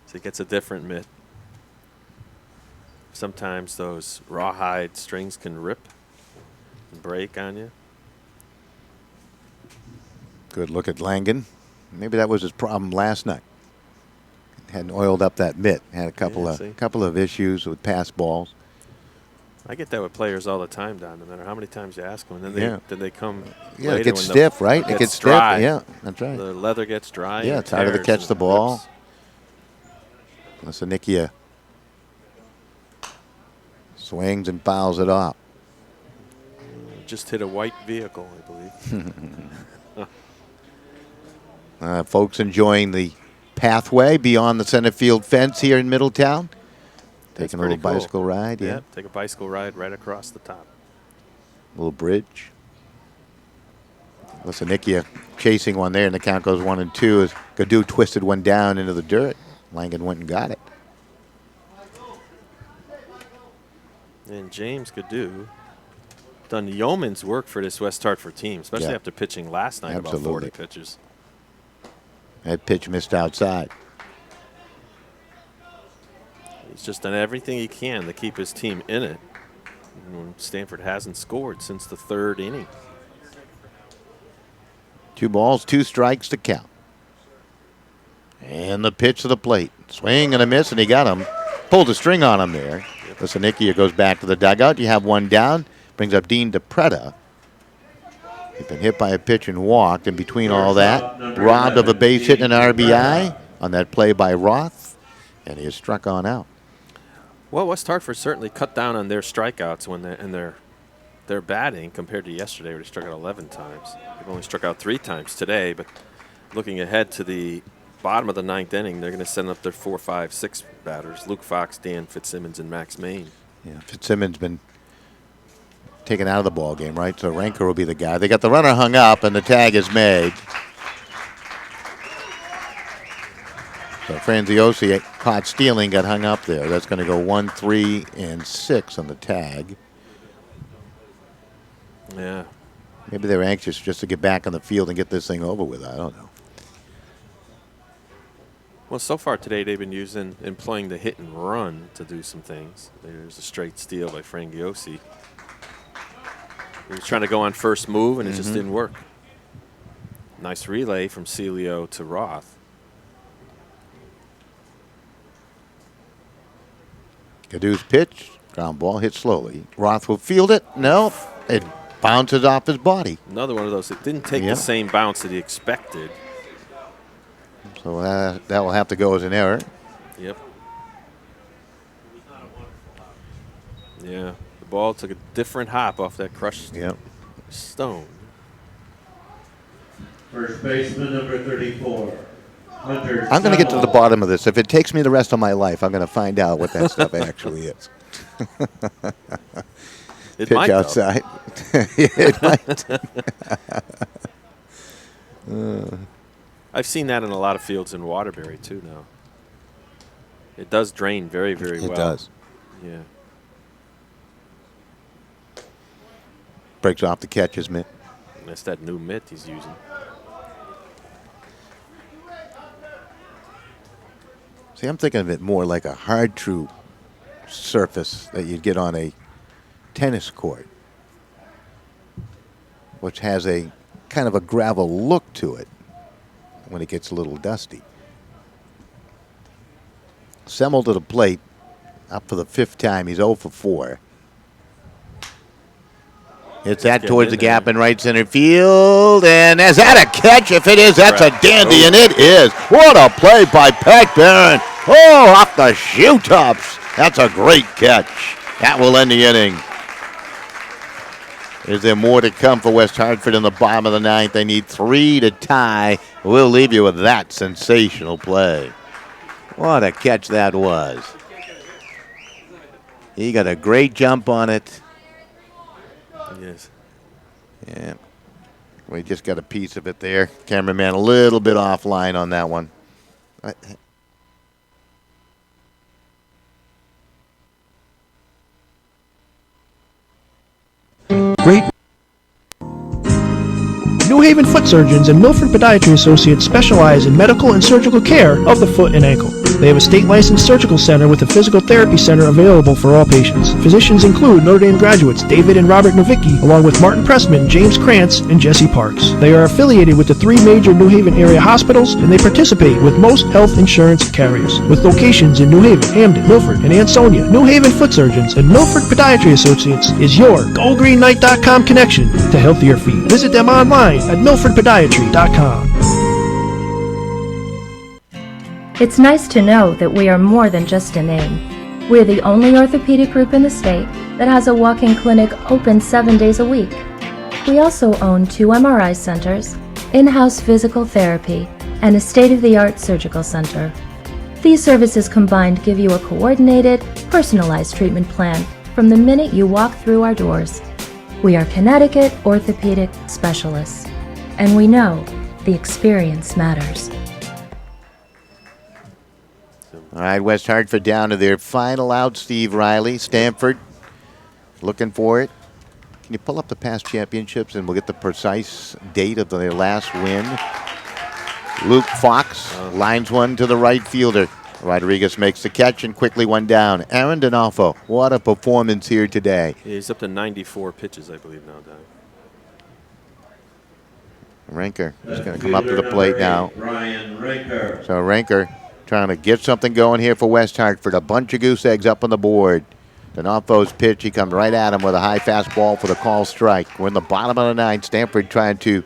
So he gets a different mitt. Sometimes those rawhide strings can rip and break on you. Good look at Langen. Maybe that was his problem last night. Hadn't oiled up that mitt. Had a couple of issues with pass balls. I get that with players all the time, Don. No matter how many times you ask them, and then they come. Yeah, later it gets when stiff, right? It gets dry. stiff. Yeah, that's right. The leather gets dry. Yeah, it's harder to catch the ball. Lasanikia swings and fouls it off. Just hit a white vehicle, I believe. Folks enjoying the pathway beyond the center field fence here in Middletown. Taking a little bicycle ride. Yeah, take a bicycle ride right across the top. Little bridge. Lasanikia chasing one there, and the count goes 1-2 as Gadu twisted one down into the dirt. Langen went and got it. And James Gadu done yeoman's work for this West Hartford team, especially after pitching last night about 40 pitches. That pitch missed outside. He's just done everything he can to keep his team in it. And Stamford hasn't scored since the third inning. 2 balls, 2 strikes to count. And the pitch to the plate. Swing and a miss, and he got him. Pulled a string on him there. Lasanikia goes back to the dugout. You have one down. Brings up Dean DePretta. He's been hit by a pitch and walked. In between all that, robbed of a base hit and an RBI on that play by Roth. And he is struck on out. Well, West Hartford certainly cut down on their strikeouts when they're batting compared to yesterday, where they struck out 11 times. They've only struck out 3 times today, but looking ahead to the bottom of the 9th inning, they're going to send up their 4, 5, 6 batters: Luke Fox, Dan Fitzsimmons, and Max Main. Yeah, Fitzsimmons been taken out of the ball game, right? So Ranker will be the guy. They got the runner hung up, and the tag is made. So Franziosi caught stealing, got hung up there. That's going to go 1, 3, and 6 on the tag. Yeah. Maybe they're anxious just to get back on the field and get this thing over with. I don't know. Well, so far today they've been employing the hit and run to do some things. There's a straight steal by Frangiosi. He was trying to go on first move, and it just didn't work. Nice relay from Celio to Roth. Gadu's pitch, ground ball, hit slowly. Roth will field it. No, it bounces off his body. Another one of those. It didn't take the same bounce that he expected. So that will have to go as an error. Yep. Yeah, the ball took a different hop off that crushed stone. First baseman, number 34. I'm going to get to the bottom of this. If it takes me the rest of my life, I'm going to find out what that stuff actually is. It Pitch might, outside. It might. I've seen that in a lot of fields in Waterbury, too, now. It does drain very, very well. It does. Yeah. Breaks off the catcher's mitt. That's that new mitt he's using. See, I'm thinking of it more like a hard true surface that you'd get on a tennis court, which has a kind of a gravel look to it when it gets a little dusty. Semmel to the plate, up for the 5th time. He's 0 for 4. Hits that towards the gap in right center field, and is that a catch? If it is, that's a dandy, and it is. What a play by Pat Barron. Oh, off the shoe tops. That's a great catch. That will end the inning. Is there more to come for West Hartford in the bottom of the 9th? They need 3 to tie. We'll leave you with that sensational play. What a catch that was. He got a great jump on it. Yes. Yeah. We just got a piece of it there. Cameraman a little bit offline on that one. Great. New Haven Foot Surgeons and Milford Podiatry Associates specialize in medical and surgical care of the foot and ankle. They have a state-licensed surgical center with a physical therapy center available for all patients. Physicians include Notre Dame graduates David and Robert Novicki, along with Martin Pressman, James Krantz, and Jesse Parks. They are affiliated with the 3 major New Haven area hospitals, and they participate with most health insurance carriers. With locations in New Haven, Hamden, Milford, and Ansonia, New Haven Foot Surgeons and Milford Podiatry Associates is your GoGreenKnight.com connection to healthier feet. Visit them online at MilfordPodiatry.com. It's nice to know that we are more than just a name. We're the only orthopedic group in the state that has a walk-in clinic open 7 days a week. We also own 2 MRI centers, in-house physical therapy, and a state-of-the-art surgical center. These services combined give you a coordinated, personalized treatment plan from the minute you walk through our doors. We are Connecticut orthopedic specialists, and we know the experience matters. All right, West Hartford down to their final out. Steve Riley, Stamford, looking for it. Can you pull up the past championships and we'll get the precise date of their last win? Luke Fox lines one to the right fielder. Rodriguez makes the catch and quickly one down. Aaron D'Onofrio, what a performance here today. Yeah, he's up to 94 pitches, I believe, now, Don. Ranker is going to come up to the plate now. Ryan Ranker. So Ranker trying to get something going here for West Hartford. A bunch of goose eggs up on the board. D'Onofrio's pitch, he comes right at him with a high fastball for the call strike. We're in the bottom of the 9th. Stamford trying to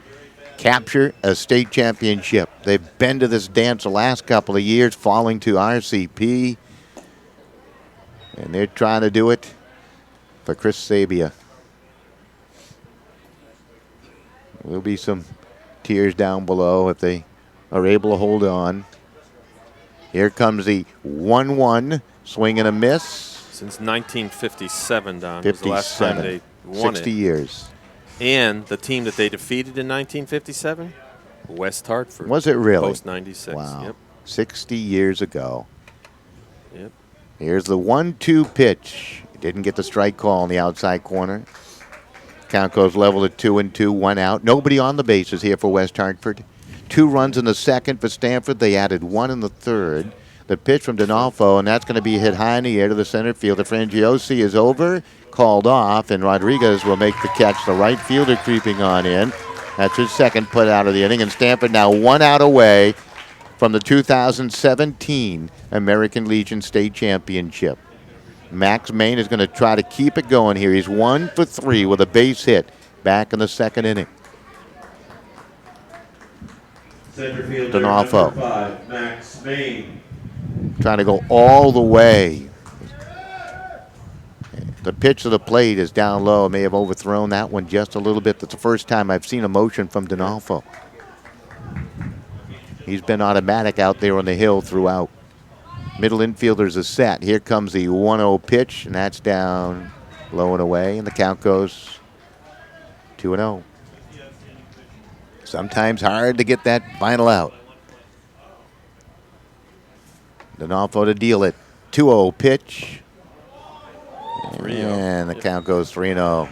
capture a state championship. They've been to this dance the last couple of years, falling to RCP. And they're trying to do it for Chris Sabia. There'll be some tears down below if they are able to hold on. Here comes the 1-1, swing and a miss. Since 1957, Don. 57. Was the last time they won 60 it. years. And the team that they defeated in 1957, West Hartford. Was it really? Post 96. Wow. Yep. 60 years ago. Yep. Here's the 1-2 pitch. Didn't get the strike call in the outside corner. Count goes level at 2-2, 1 out. Nobody on the bases here for West Hartford. 2 runs in the second for Stamford. They added 1 in the third. The pitch from D'Onofrio, and that's going to be hit high in the air to the center fielder. Frangiosi is over, called off, and Rodriguez will make the catch. The right fielder creeping on in. That's his second put out of the inning, and Stamford now 1 out away from the 2017 American Legion State Championship. Max Main is going to try to keep it going here. He's 1 for 3 with a base hit back in the second inning. Center fielder D'Onofrio. number 5, Max Main. Trying to go all the way. The pitch to the plate is down low. May have overthrown that one just a little bit. That's the first time I've seen a motion from D'Onofrio. He's been automatic out there on the hill throughout. Middle infielders are set. Here comes the 1-0 pitch, and that's down low and away, and the count goes 2-0. Sometimes hard to get that final out. D'Onofrio to deal it. 2-0 pitch. 3-0. And the count goes 3-0.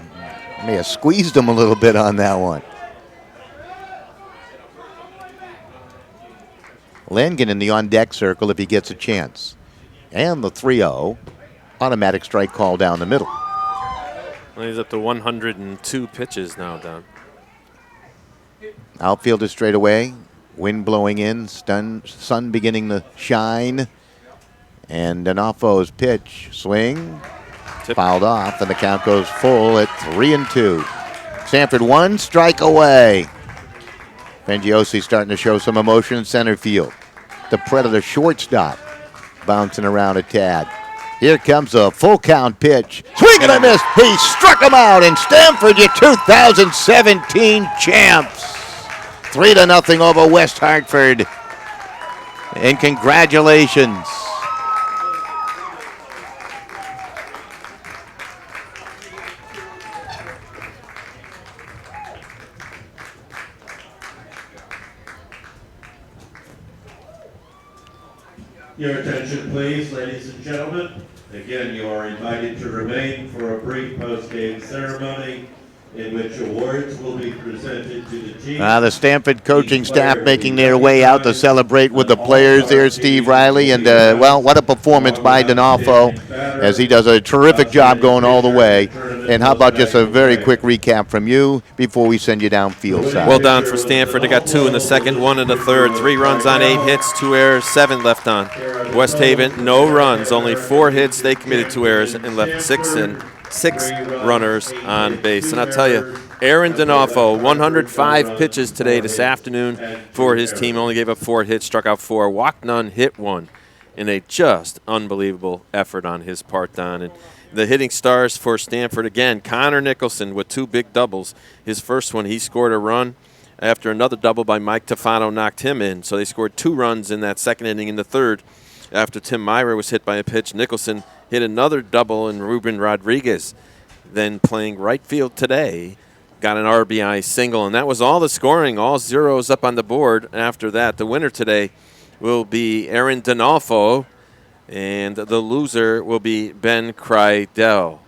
May have squeezed him a little bit on that one. Langen in the on-deck circle if he gets a chance. And the 3-0. Automatic strike call down the middle. Well, he's up to 102 pitches now, Don. Outfielder straight away. Wind blowing in. Sun beginning to shine. And D'Onofrio's pitch. Swing. Tip. Fouled off, and the count goes full at 3-2. Stamford 1 strike away. Frangiosi starting to show some emotion in center field. The Predator shortstop bouncing around a tad. Here comes a full count pitch. Swing and a miss. He struck him out, and Stamford, your 2017 champs. 3-0 over West Hartford. And congratulations. Your attention, please, ladies and gentlemen. Again, you are invited to remain for a brief post-game ceremony in which awards will be presented to the team. The Stamford coaching staff making their way out to celebrate with the players there, Steve Riley. And, well, what a performance by D'Onofrio as he does a terrific job going all the way. And how about just a very quick recap from you before we send you downfield side? Well done for Stamford. They got 2 in the second, 1 in the third. 3 runs on 8 hits, 2 errors, 7 left on. West Haven, no runs, only 4 hits. They committed 2 errors and left 6 runners on base. And I'll tell you, Aaron D'Onofrio, 105 pitches today, this afternoon for his team. Only gave up 4 hits, struck out 4, walked none, hit 1. In a just unbelievable effort on his part, Don. And the hitting stars for Stamford, again, Conor Nicholson with 2 big doubles. His first one, he scored a run after another double by Mike Tefano knocked him in. So they scored 2 runs in that second inning. In the third, after Tim Myra was hit by a pitch, Nicholson hit another double, and Ruben Rodriguez, then playing right field today, got an RBI single. And that was all the scoring, all zeros up on the board after that. The winner today will be Aaron D'Onofrio, and the loser will be Ben Kreidel.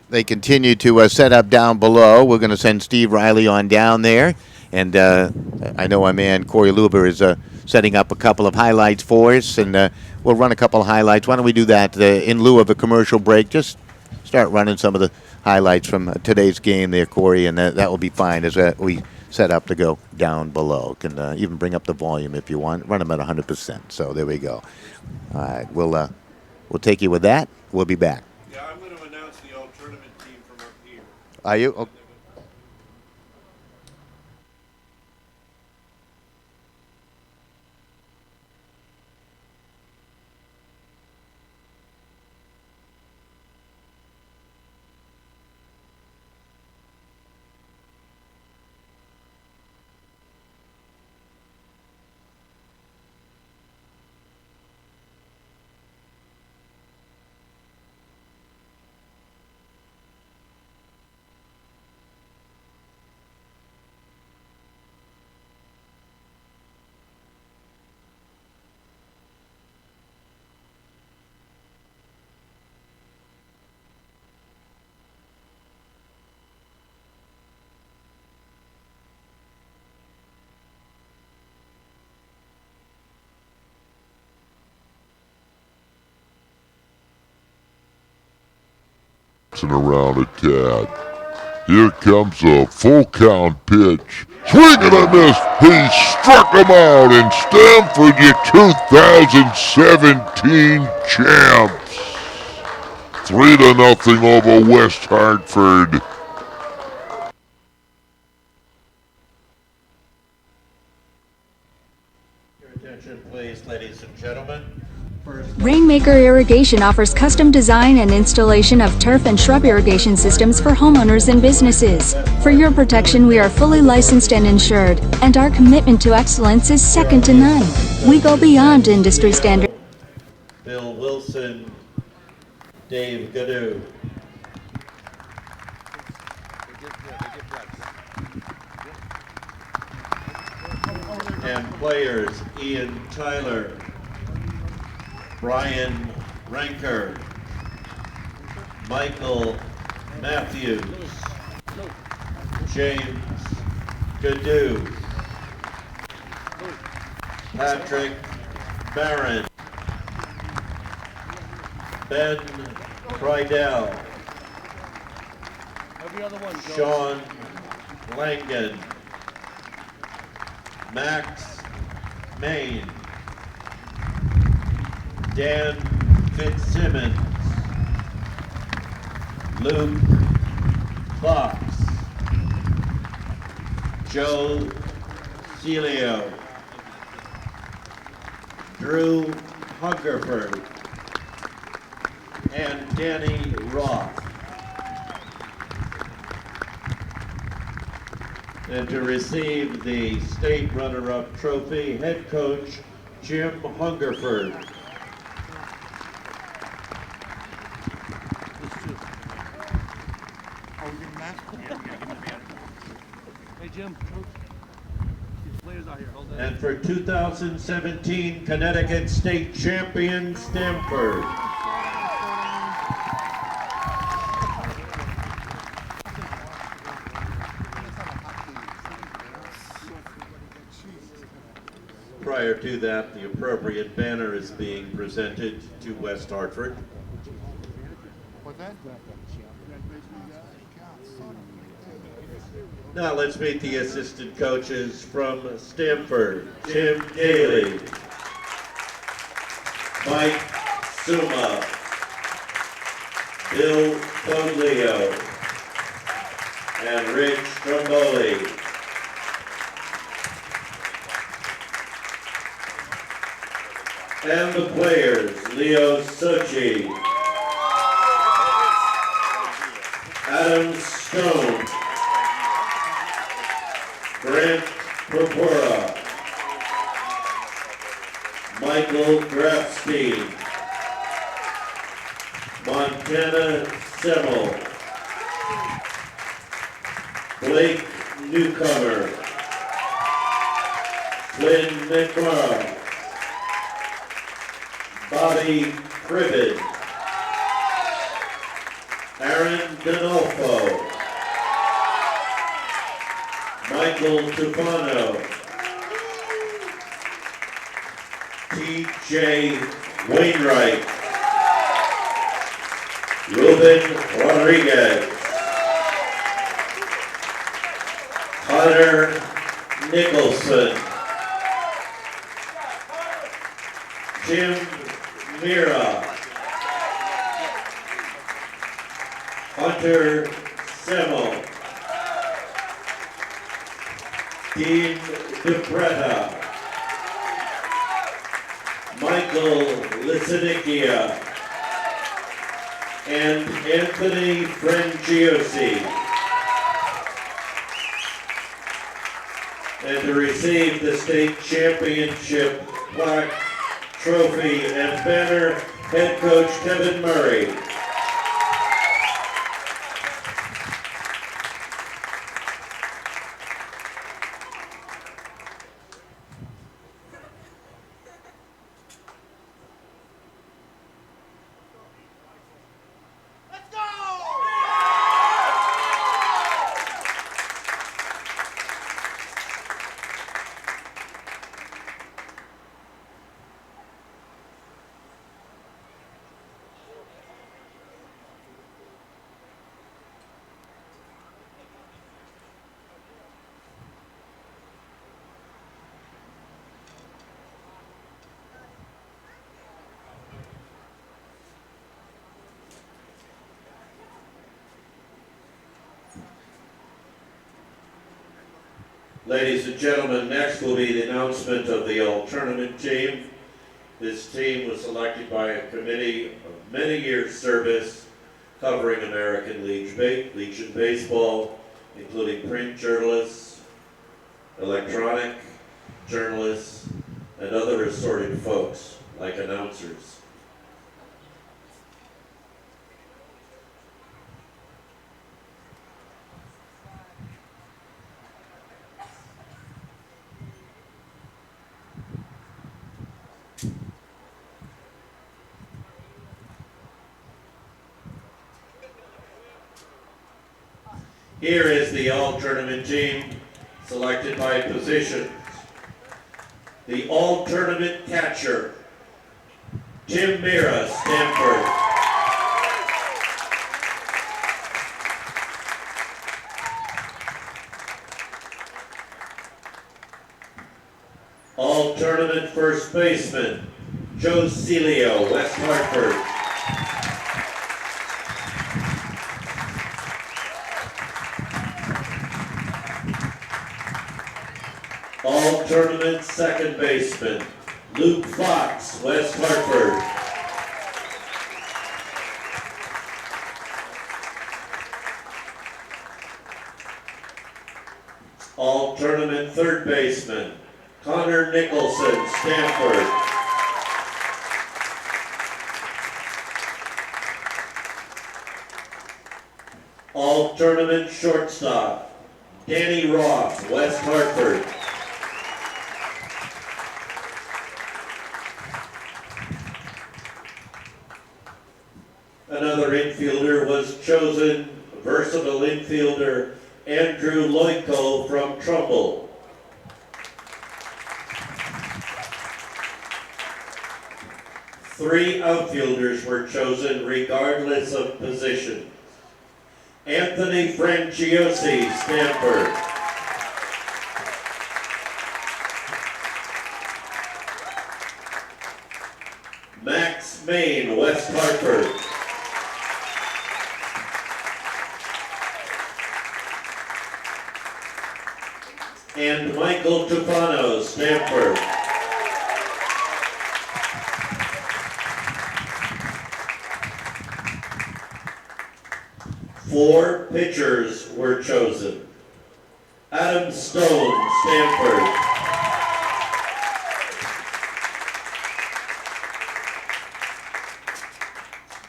They continue to set up down below. We're going to send Steve Riley on down there. And I know our man Corey Luber is setting up a couple of highlights for us. And we'll run a couple of highlights. Why don't we do that in lieu of a commercial break? Just start running some of the highlights from today's game there, Corey. And that will be fine as we set up to go down below. Can even bring up the volume if you want. Run them at 100%. So there we go. All right. We'll take you with that. We'll be back. Yeah, I'm going to announce the all tournament team from up here. Are you? Okay. Around a tad. Here comes a full count pitch. Swing and a miss. He struck him out, and Stamford, your 2017 champs. 3-0 over West Hartford. Your attention, please, ladies and gentlemen. Rainmaker Irrigation offers custom design and installation of turf and shrub irrigation systems for homeowners and businesses. For your protection, we are fully licensed and insured, and our commitment to excellence is second to none. We go beyond industry standards. Bill Wilson, Dave Gadoo. And players, Ian Tyler, Brian Ranker, Michael Matthews, James Gadoo, Patrick Barron, Ben Kreidel, Sean Langen, Max Main, Dan Fitzsimmons, Luke Fox, Joe Celio, Drew Hungerford, and Danny Roth. And to receive the state runner-up trophy, head coach Jim Hungerford. Hey Jim, these players out here. Hold on. And for 2017 Connecticut State Champion Stamford. prior to that, the appropriate banner is being presented to West Hartford. Now let's meet the assistant coaches from Stamford. Tim Daly, Mike Suma, Bill Foglio, and Rich Stromboli. And the players, Leo Sochi, Adam Stone, Grant Propora, Michael Grafstein, Montana Semmel, Blake Newcomer, Flynn McMorrow, Bobby Privet, Aaron Dinolfo, Michael Tufano, T.J. Wainwright, Ruben Rodriguez, Conor Nicholson, Tim Mira, Hunter Semmel, Dean DePreta, Michael Lissinicchia, and Anthony Frangiosi. And to receive the state championship plaque, trophy, and banner, head coach Kevin Murray. Ladies and gentlemen, next will be the announcement of the all-tournament team. This team was selected by a committee of many years' service covering American Legion baseball, including print journalists, electronic journalists, and other assorted folks like announcers. Here is the all-tournament team selected by positions. The all-tournament catcher, Tim Mira, Stamford. All-tournament first baseman, Joe Celio, West Hartford. All-tournament second baseman, Luke Fox, West Hartford. All-tournament third baseman, Conor Nicholson, Stamford. All-tournament shortstop, Danny Roth, West Hartford. Another infielder was chosen, versatile infielder Andrew Loico from Trumbull. 3 outfielders were chosen regardless of position. Anthony Franciosi, Stamford. Max Main, West Hartford. And Michael Tufano, Stamford. Four pitchers were chosen. Adam Stone, Stamford.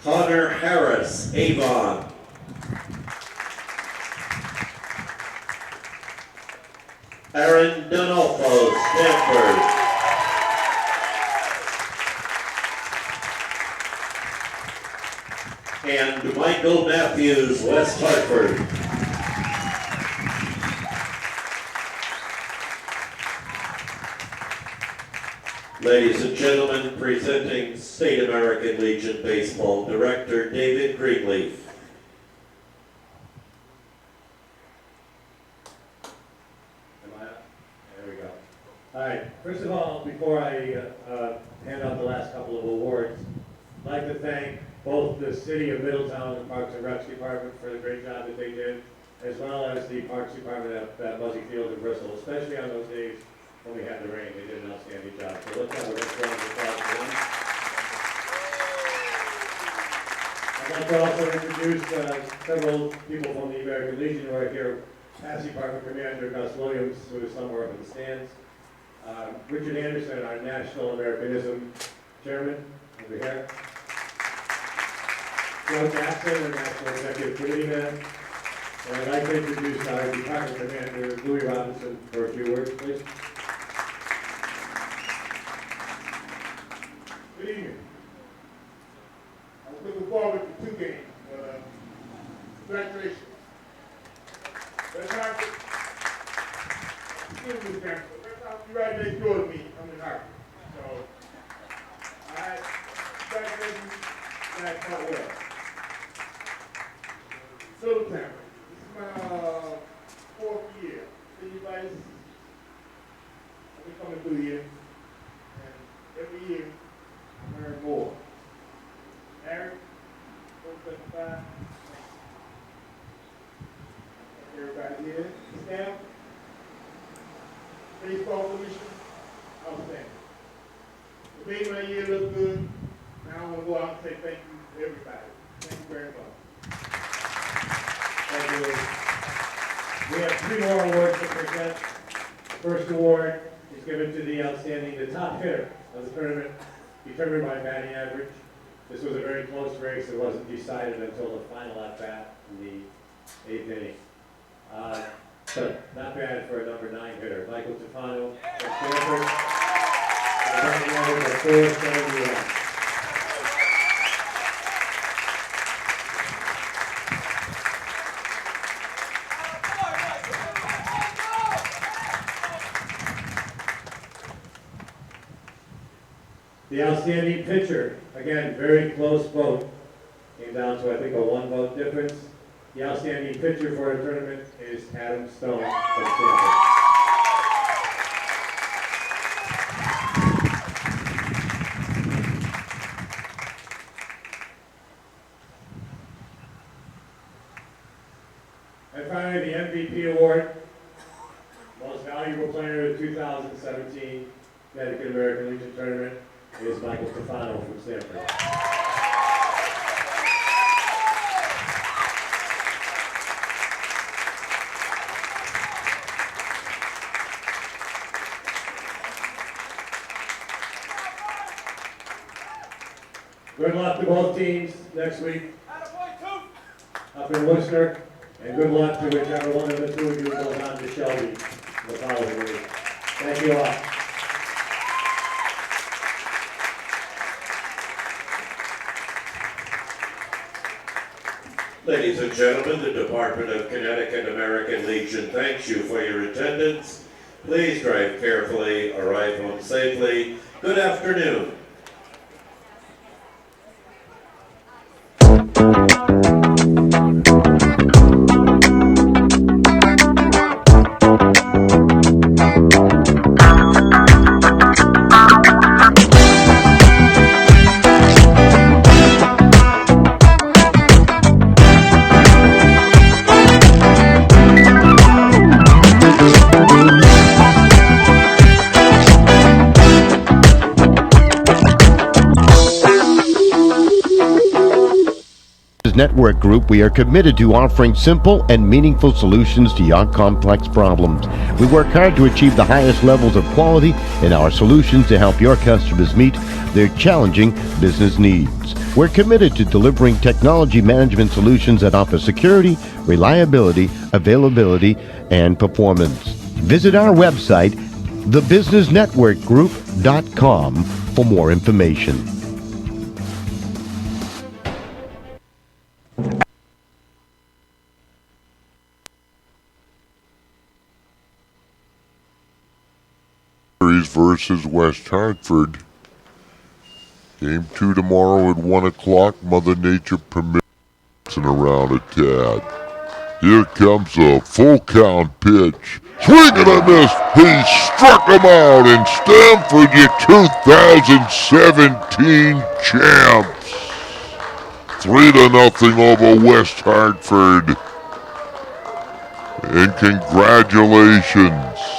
Connor Harris, Avon. Aaron Donolfo, Stamford. And Michael Matthews, West Hartford. Ladies and gentlemen, presenting State American Legion Baseball Director David Greenleaf. All right, first of all, before I hand out the last couple of awards, I'd like to thank both the City of Middletown and Parks and Recs Department for the great job that they did, as well as the Parks Department at Muzzy Field in Bristol, especially on those days when we had the rain. They did an outstanding job. So let's have a round of applause for them. I'd like to also introduce several people from the American Legion who are here. Past Department Commander Gus Williams, who is somewhere up in the stands. Richard Anderson, our National Americanism Chairman, over here. Joe Jackson, our National Executive Committee man. And I'd like to introduce our Department Commander, Louis Robinson, for a few words, please. Good evening. I was looking forward to 2 games. Congratulations. Let's not excuse me, Stamford. Let's not be right next door to me. I'm in Hartford. So, congratulations. That fought well. Middletown. This is my 4th year. City Vice. I've been coming through here. And every year, I learn more. Eric, 475. Everybody here, staff, baseball commission, outstanding. It made my year look good. Now I want to go out and say thank you to everybody. Thank you very much. Thank you. We have 3 more awards to present. The first award is given to the top hitter of the tournament, determined by batting average. This was a very close race. It wasn't decided until the final at bat in the 8th inning. But not bad for a number 9 hitter. Michael Tufano from Stamford. The batting average of 471. The outstanding pitcher, again, very close vote. Came down to, I think, a 1-vote difference. The outstanding pitcher for the tournament is Adam Stone from Stamford. And finally, the MVP award, Most Valuable Player of the 2017 Connecticut American Legion Tournament, is Michael Tufano from Stamford. Good luck to both teams next week up in Worcester, and good luck to whichever one of the 2 of you goes on to Shelby the following week. Thank you all. Ladies and gentlemen, the Department of Connecticut American Legion thanks you for your attendance. Please drive carefully, arrive home safely. Good afternoon. Business Network Group, we are committed to offering simple and meaningful solutions to your complex problems. We work hard to achieve the highest levels of quality in our solutions to help your customers meet their challenging business needs. We're committed to delivering technology management solutions that offer security, reliability, availability, and performance. Visit our website, thebusinessnetworkgroup.com, for more information. Versus West Hartford. Game 2 tomorrow at 1 o'clock. Mother Nature permits around a tad. Here comes a full count pitch. Swing and a miss. He struck him out, and Stamford, your 2017 champs. 3-0 over West Hartford. And congratulations.